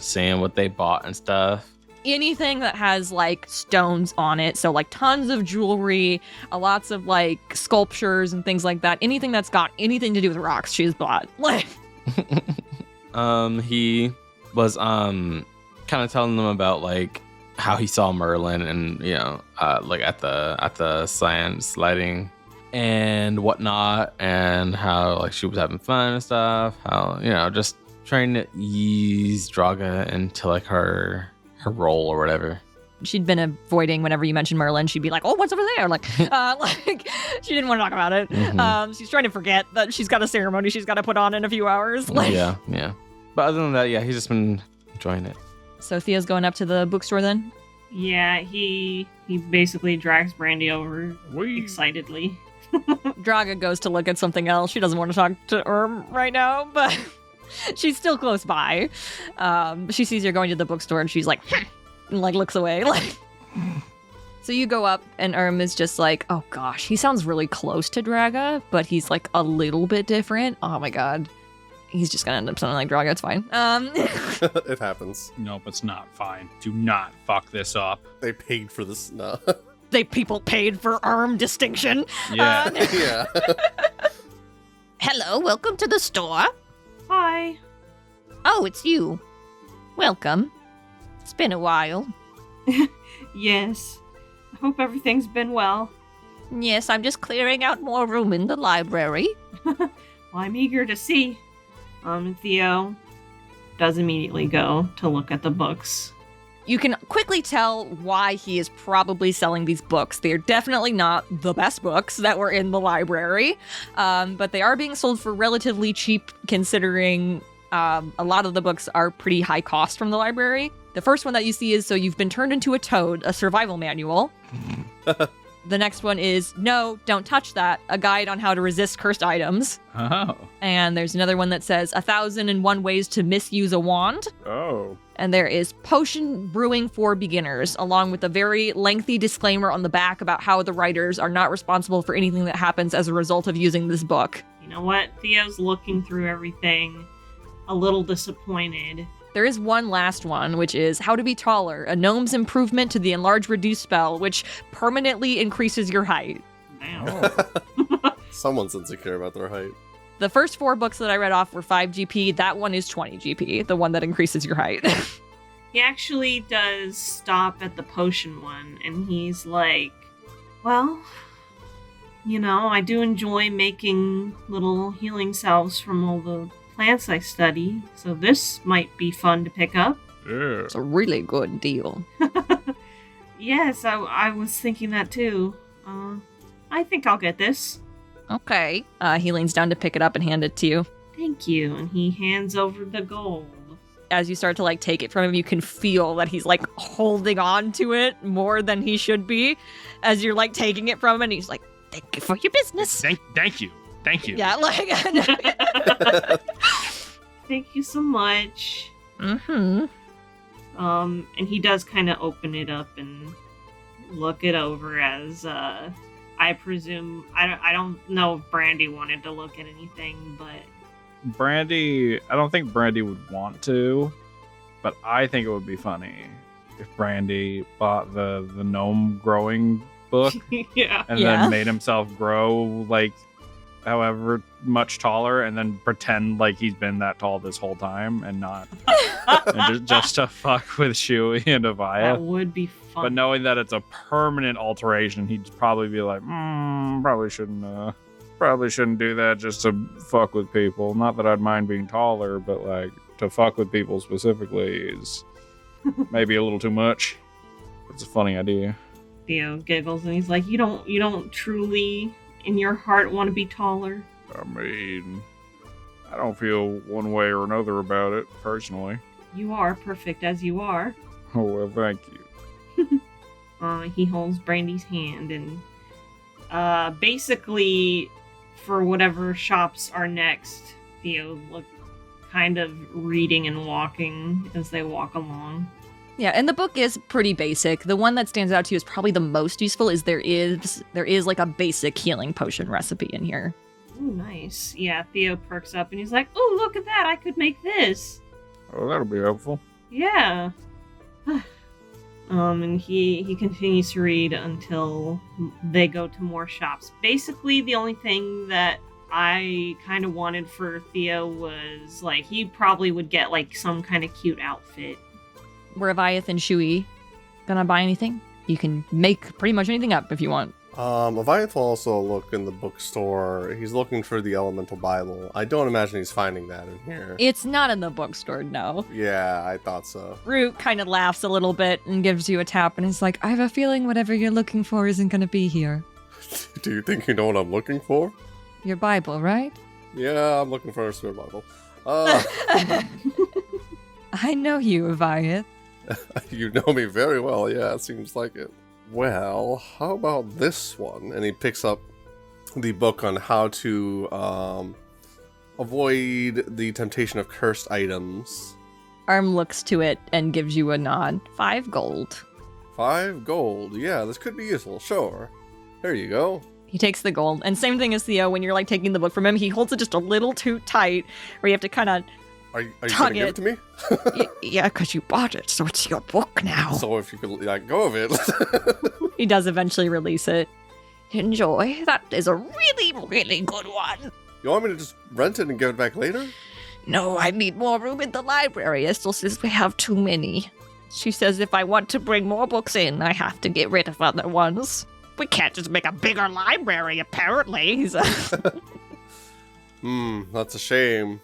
seeing what they bought and stuff. Anything that has like stones on it, so like tons of jewelry, lots of like sculptures and things like that. Anything that's got anything to do with rocks, she's bought. Like, he was kind of telling them about like how he saw Merlin and like at the science lighting and whatnot, and how like she was having fun and stuff. How just trying to ease Draga into like her role or whatever. She'd been avoiding whenever you mentioned Merlin. She'd be like, "Oh, what's over there?" Like, like she didn't want to talk about it. Mm-hmm. She's trying to forget that she's got a ceremony she's got to put on in a few hours. Like, yeah. But other than that, yeah, he's just been enjoying it. So Theo's going up to the bookstore then. Yeah, he basically drags Brandy over excitedly. Draga goes to look at something else. She doesn't want to talk to right now, but she's still close by. She sees you're going to the bookstore and she's like, and like looks away. Like, so you go up and is just like, oh gosh, he sounds really close to Draga, but he's like a little bit different. Oh my god. He's just gonna end up sounding like Draga. It's fine. It happens. Nope, it's not fine. Do not fuck this up. They paid for this. No. People paid for arm distinction. Yeah. Yeah. Hello, welcome to the store. Hi. Oh, it's you. Welcome. It's been a while. Yes. I hope everything's been well. Yes, I'm just clearing out more room in the library. Well, I'm eager to see. Theo does immediately go to look at the books. You can quickly tell why he is probably selling these books. They're definitely not the best books that were in the library, but they are being sold for relatively cheap considering a lot of the books are pretty high cost from the library. The first one that you see is So You've Been Turned Into a Toad, a survival manual. The next one is No, Don't Touch That, a guide on how to resist cursed items. Oh. And there's another one that says 1001 Ways to Misuse a Wand. Oh. And there is Potion Brewing for Beginners, along with a very lengthy disclaimer on the back about how the writers are not responsible for anything that happens as a result of using this book. You know what? Theo's looking through everything, a little disappointed. There is one last one, which is How to Be Taller, a gnome's improvement to the Enlarge Reduce spell, which permanently increases your height. Damn. Someone's insecure about their height. The first 4 books that I read off were 5 GP. That one is 20 GP, the one that increases your height. He actually does stop at the potion one, and he's like, well, I do enjoy making little healing salves from all the plants I study, so this might be fun to pick up. Yeah. It's a really good deal. Yes, I was thinking that too. I think I'll get this. Okay. He leans down to pick it up and hand it to you. Thank you. And he hands over the gold. As you start to like take it from him, you can feel that he's like holding on to it more than he should be. As you're like taking it from him, and he's like, "Thank you for your business." Thank you. Yeah, like. Thank you so much. Mm-hmm. And he does kind of open it up and look it over as I presume I don't know if Brandy wanted to look at anything, but Brandy, I don't think Brandy would want to, but I think it would be funny if Brandy bought the gnome growing book yeah. and then made himself grow like however much taller and then pretend like he's been that tall this whole time and not and just to fuck with Shui and Avayath. That would be fun. But knowing that it's a permanent alteration, he'd probably be like, probably shouldn't do that just to fuck with people. Not that I'd mind being taller, but like to fuck with people specifically is maybe a little too much. It's a funny idea. Theo giggles and he's like, you don't truly in your heart want to be taller? I mean, I don't feel one way or another about it, personally. You are perfect as you are. Oh, well, thank you. He holds Brandy's hand and basically for whatever shops are next, Theo look kind of reading and walking as they walk along. Yeah, and the book is pretty basic. The one that stands out to you is probably the most useful is there is like a basic healing potion recipe in here. Ooh, nice. Yeah, Theo perks up and he's like, "Oh, look at that! I could make this." Oh, that'll be helpful. Yeah. And he continues to read until they go to more shops. Basically, the only thing that I kind of wanted for Theo was like he probably would get like some kind of cute outfit. Were Avayath and Shui gonna buy anything? You can make pretty much anything up if you want. Avayath will also look in the bookstore. He's looking for the Elemental Bible. I don't imagine he's finding that in here. It's not in the bookstore, no. Yeah, I thought so. Root kind of laughs a little bit and gives you a tap and is like, I have a feeling whatever you're looking for isn't gonna be here. Do you think you know what I'm looking for? Your Bible, right? Yeah, I'm looking for a Spirit Bible. I know you, Avayath. You know me very well, yeah, it seems like it. Well, how about this one? And he picks up the book on how to avoid the temptation of cursed items. Arm looks to it and gives you a nod. 5 gold. 5 gold. Yeah, this could be useful, sure. There you go. He takes the gold. And same thing as Theo, when you're like taking the book from him, he holds it just a little too tight, where you have to kind of Are you gonna give it to me? Yeah, because you bought it, so it's your book now. So if you could let go of it. He does eventually release it. Enjoy. That is a really, really good one. You want me to just rent it and give it back later? No, I need more room in the library. Estelle says we have too many. She says if I want to bring more books in, I have to get rid of other ones. We can't just make a bigger library, apparently. That's a shame.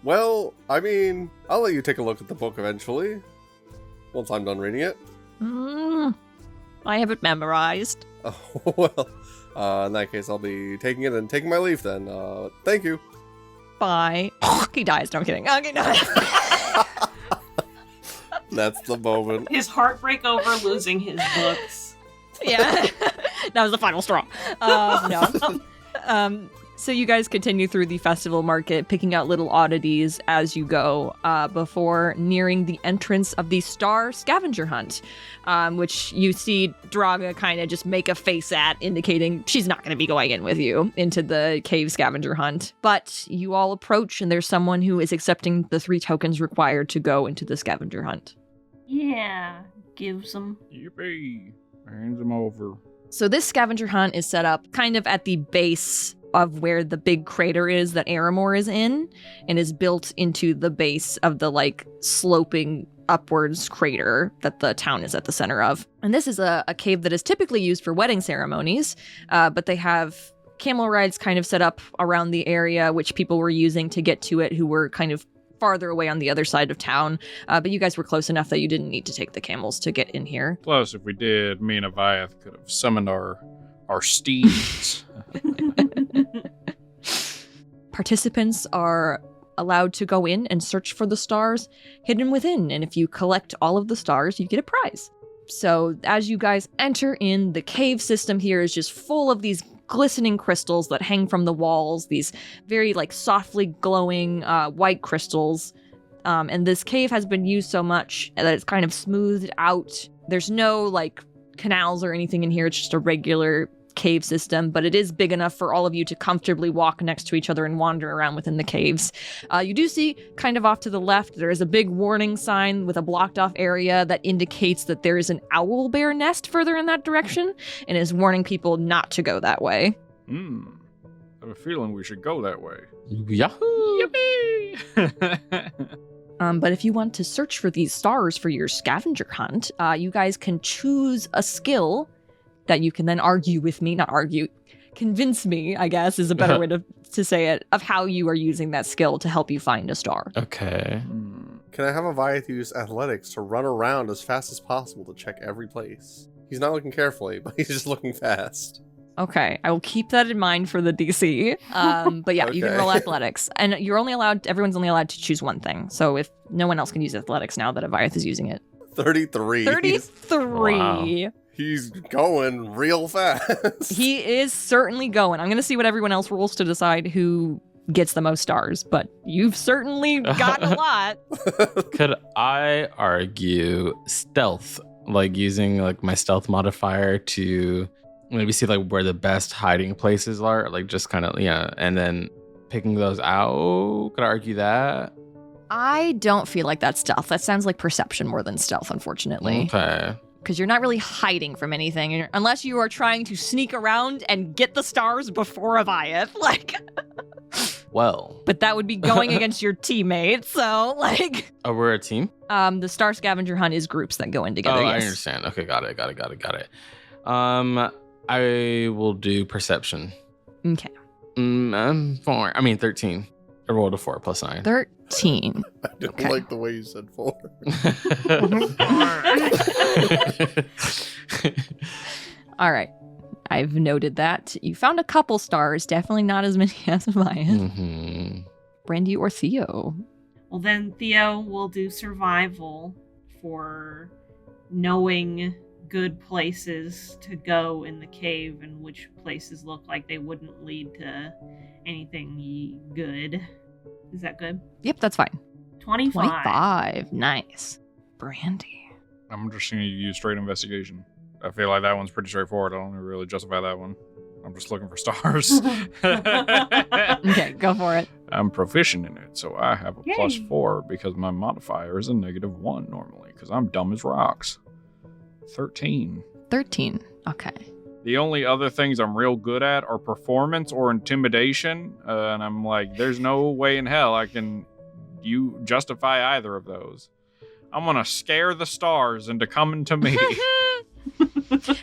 Well, I mean, I'll let you take a look at the book eventually. Once I'm done reading it. I have it memorized. Oh, well, in that case, I'll be taking it and taking my leave then. Thank you. Bye. He dies. No, I'm kidding. Okay, no. That's the moment. His heartbreak over losing his books. Yeah. That was the final straw. No. So you guys continue through the festival market, picking out little oddities as you go, before nearing the entrance of the Star Scavenger Hunt, which you see Draga kind of just make a face at, indicating she's not going to be going in with you into the cave scavenger hunt. But you all approach, and there's someone who is accepting the 3 tokens required to go into the scavenger hunt. Yeah, gives them. Yippee. Hands him over. So this scavenger hunt is set up kind of at the base of where the big crater is that Aramor is in, and is built into the base of the like sloping upwards crater that the town is at the center of. And this is a cave that is typically used for wedding ceremonies, but they have camel rides kind of set up around the area, which people were using to get to it who were kind of farther away on the other side of town, but you guys were close enough that you didn't need to take the camels to get in here. Plus, if we did, me and Avayath could have summoned our steeds. Participants are allowed to go in and search for the stars hidden within, and if you collect all of the stars, you get a prize. So as you guys enter in, the cave system here is just full of these glistening crystals that hang from the walls, these very like softly glowing white crystals. And this cave has been used so much that it's kind of smoothed out. There's no like canals or anything in here. It's just a regular cave system, but it is big enough for all of you to comfortably walk next to each other and wander around within the caves. You do see, kind of off to the left, there is a big warning sign with a blocked off area that indicates that there is an owl bear nest further in that direction and is warning people not to go that way. I have a feeling we should go that way. Yahoo! Yippee! But if you want to search for these stars for your scavenger hunt, you guys can choose a skill that you can then argue with me, not argue, convince me, I guess, is a better way to say it, of how you are using that skill to help you find a star. Okay. Can I have Avayath use athletics to run around as fast as possible to check every place? He's not looking carefully, but he's just looking fast. Okay, I will keep that in mind for the DC. But yeah, you can roll athletics. And everyone's only allowed to choose one thing. So if no one else can use athletics now that Avayath is using it. 33. 33. Wow. He's going real fast. He is certainly going. I'm going to see what everyone else rolls to decide who gets the most stars, but you've certainly got a lot. Could I argue stealth, like using like my stealth modifier to maybe see like where the best hiding places are, like just kind of, and then picking those out? Could I argue that? I don't feel like that's stealth. That sounds like perception more than stealth, unfortunately. Okay. Because you're not really hiding from anything, unless you are trying to sneak around and get the stars before Avayath, Well. But that would be going against your teammates, so, Oh, we're a team? The star scavenger hunt is groups that go in together, yes. I understand. Okay, got it. I will do perception. Okay. 13. I rolled a 4 plus 9. 13. I didn't like the way you said 4. All right. I've noted that. You found a couple stars, definitely not as many as Avayath. Mm-hmm. Brandy or Theo? Well, then Theo will do survival for knowing good places to go in the cave and which places look like they wouldn't lead to anything good. Is that good? Yep, that's fine. 25. 25. Nice. Brandy. I'm just going to use straight investigation. I feel like that one's pretty straightforward. I don't really justify that one. I'm just looking for stars. Okay, go for it. I'm proficient in it, so I have a +4 because my modifier is a -1 normally, because I'm dumb as rocks. 13. 13. Okay. The only other things I'm real good at are performance or intimidation, and I'm like, there's no way in hell I can justify either of those. I'm gonna scare the stars into coming to me.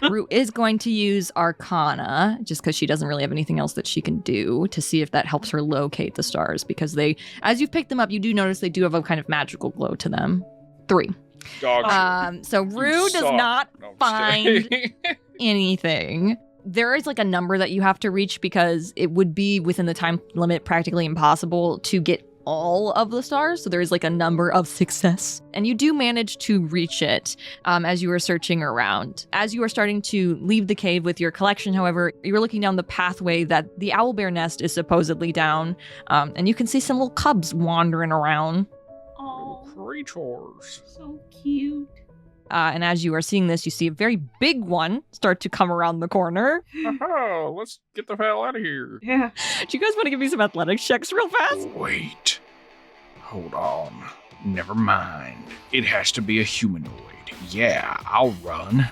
Rue is going to use Arcana, just because she doesn't really have anything else that she can do, to see if that helps her locate the stars, because they, as you pick them up, you do notice they do have a kind of magical glow to them. 3. So Rue does not find anything. There is like a number that you have to reach because it would be within the time limit practically impossible to get all of the stars. So there is like a number of success. And you do manage to reach it as you are searching around. As you are starting to leave the cave with your collection, however, you're looking down the pathway that the owlbear nest is supposedly down. And you can see some little cubs wandering around. Creatures. So cute. And as you are seeing this, you see a very big one start to come around the corner. Let's get the hell out of here. Yeah. Do you guys want to give me some athletics checks real fast? Wait. Hold on. Never mind. It has to be a humanoid. Yeah, I'll run.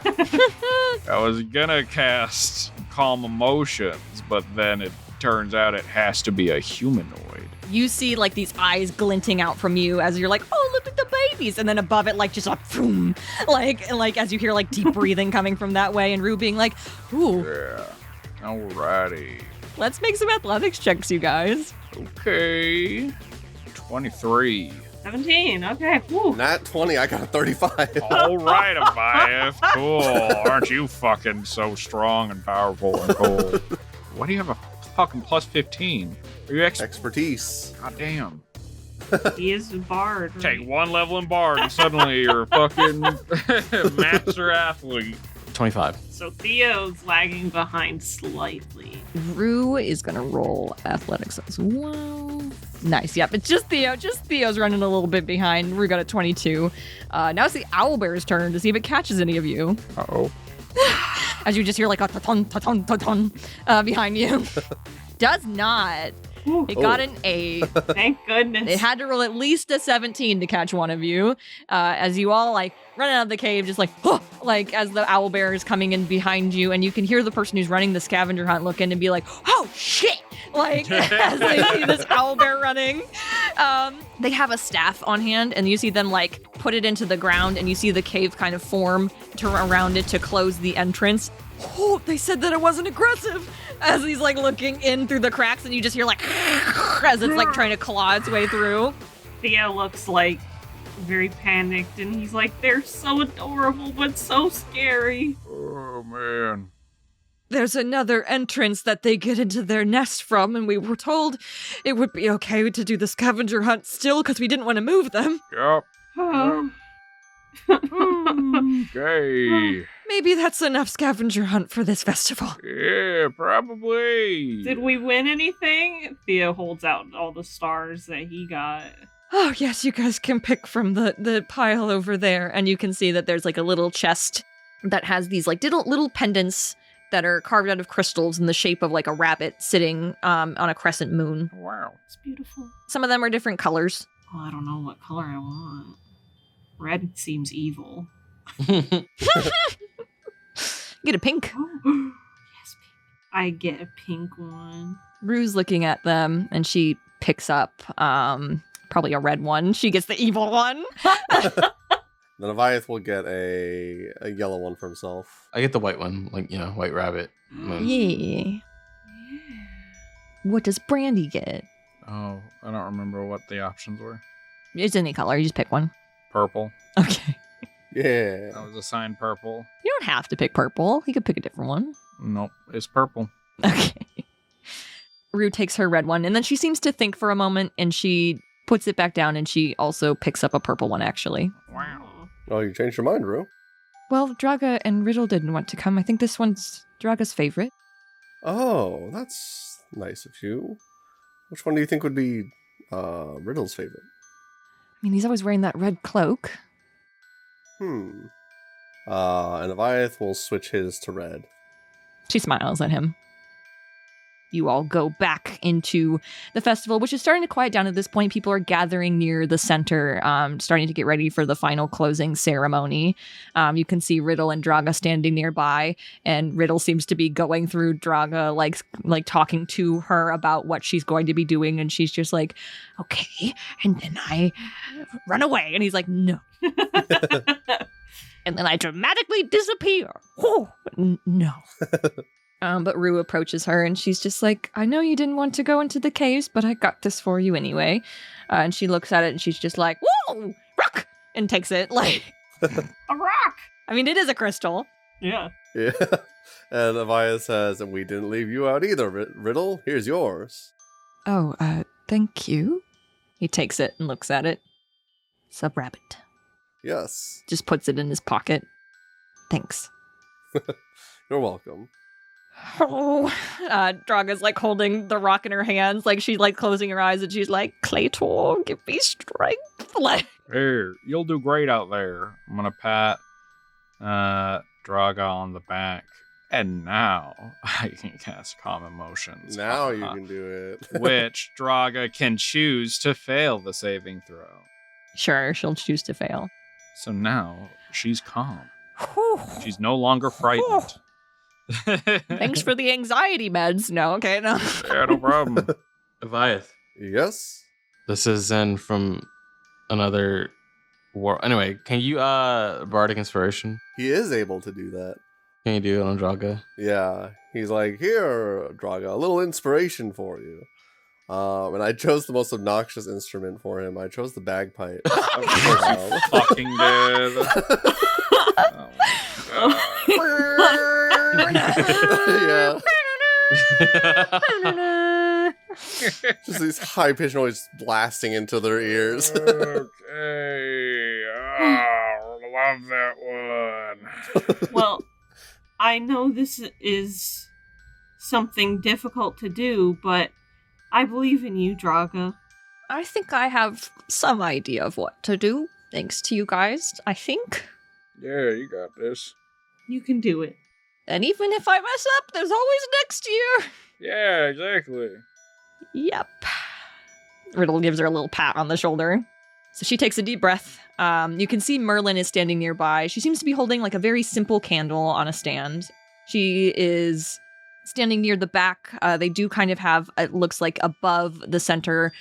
I was gonna cast Calm Emotions, but then it turns out it has to be a humanoid. You see like these eyes glinting out from you as you're like, oh, look at the babies. And then above it, like just like, boom, like as you hear like deep breathing coming from that way and Rue being like, ooh. Yeah. Alrighty. Let's make some athletics checks, you guys. Okay. 23. 17. Okay. Woo. Nat 20, I got a 35. All right, Avayath. Cool. Aren't you fucking so strong and powerful and cool? Why do you have a fucking plus 15? Are you Expertise. God damn. He is a bard. Right? Take one level in Bard and suddenly you're a fucking master athlete. 25. So Theo's lagging behind slightly. Rue is going to roll athletics as well. Nice. Yep. It's just Theo. Just Theo's running a little bit behind. Rue got a 22. Now it's the owlbear's turn to see if it catches any of you. Uh-oh. As you just hear like a ta-ton, ta-ton, ta-ton behind you. Does not. It got an 8. Thank goodness. It had to roll at least a 17 to catch one of you. As you all like run out of the cave, just like, huh, like as the owlbear is coming in behind you, and you can hear the person who's running the scavenger hunt look in and be like, oh shit! Like as they see this owlbear running. They have a staff on hand, and you see them like put it into the ground, and you see the cave kind of form around it to close the entrance. Oh, they said that it wasn't aggressive. As he's like looking in through the cracks, and you just hear like as it's like trying to claw its way through. Theo looks like very panicked, and he's like, they're so adorable, but so scary. Oh, man. There's another entrance that they get into their nest from, and we were told it would be okay to do the scavenger hunt still because we didn't want to move them. Yup. Okay. Maybe that's enough scavenger hunt for this festival. Yeah, probably. Did we win anything? Theo holds out all the stars that he got. Oh, yes, you guys can pick from the pile over there, and you can see that there's like a little chest that has these like little pendants that are carved out of crystals in the shape of like a rabbit sitting on a crescent moon. Wow. It's beautiful. Some of them are different colors. Oh, I don't know what color I want. Red seems evil. Get a pink. Oh, yes, pink. I get a pink one. Rue's looking at them, and she picks up probably a red one. She gets the evil one. Then Avayath will get a yellow one for himself. I get the white one, like, white rabbit. Moon. Yeah. What does Brandy get? Oh, I don't remember what the options were. It's any color. You just pick one. Purple. Okay. Yeah. I was assigned purple. You don't have to pick purple. You could pick a different one. Nope, it's purple. Okay. Rue takes her red one, and then she seems to think for a moment, and she puts it back down, and she also picks up a purple one, actually. Wow. Oh, you changed your mind, Rue. Well, Draga and Riddle didn't want to come. I think this one's Draga's favorite. Oh, that's nice of you. Which one do you think would be Riddle's favorite? I mean, he's always wearing that red cloak. And Avayath will switch his to red. She smiles at him. You all go back into the festival, which is starting to quiet down at this point. People are gathering near the center, starting to get ready for the final closing ceremony. You can see Riddle and Draga standing nearby, and Riddle seems to be going through Draga, like talking to her about what she's going to be doing, and she's just like, okay, and then I run away. And he's like, no. And then I dramatically disappear. Oh, no. But Rue approaches her, and she's just like, I know you didn't want to go into the caves, but I got this for you anyway. And she looks at it, and she's just like, whoa, rock! And takes it, like... A rock! I mean, it is a crystal. Yeah. Yeah. And Avayath says, and we didn't leave you out either, Riddle. Here's yours. Oh, thank you. He takes it and looks at it. Sub-rabbit. Yes. Just puts it in his pocket. Thanks. You're welcome. Oh, Draga's like holding the rock in her hands, like she's like closing her eyes, and she's like, Claytor, give me strength. Like, Here, you'll do great out there. I'm gonna pat Draga on the back. And now I can cast Calm Emotions. Now you can do it. Which Draga can choose to fail the saving throw. sure, she'll choose to fail. So now she's calm. She's no longer frightened. Thanks for the anxiety meds. No, okay, no. Yeah, no problem. Avayath. Yes? This is in from another war. Anyway, can you Bardic Inspiration? He is able to do that. Can you do it on Draga? Yeah. He's like, here, Draga, a little inspiration for you. And I chose the most obnoxious instrument for him. I chose the bagpipe. Of course you fucking did. Yeah. Just these high-pitched noises blasting into their ears. Okay. Oh, love that one. Well, I know this is something difficult to do, but I believe in you, Draga. I think I have some idea of what to do, thanks to you guys, I think. Yeah, you got this. You can do it. And even if I mess up, there's always next year. Yeah, exactly. Yep. Riddle gives her a little pat on the shoulder. So she takes a deep breath. You can see Merlin is standing nearby. She seems to be holding like a very simple candle on a stand. She is standing near the back. They do kind of have, it looks like above the center,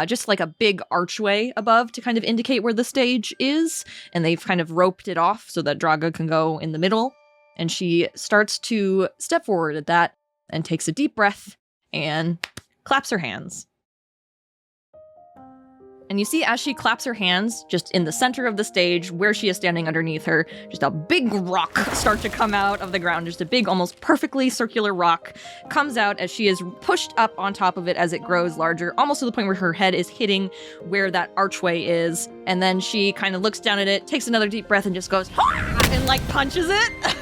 just like a big archway above to kind of indicate where the stage is. And they've kind of roped it off so that Draga can go in the middle. And she starts to step forward at that and takes a deep breath and claps her hands. And you see as she claps her hands, just in the center of the stage, where she is standing underneath her, just a big rock starts to come out of the ground. Just a big, almost perfectly circular rock comes out as she is pushed up on top of it as it grows larger, almost to the point where her head is hitting where that archway is. And then she kind of looks down at it, takes another deep breath, and just goes, and like punches it.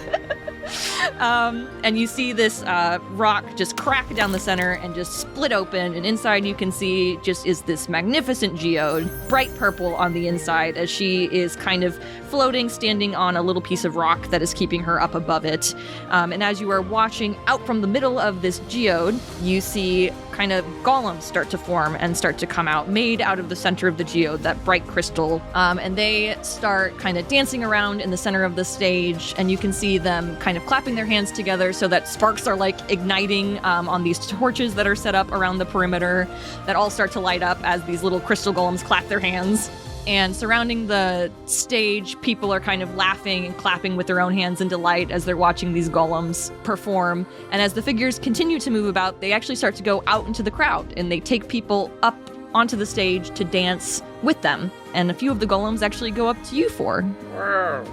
And you see this rock just crack down the center and just split open, and inside you can see just is this magnificent geode, bright purple on the inside, as she is kind of floating, standing on a little piece of rock that is keeping her up above it. And as you are watching out from the middle of this geode, you see kind of golems start to form and start to come out, made out of the center of the geode, that bright crystal. And they start kind of dancing around in the center of the stage, and you can see them kind of clapping their hands together so that sparks are like igniting on these torches that are set up around the perimeter that all start to light up as these little crystal golems clap their hands. And surrounding the stage, people are kind of laughing and clapping with their own hands in delight as they're watching these golems perform. And as the figures continue to move about, they actually start to go out into the crowd, and they take people up onto the stage to dance with them. And a few of the golems actually go up to you four. Wow.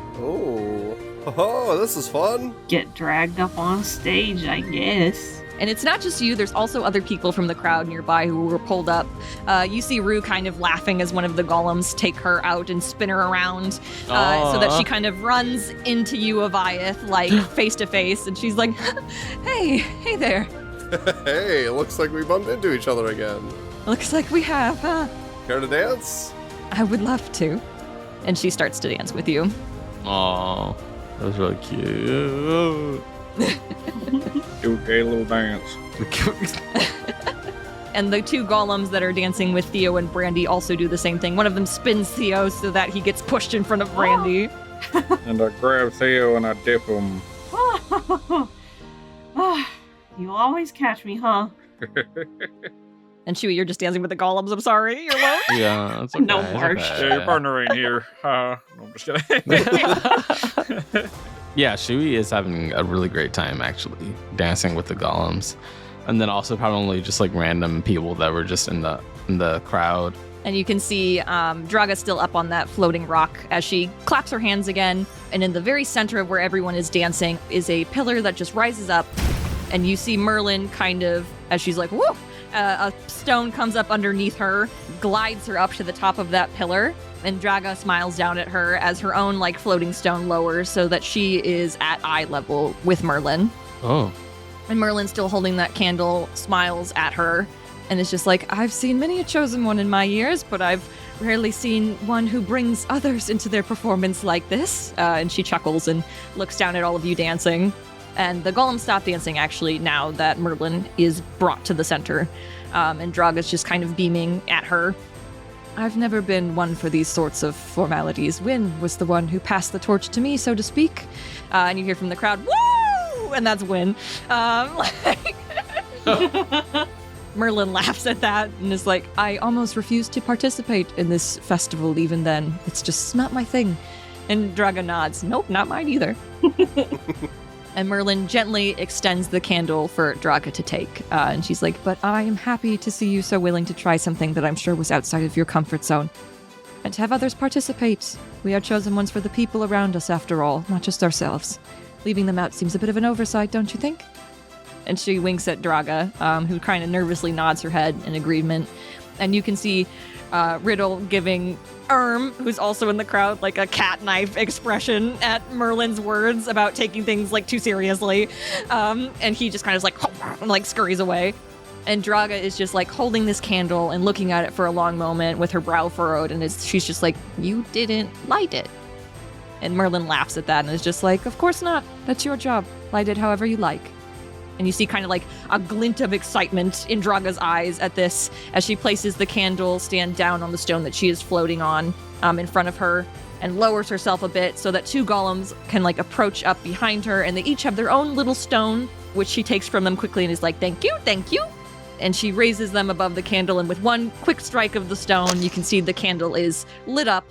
Oh, this is fun. Get dragged up on stage, I guess. And it's not just you, there's also other people from the crowd nearby who were pulled up. You see Rue kind of laughing as one of the golems take her out and spin her around so that she kind of runs into you, Avayath, like face to face, and she's like, hey there. Hey, it looks like we bumped into each other again. Looks like we have, huh? Care to dance? I would love to. And she starts to dance with you. Aw, that was really cute. Do a gay little dance. And the two golems that are dancing with Theo and Brandy also do the same thing. One of them spins Theo so that he gets pushed in front of Brandy. And I grab Theo and I dip him. You always catch me, huh? And Shui, you're just dancing with the golems. I'm sorry, you're alone. Yeah, it's okay. No, it's Marsh. Yeah, your partner ain't here. No, I'm just kidding. Yeah, Shui is having a really great time, actually, dancing with the golems. And then also probably just like random people that were just in the crowd. And you can see Draga still up on that floating rock as she claps her hands again. And in the very center of where everyone is dancing is a pillar that just rises up. And you see Merlin kind of, as she's like, woo! A stone comes up underneath her, glides her up to the top of that pillar. And Draga smiles down at her as her own like floating stone lowers so that she is at eye level with Merlin. Oh. And Merlin, still holding that candle, smiles at her and is just like, I've seen many a chosen one in my years, but I've rarely seen one who brings others into their performance like this. And she chuckles and looks down at all of you dancing. And the golems stop dancing, actually, now that Merlin is brought to the center. And Draga's just kind of beaming at her. I've never been one for these sorts of formalities. Wynn was the one who passed the torch to me, so to speak. And you hear from the crowd, woo! And that's Wynn. Merlin laughs at that and is like, I almost refuse to participate in this festival even then. It's just not my thing. And Draga nods, nope, not mine either. And Merlin gently extends the candle for Draga to take. And she's like, but I am happy to see you so willing to try something that I'm sure was outside of your comfort zone. And to have others participate. We are chosen ones for the people around us, after all, not just ourselves. Leaving them out seems a bit of an oversight, don't you think? And she winks at Draga, who kind of nervously nods her head in agreement. And you can see Riddle giving who's also in the crowd, like a cat knife expression at Merlin's words about taking things like too seriously. And he just kind of like scurries away. And Draga is just like holding this candle and looking at it for a long moment with her brow furrowed. And she's just like, you didn't light it. And Merlin laughs at that and is just like, of course not. That's your job. Light it however you like. And you see kind of like a glint of excitement in Draga's eyes at this as she places the candle stand down on the stone that she is floating on in front of her and lowers herself a bit so that two golems can like approach up behind her, and they each have their own little stone, which she takes from them quickly and is like, thank you, thank you. And she raises them above the candle, and with one quick strike of the stone, you can see the candle is lit up.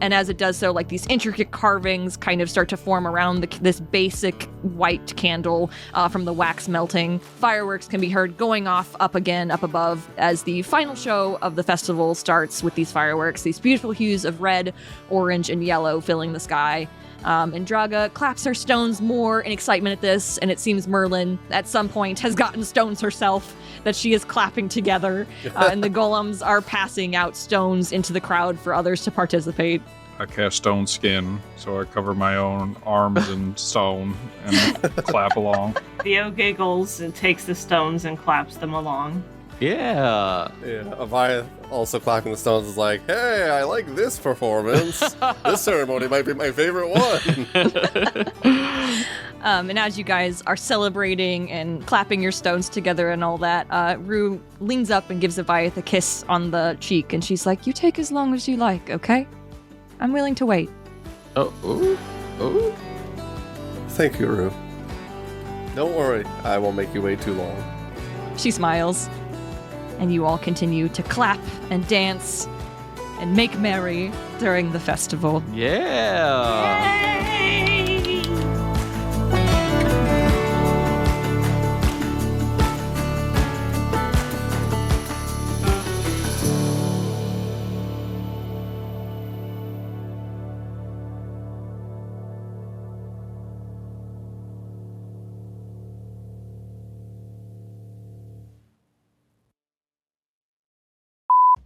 And as it does so, like these intricate carvings kind of start to form around this basic white candle from the wax melting. Fireworks can be heard going off up again, up above, as the final show of the festival starts with these fireworks, these beautiful hues of red, orange, and yellow filling the sky. And Draga claps her stones more in excitement at this, and it seems Merlin, at some point, has gotten stones herself that she is clapping together, and the golems are passing out stones into the crowd for others to participate. I cast stone skin, so I cover my own arms in stone and clap along. Theo giggles and takes the stones and claps them along. Yeah. Yeah, Avayath also clapping the stones is like, hey, I like this performance. This ceremony might be my favorite one. And as you guys are celebrating and clapping your stones together and all that, Rue leans up and gives Avayath a kiss on the cheek, and she's like, you take as long as you like, okay? I'm willing to wait. Oh. Thank you, Rue. Don't worry, I won't make you wait too long. She smiles, and you all continue to clap and dance and make merry during the festival. Yeah.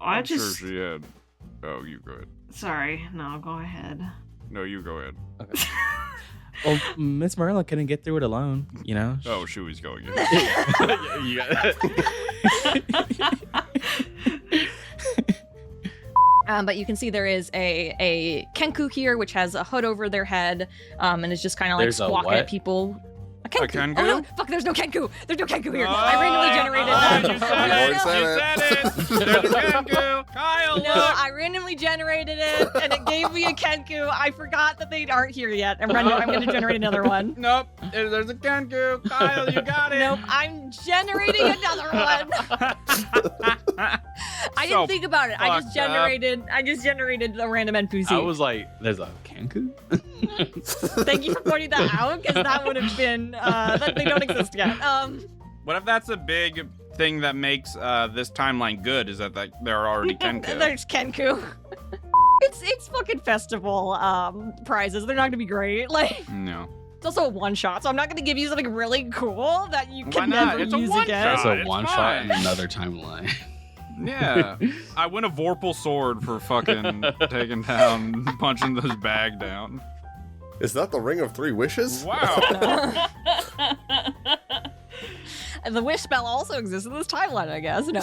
I'm sure she had. Oh, you go ahead. Sorry, no, go ahead. No, you go ahead. Okay. Well, Miss Merlin couldn't get through it alone, you know? Oh, Shui's going in. But you can see there is a Kenku here, which has a hood over their head, and is just kind of like squawking at people. A Kenku? Oh no! Fuck! There's no Kenku! There's no Kenku here! I randomly generated You said it! There's a Kenku! Kyle, No, I randomly generated it, and it gave me a Kenku. I forgot that they aren't here yet. I'm going to generate another one. Nope, there's a Kenku! Kyle, you got it! Nope, I'm generating another one. I didn't think about it. I just generated a random NPC. I was like, there's a Kenku? Thank you for pointing that out, because that would have been that they don't exist yet. What if that's a big thing that makes this timeline good? Is that there are already Kenku? There's Kenku. It's fucking festival prizes. They're not gonna be great. Like No. it's also a one shot, so I'm not gonna give you something really cool that you Why can not? never It's a use one again. shot. It's a It's one fine. shot in another timeline. Yeah. I win a Vorpal sword for fucking taking down, punching this bag down. Is that the Ring of Three Wishes? Wow. And the wish spell also exists in this timeline, I guess. No,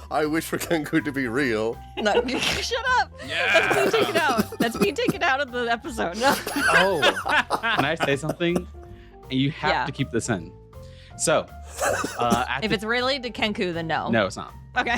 I wish for Kenku to be real. no, shut up. Yeah. That's being taken out. That's being taken out of the episode. No. Oh, can I say something? You have to keep this in. So, If it's related to Kenku, then no. no, it's not. Okay.